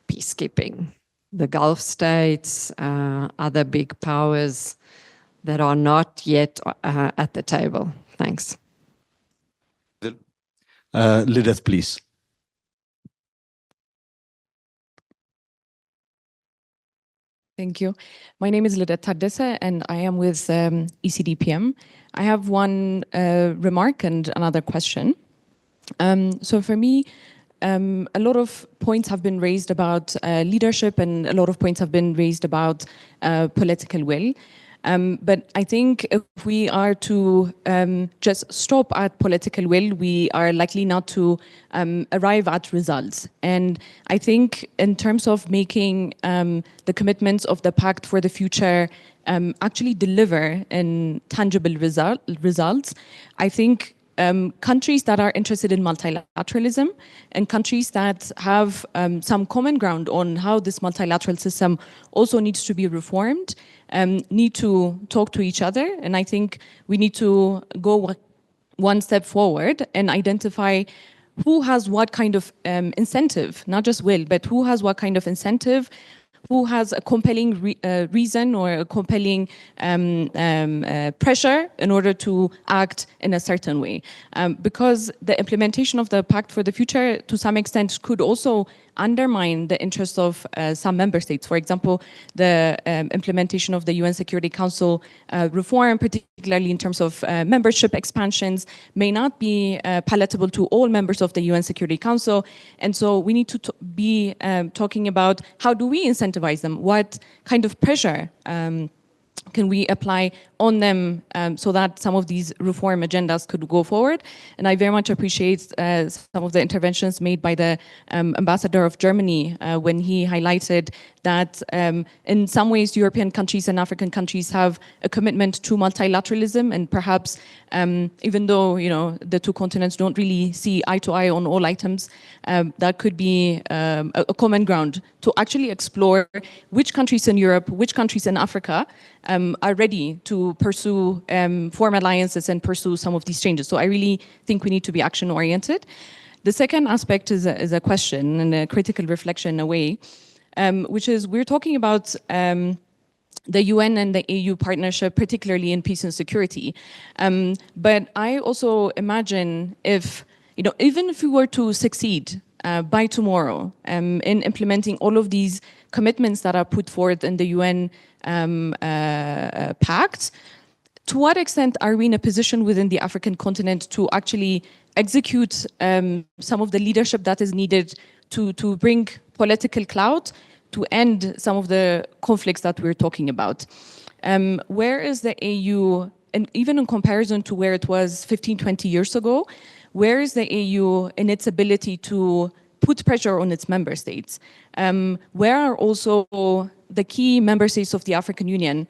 peacekeeping? The Gulf states, other big powers that are not yet at the table. Thanks. Lilith, please. Thank you. My name is Lidet Tadesse, and I am with ECDPM. I have one remark and another question. So for me, a lot of points have been raised about leadership, and a lot of points have been raised about political will. But I think if we are to just stop at political will, we are likely not to arrive at results. And I think in terms of making the commitments of the Pact for the Future actually deliver in tangible results, I think countries that are interested in multilateralism and countries that have some common ground on how this multilateral system also needs to be reformed need to talk to each other. And I think we need to go one step forward and identify who has what kind of incentive, not just will, but who has what kind of incentive, who has a compelling reason or a compelling pressure in order to act in a certain way. Because the implementation of the Pact for the Future, to some extent, could also undermine the interests of some member states. For example, the implementation of the UN Security Council reform, particularly in terms of membership expansions, may not be palatable to all members of the UN Security Council. And so we need to be talking about how do we incentivize them? What kind of pressure can we apply on them so that some of these reform agendas could go forward? And I very much appreciate some of the interventions made by the ambassador of Germany when he highlighted that in some ways European countries and African countries have a commitment to multilateralism, and perhaps even though the two continents don't really see eye to eye on all items, that could be a common ground to actually explore which countries in Europe, which countries in Africa are ready to pursue form alliances and pursue some of these changes. So I really think we need to be action oriented. The second aspect is a question and a critical reflection in a way, which is we're talking about the UN and the AU partnership, particularly in peace and security. But I also imagine if, even if we were to succeed by tomorrow in implementing all of these commitments that are put forth in the UN Pact, to what extent are we in a position within the African continent to actually execute some of the leadership that is needed to bring political clout to end some of the conflicts that we're talking about? Where is the AU, and even in comparison to where it was 15, 20 years ago, where is the AU in its ability to put pressure on its member states? Where are also the key member states of the African Union,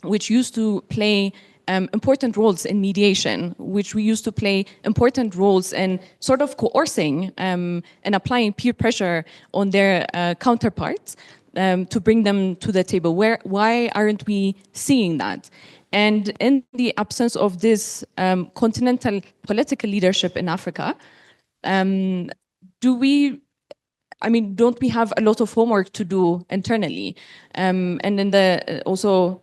which used to play important roles in mediation, which we used to play important roles in sort of coercing and applying peer pressure on their counterparts to bring them to the table? Why aren't we seeing that? And in the absence of this continental political leadership in Africa, don't we have a lot of homework to do internally? And also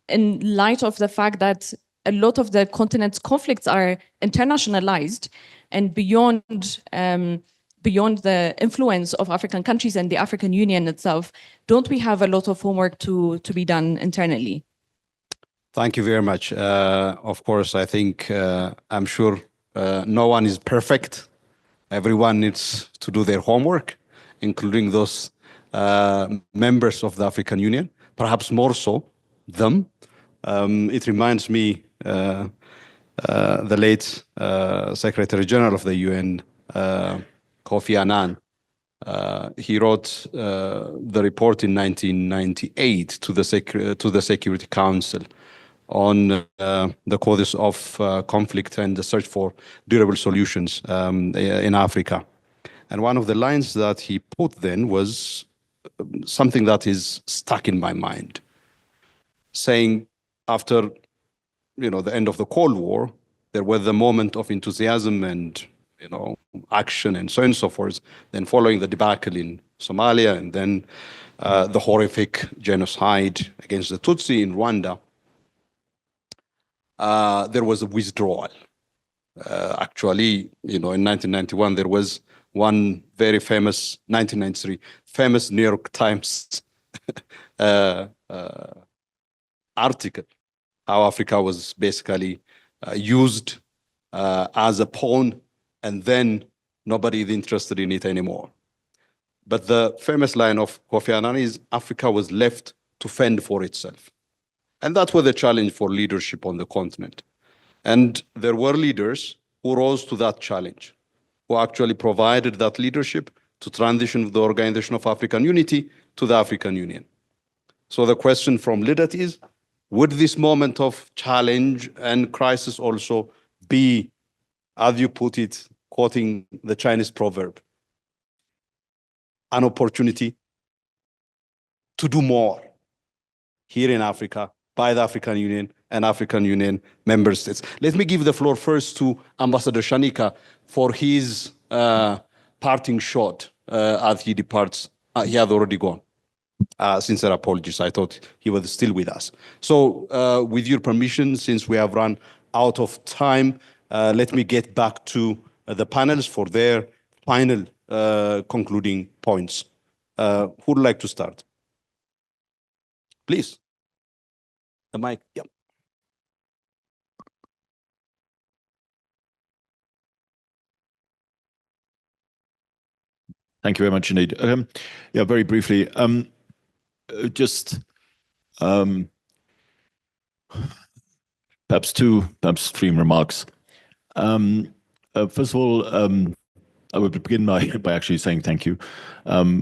in light of the fact that a lot of the continent's conflicts are internationalized and beyond the influence of African countries and the African Union itself, don't we have a lot of homework to be done internally? Thank you very much. Of course, I think, I'm sure no one is perfect. Everyone needs to do their homework, including those members of the African Union, perhaps more so them. It reminds me the late Secretary General of the UN, Kofi Annan. He wrote the report in 1998 to the Security Council on the causes of conflict and the search for durable solutions in Africa. And one of the lines that he put then was something that is stuck in my mind, saying after the end of the Cold War, there was a moment of enthusiasm and action and so on and so forth. Then following the debacle in Somalia, and then the horrific genocide against the Tutsi in Rwanda, there was a withdrawal. Actually, in 1991, there was one very famous, 1993, famous New York Times article, how Africa was basically used as a pawn, and then nobody is interested in it anymore. But the famous line of Kofi Annan is, Africa was left to fend for itself. And that was the challenge for leadership on the continent. And there were leaders who rose to that challenge, who actually provided that leadership to transition the Organization of African Unity to the African Union. So the question from Lidat is, would this moment of challenge and crisis also be, as you put it, quoting the Chinese proverb, an opportunity to do more here in Africa by the African Union and African Union member states? Let me give the floor first to Ambassador Shanika for his parting shot as he departs. He had already gone. Sincere apologies, I thought he was still with us. So with your permission, since we have run out of time, let me get back to the panels for their final concluding points. Who would like to start? Please. The mic. Yeah. Thank you very much indeed. Yeah, very briefly, just perhaps three remarks. First of all, I would begin by actually saying thank you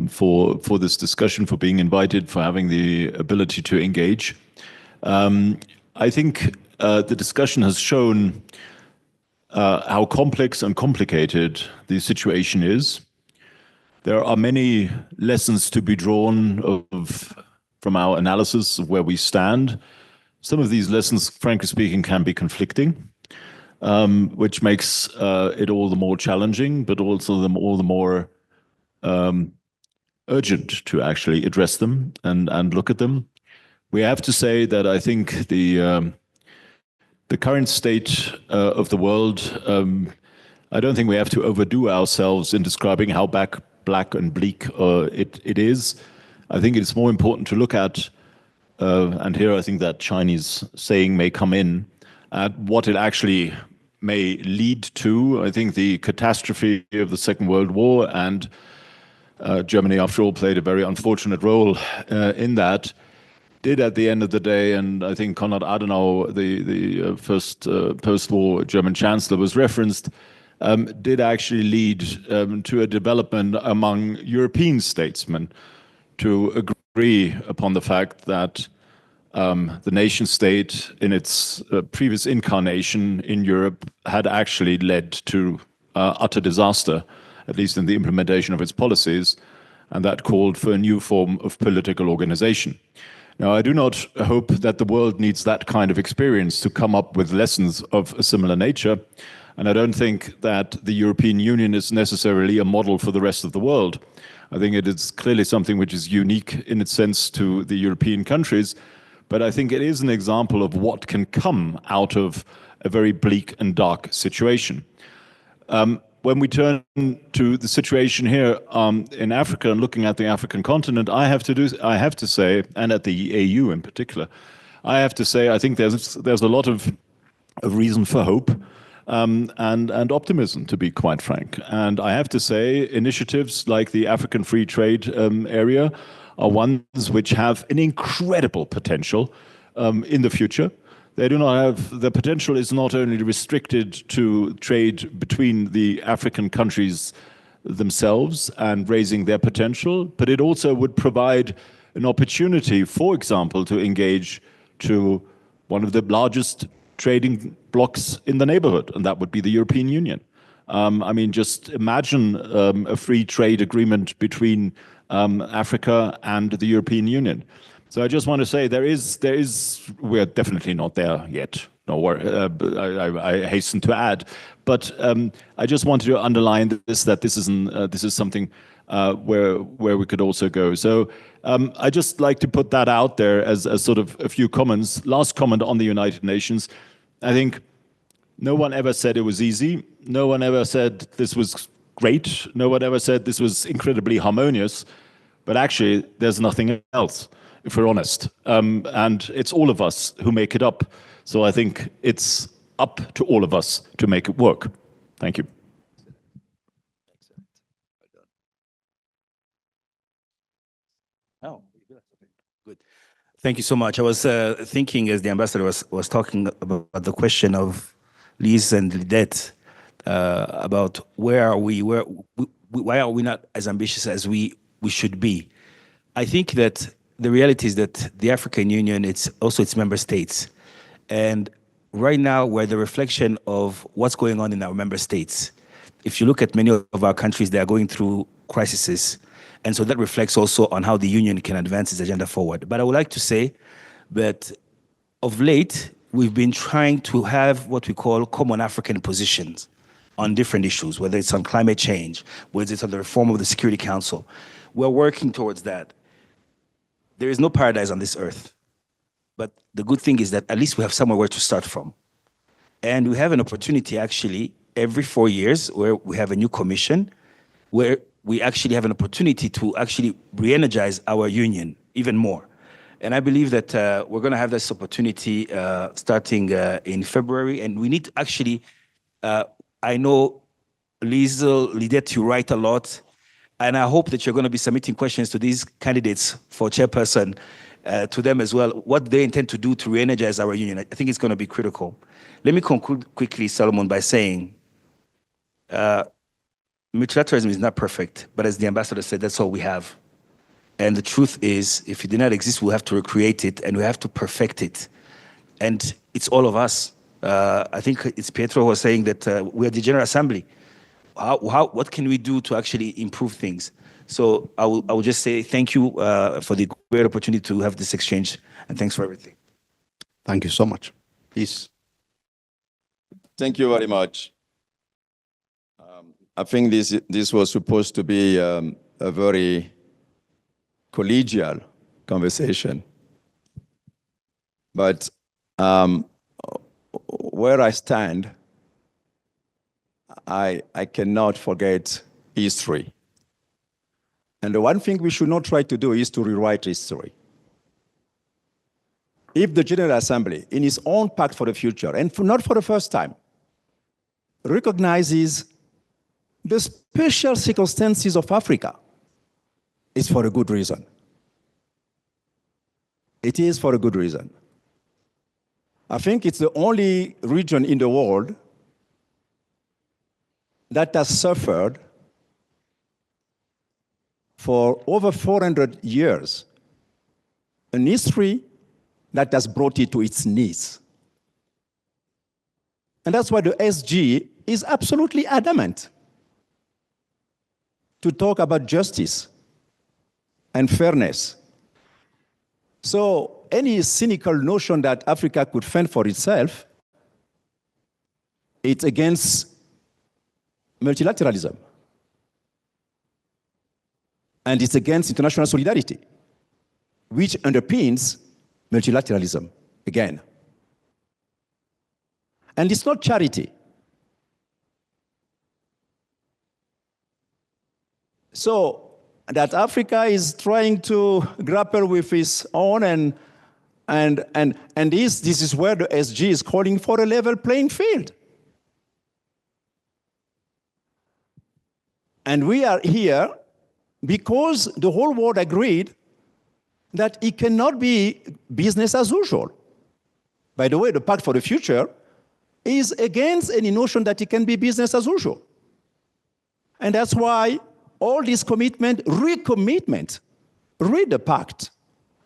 for this discussion, for being invited, for having the ability to engage. I think the discussion has shown how complex and complicated the situation is. There are many lessons to be drawn from our analysis of where we stand. Some of these lessons, frankly speaking, can be conflicting, which makes it all the more challenging, but also all the more urgent to actually address them and look at them. We have to say that I think the current state of the world, I don't think we have to overdo ourselves in describing how black and bleak it is. I think it's more important to look at, and here I think that Chinese saying may come in, at what it actually may lead to. I think the catastrophe of the Second World War, and Germany, after all, played a very unfortunate role in that, did at the end of the day, and I think Konrad Adenauer, the first post-war German chancellor, was referenced, did actually lead to a development among European statesmen to agree upon the fact that the nation state in its previous incarnation in Europe had actually led to utter disaster, at least in the implementation of its policies, and that called for a new form of political organization. Now, I do not hope that the world needs that kind of experience to come up with lessons of a similar nature. And I don't think that the European Union is necessarily a model for the rest of the world. I think it is clearly something which is unique in its sense to the European countries, but I think it is an example of what can come out of a very bleak and dark situation. When we turn to the situation here in Africa and looking at the African continent, I have to say, and at the AU in particular, I have to say I think there's a lot of reason for hope. And optimism, to be quite frank. And I have to say, initiatives like the African Free Trade area are ones which have an incredible potential in the future. They do not have, the potential is not only restricted to trade between the African countries themselves and raising their potential, but it also would provide an opportunity, for example, to engage to one of the largest trading blocks in the neighborhood, and that would be the European Union. I mean, just imagine a free trade agreement between Africa and the European Union. So I just want to say we're definitely not there yet. No worry, I hasten to add, but I just wanted to underline that this is something where we could also go. So I just like to put that out there as sort of a few comments. Last comment on the United Nations. I think no one ever said it was easy. No one ever said this was great. No one ever said this was incredibly harmonious. but actually there's nothing else, if we're honest. And it's all of us who make it up. So I think it's up to all of us to make it work. Thank you. Oh, good. Thank you so much. I was thinking as the ambassador was talking about the question of Lise and Lidette, about why are we not as ambitious as we should be? I think that the reality is that the African Union, it's also its member states. And right now, we're the reflection of what's going on in our member states. If you look at many of our countries, they are going through crises. And so that reflects also on how the union can advance its agenda forward. But I would like to say that of late, we've been trying to have what we call common African positions on different issues, whether it's on climate change, whether it's on the reform of the Security Council. We're working towards that. There is no paradise on this earth. But the good thing is that at least we have somewhere where to start from. And we have an opportunity actually every 4 years where we have a new commission, where we actually have an opportunity to actually re-energize our union even more. And I believe that we're going to have this opportunity starting in February. And we need to actually, I know, Liesl, Lidette, you write a lot. And I hope that you're going to be submitting questions to these candidates for chairperson, to them as well, what they intend to do to re-energize our union. I think it's going to be critical. Let me conclude quickly, Solomon, by saying multilateralism is not perfect, but as the ambassador said, that's all we have. And the truth is, if it did not exist, we'll have to recreate it and we have to perfect it. And it's all of us. I think it's Pietro who was saying that we're the General Assembly. What can we do to actually improve things? So I will just say thank you for the great opportunity to have this exchange, and thanks for everything. Thank you so much. Peace. Thank you very much. I think this was supposed to be a very collegial conversation. But where I stand, I cannot forget history. And the one thing we should not try to do is to rewrite history. If the General Assembly, in its own Pact for the Future, and not for the first time, recognizes the special circumstances of Africa, it's for a good reason. It is for a good reason. I think it's the only region in the world that has suffered for over 400 years, an history that has brought it to its knees. And that's why the SG is absolutely adamant to talk about justice and fairness. So any cynical notion that Africa could fend for itself, it's against multilateralism. And it's against international solidarity, which underpins multilateralism again. And it's not charity. So that Africa is trying to grapple with its own, and this is where the SG is calling for a level playing field. And we are here because the whole world agreed that it cannot be business as usual. By the way, the Pact for the Future is against any notion that it can be business as usual. And that's why all this recommitment, read the Pact.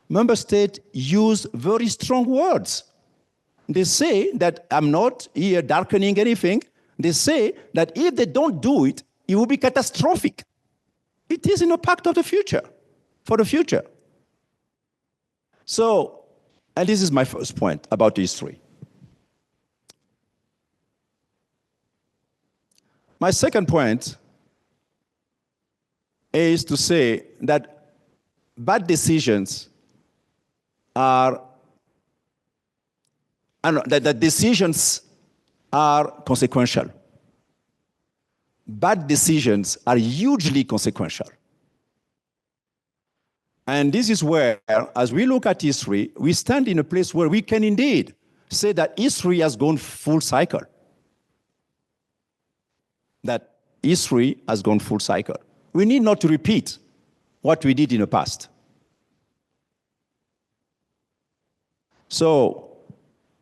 Member states use very strong words. They say that, I'm not here darkening anything, they say that if they don't do it, it will be catastrophic. It is in the Pact of the Future, for the future. So, and this is my first point about history. My second point is to say that bad decisions are, that decisions are consequential. Bad decisions are hugely consequential. And this is where, as we look at history, we stand in a place where we can indeed say that history has gone full cycle. That history has gone full cycle. We need not to repeat what we did in the past. So,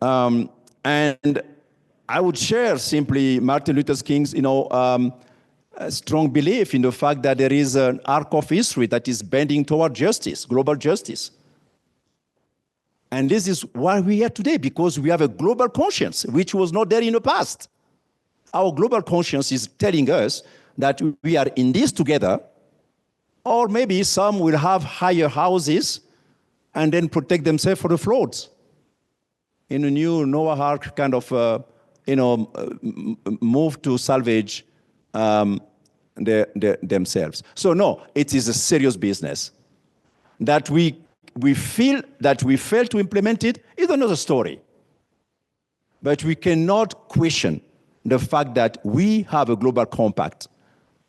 and I would share simply Martin Luther King's, a strong belief in the fact that there is an arc of history that is bending toward justice, global justice. And this is why we are today, because we have a global conscience, which was not there in the past. Our global conscience is telling us that we are in this together, or maybe some will have higher houses and then protect themselves for the floods. In a new Noah Ark kind of, move to salvage themselves. So no, it is a serious business. That we feel that we failed to implement it is another story. But we cannot question the fact that we have a global compact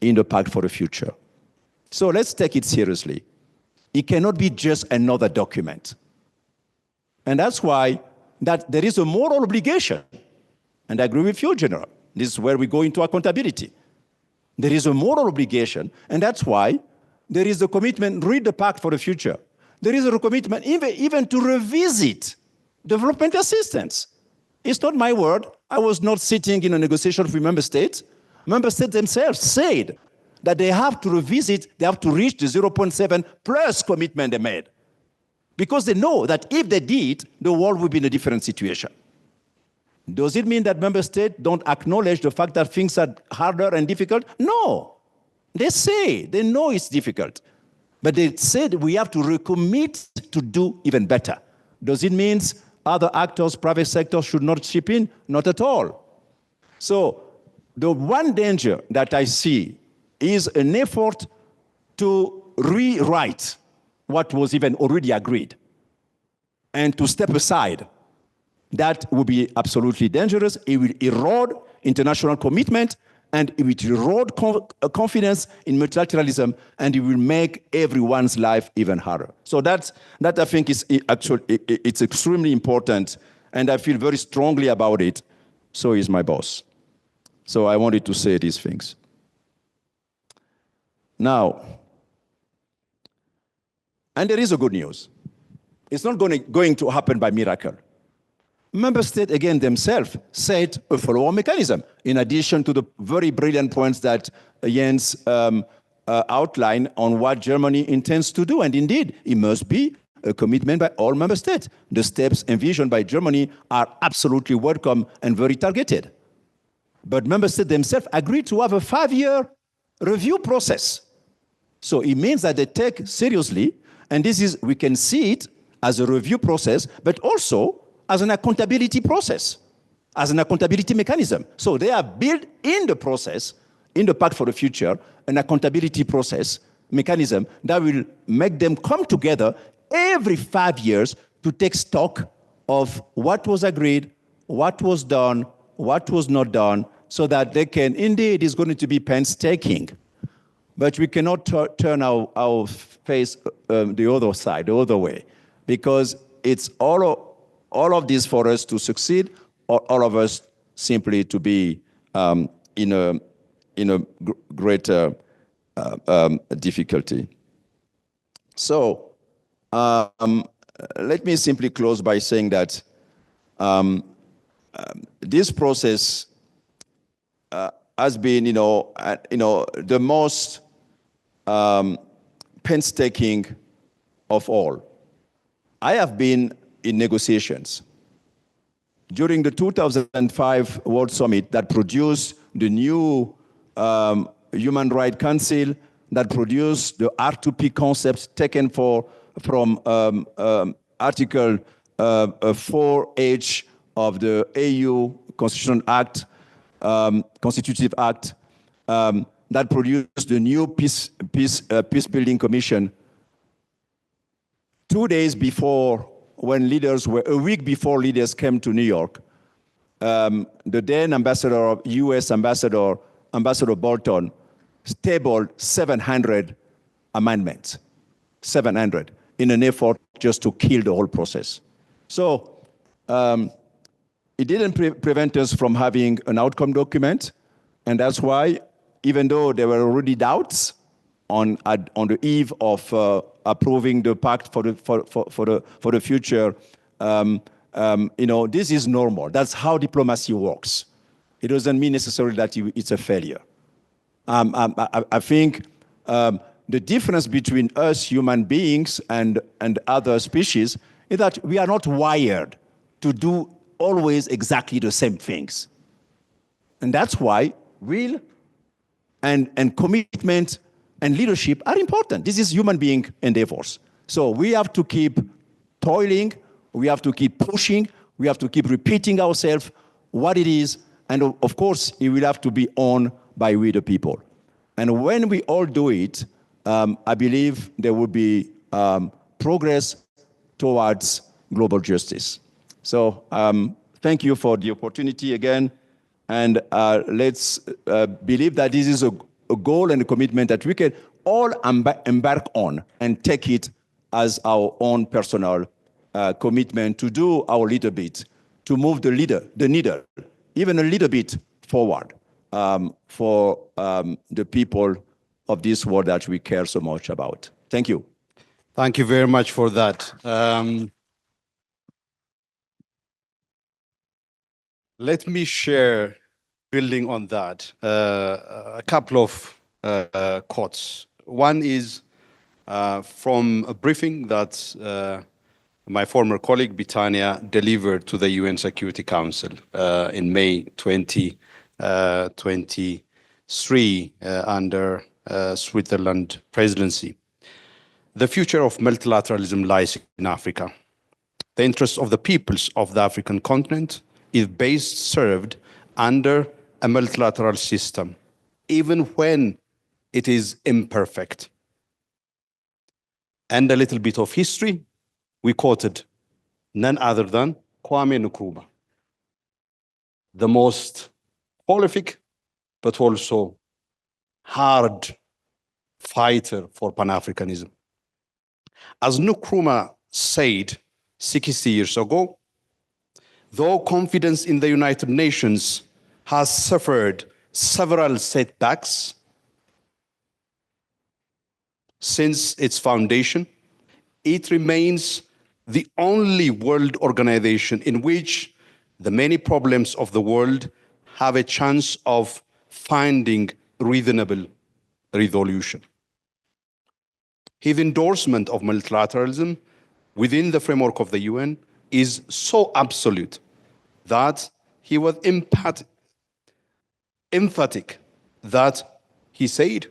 in the Pact for the Future. So let's take it seriously. It cannot be just another document. And that's why that there is a moral obligation. And I agree with you, General. This is where we go into accountability. There is a moral obligation, and that's why there is a commitment, read the Pact for the Future. There is a commitment even to revisit development assistance. It's not my word. I was not sitting in a negotiation with member states. Member states themselves said that they have to revisit, they have to reach the 0.7 plus commitment they made. Because they know that if they did, the world would be in a different situation. Does it mean that member states don't acknowledge the fact that things are harder and difficult? No. They say, they know it's difficult. But they said we have to recommit to do even better. Does it mean other actors, private sector should not chip in? Not at all. So the one danger that I see is an effort to rewrite what was even already agreed and to step aside. That would be absolutely dangerous. It will erode international commitment, and it will erode confidence in multilateralism, and it will make everyone's life even harder. So that I think is actually it's extremely important, and I feel very strongly about it. So is my boss. So I wanted to say these things. Now, and there is a good news. It's not going to happen by miracle. Member states, again, themselves set a follow-on mechanism, in addition to the very brilliant points that Jens outlined on what Germany intends to do. And indeed, it must be a commitment by all member states. The steps envisioned by Germany are absolutely welcome and very targeted. But member states themselves agreed to have a 5-year review process. So it means that they take seriously, and this is, we can see it as a review process, but also as an accountability process, as an accountability mechanism. So they have built in the process, in the Pact for the Future, an accountability process mechanism that will make them come together every 5 years to take stock of what was agreed, what was done, what was not done, so that they can, indeed, it's going to be painstaking. But we cannot turn our face the other side, the other way, because it's all of this for us to succeed, or all of us simply to be in a great difficulty. So let me simply close by saying that this process has been, the most painstaking of all. I have been in negotiations. During the 2005 World Summit that produced the new Human Rights Council, that produced the R2P concepts taken from Article 4H of the AU Constitutive Act, that produced the new Peace Building Commission. 2 days before, when leaders were, a week before leaders came to New York, the then US Ambassador Bolton tabled 700 amendments. 700 in an effort just to kill the whole process. So it didn't prevent us from having an outcome document. And that's why, even though there were already doubts on the eve of approving the pact for the future, this is normal. That's how diplomacy works. It doesn't mean necessarily that it's a failure. I think the difference between us human beings and other species is that we are not wired to do always exactly the same things. And that's why will and commitment and leadership are important. This is human being endeavors. So we have to keep toiling, we have to keep pushing, we have to keep repeating ourselves what it is, and of course, it will have to be owned by we the people. And when we all do it, I believe there will be progress towards global justice. So thank you for the opportunity again, and let's believe that this is a goal and a commitment that we can all embark on and take it as our own personal commitment to do our little bit, to move the needle, even a little bit forward for the people of this world that we care so much about. Thank you. Thank you very much for that. Let me share, building on that, a couple of quotes. One is from a briefing that my former colleague Britannia delivered to the UN Security Council in May 2023 under Switzerland presidency. The future of multilateralism lies in Africa. The interests of the peoples of the African continent is best served under a multilateral system, even when it is imperfect. And a little bit of history, we quoted none other than Kwame Nkrumah, the most prolific but also hard fighter for Pan-Africanism. As Nkrumah said 60 years ago, though confidence in the United Nations has suffered several setbacks since its foundation, it remains the only world organization in which the many problems of the world have a chance of finding reasonable resolution. His endorsement of multilateralism within the framework of the UN is so absolute that he was emphatic that he said,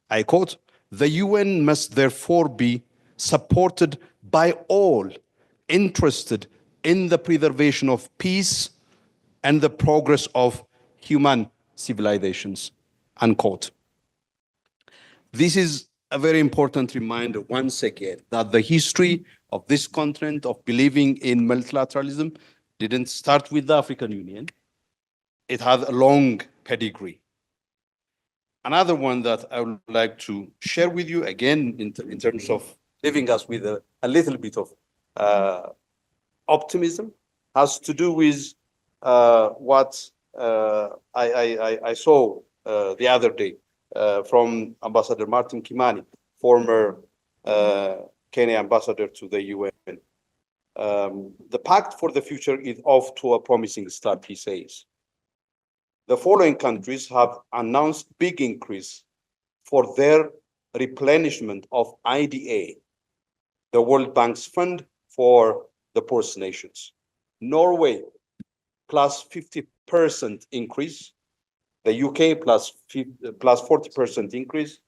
I quote, "The UN must therefore be supported by all interested in the preservation of peace and the progress of human civilizations," unquote. This is a very important reminder once again that the history of this continent of believing in multilateralism didn't start with the African Union. It had a long pedigree. Another one that I would like to share with you, again, in terms of leaving us with a little bit of optimism, has to do with what I saw the other day from Ambassador Martin Kimani, former Kenya ambassador to the UN. The Pact for the Future is off to a promising start, he says. The following countries have announced big increase for their replenishment of IDA, the World Bank's fund for the poorest nations. Norway, plus 50% increase. The UK, plus 40% increase.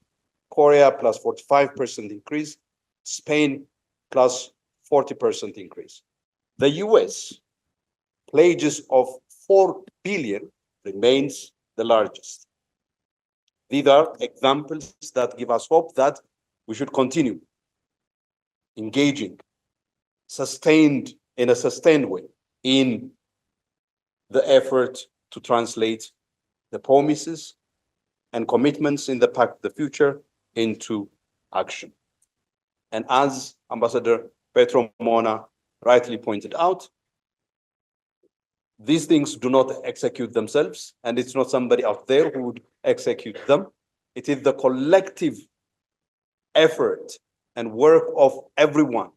Korea, plus 45% increase. Spain, plus 40% increase. The US, pledges of 4 billion remains the largest. These are examples that give us hope that we should continue engaging in a sustained way in the effort to translate the promises and commitments in the Pact of the Future into action. And as Ambassador Petro Mona rightly pointed out, these things do not execute themselves, and it's not somebody out there who would execute them. It is the collective effort and work of everyone,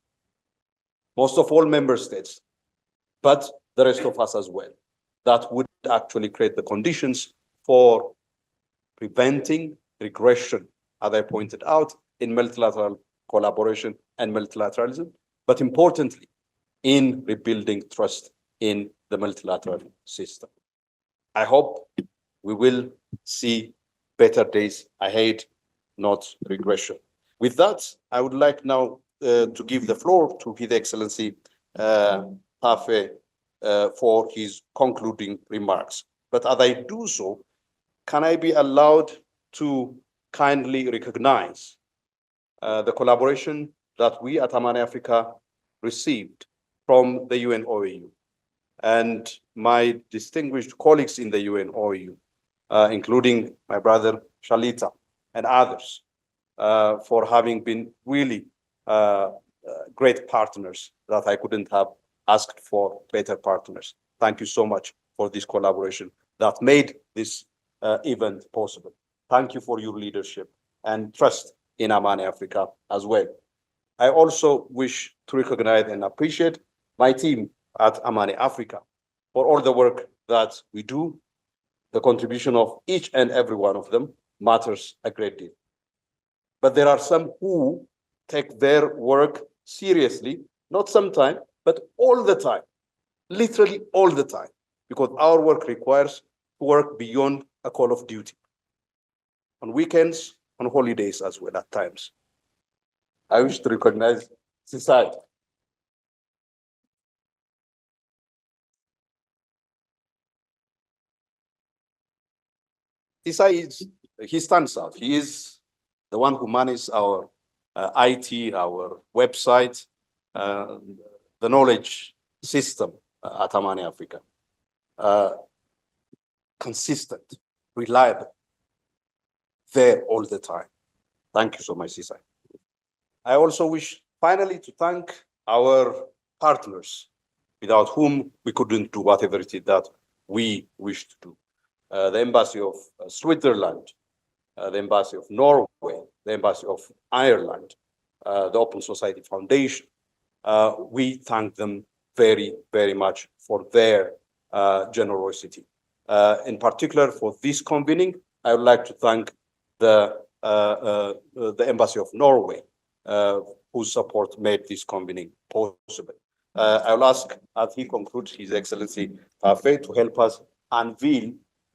most of all member states, but the rest of us as well, that would actually create the conditions for preventing regression, as I pointed out, in multilateral collaboration and multilateralism, but importantly, in rebuilding trust in the multilateral system. I hope we will see better days ahead, not regression. With that, I would like now to give the floor to His Excellency Pafe for his concluding remarks. But as I do so, can I be allowed to kindly recognize the collaboration that we at Amani Africa received from the UNOAU and my distinguished colleagues in the UNOAU, including my brother Shalita and others, for having been really great partners that I couldn't have asked for better partners. Thank you so much for this collaboration that made this event possible. Thank you for your leadership and trust in Amani Africa as well. I also wish to recognize and appreciate my team at Amani Africa for all the work that we do. The contribution of each and every one of them matters a great deal. But there are some who take their work seriously, not sometime, but all the time, literally all the time, because our work requires to work beyond a call of duty, on weekends, on holidays as well at times. I wish to recognize society. He stands out. He is the one who manages our IT, our website, the knowledge system at Amani Africa. Consistent, reliable, there all the time. Thank you so much, Sisai. I also wish finally to thank our partners, without whom we couldn't do whatever it is that we wish to do. The Embassy of Switzerland, the Embassy of Norway, the Embassy of Ireland, the Open Society Foundation. We thank them very, very much for their generosity. In particular, for this convening, I would like to thank the Embassy of Norway, whose support made this convening possible. I will ask, as he concludes, His Excellency Pafe to help us unveil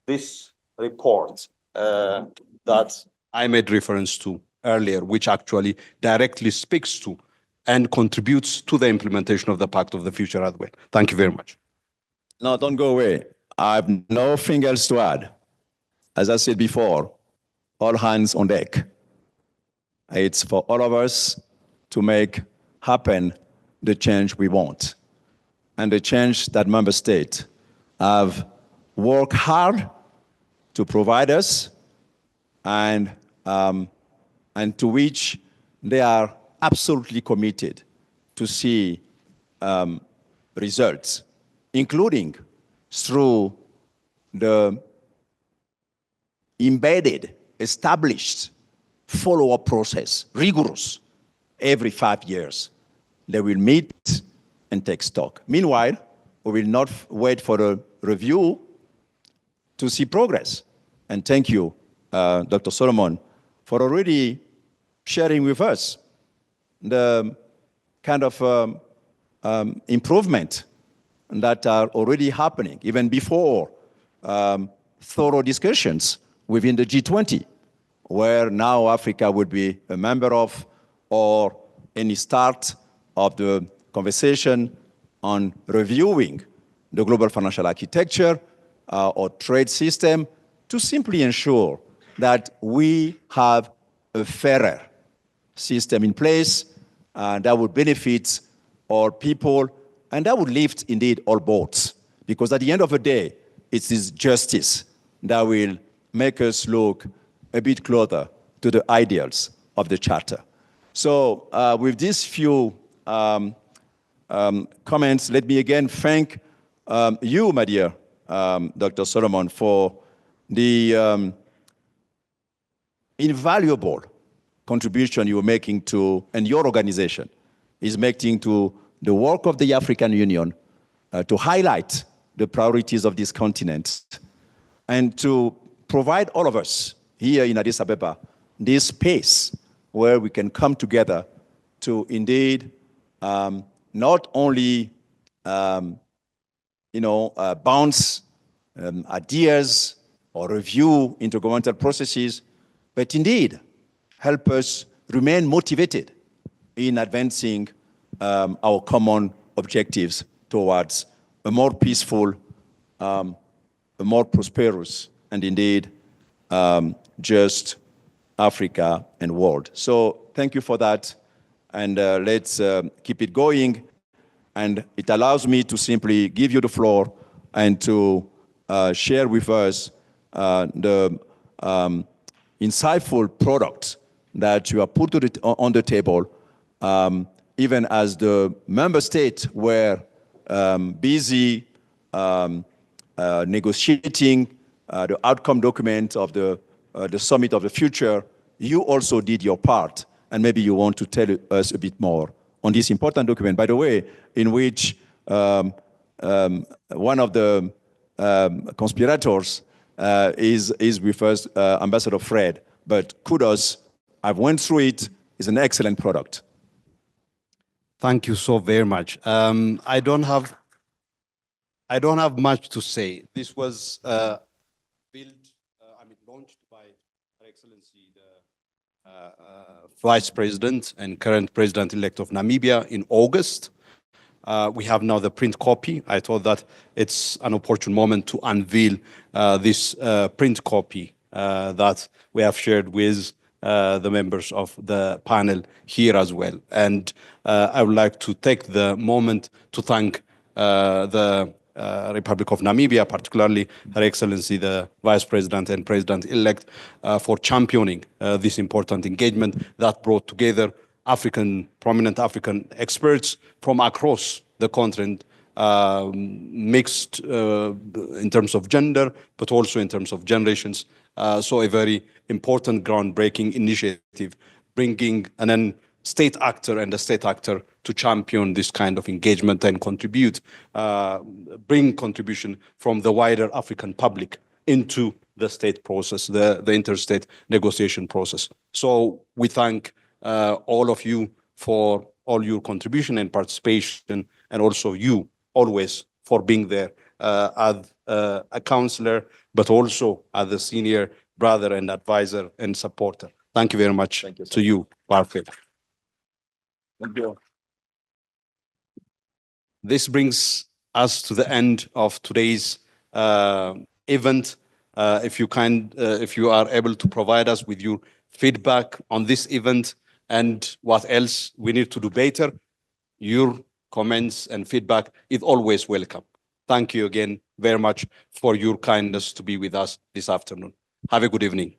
this report that I made reference to earlier, which actually directly speaks to and contributes to the implementation of the Pact of the Future as well. Thank you very much. No, don't go away. I have nothing else to add. As I said before, all hands on deck. It's for all of us to make happen the change we want, and the change that member states have worked hard to provide us, and to which they are absolutely committed to see results, including through the embedded, established follow-up process, rigorous, every 5 years. They will meet and take stock. Meanwhile, we will not wait for the review to see progress. And thank you, Dr. Solomon, for already sharing with us the kind of improvement that are already happening, even before thorough discussions within the G20, where now Africa would be a member of, or any start of the conversation on reviewing the global financial architecture or trade system to simply ensure that we have a fairer system in place that would benefit all people and that would lift indeed all boats. Because at the end of the day, it's this justice that will make us look a bit closer to the ideals of the Charter. So with these few comments, let me again thank you, my dear Dr. Solomon, for the invaluable contribution you're making to, and your organization is making to the work of the African Union to highlight the priorities of this continent and to provide all of us here in Addis Ababa this space where we can come together to indeed not only bounce ideas or review intergovernmental processes, but indeed help us remain motivated in advancing our common objectives towards a more peaceful, a more prosperous, and indeed just Africa and world. So thank you for that, and let's keep it going. And it allows me to simply give you the floor and to share with us the insightful product that you have put on the table, even as the member states were busy negotiating the outcome document of the Summit of the Future. You also did your part, and maybe you want to tell us a bit more on this important document, by the way, in which one of the conspirators is with us, Ambassador Fred. But kudos, I've went through it. It's an excellent product. Thank you so very much. I don't have much to say. This was launched by Her Excellency the Vice President and current President-elect of Namibia in August. We have now the print copy. I thought that it's an opportune moment to unveil this print copy that we have shared with the members of the panel here as well. And I would like to take the moment to thank the Republic of Namibia, particularly Her Excellency the Vice President and President-elect, for championing this important engagement that brought together prominent African experts from across the continent, mixed in terms of gender, but also in terms of generations. So a very important groundbreaking initiative, bringing an state actor and a state actor to champion this kind of engagement and bring contribution from the wider African public into the state process, the interstate negotiation process. So we thank all of you for all your contribution and participation, and also you always for being there as a counselor, but also as a senior brother and advisor and supporter. Thank you very much to you, Barfield. Thank you. This brings us to the end of today's event. If you are able to provide us with your feedback on this event and what else we need to do better, your comments and feedback is always welcome. Thank you again very much for your kindness to be with us this afternoon. Have a good evening.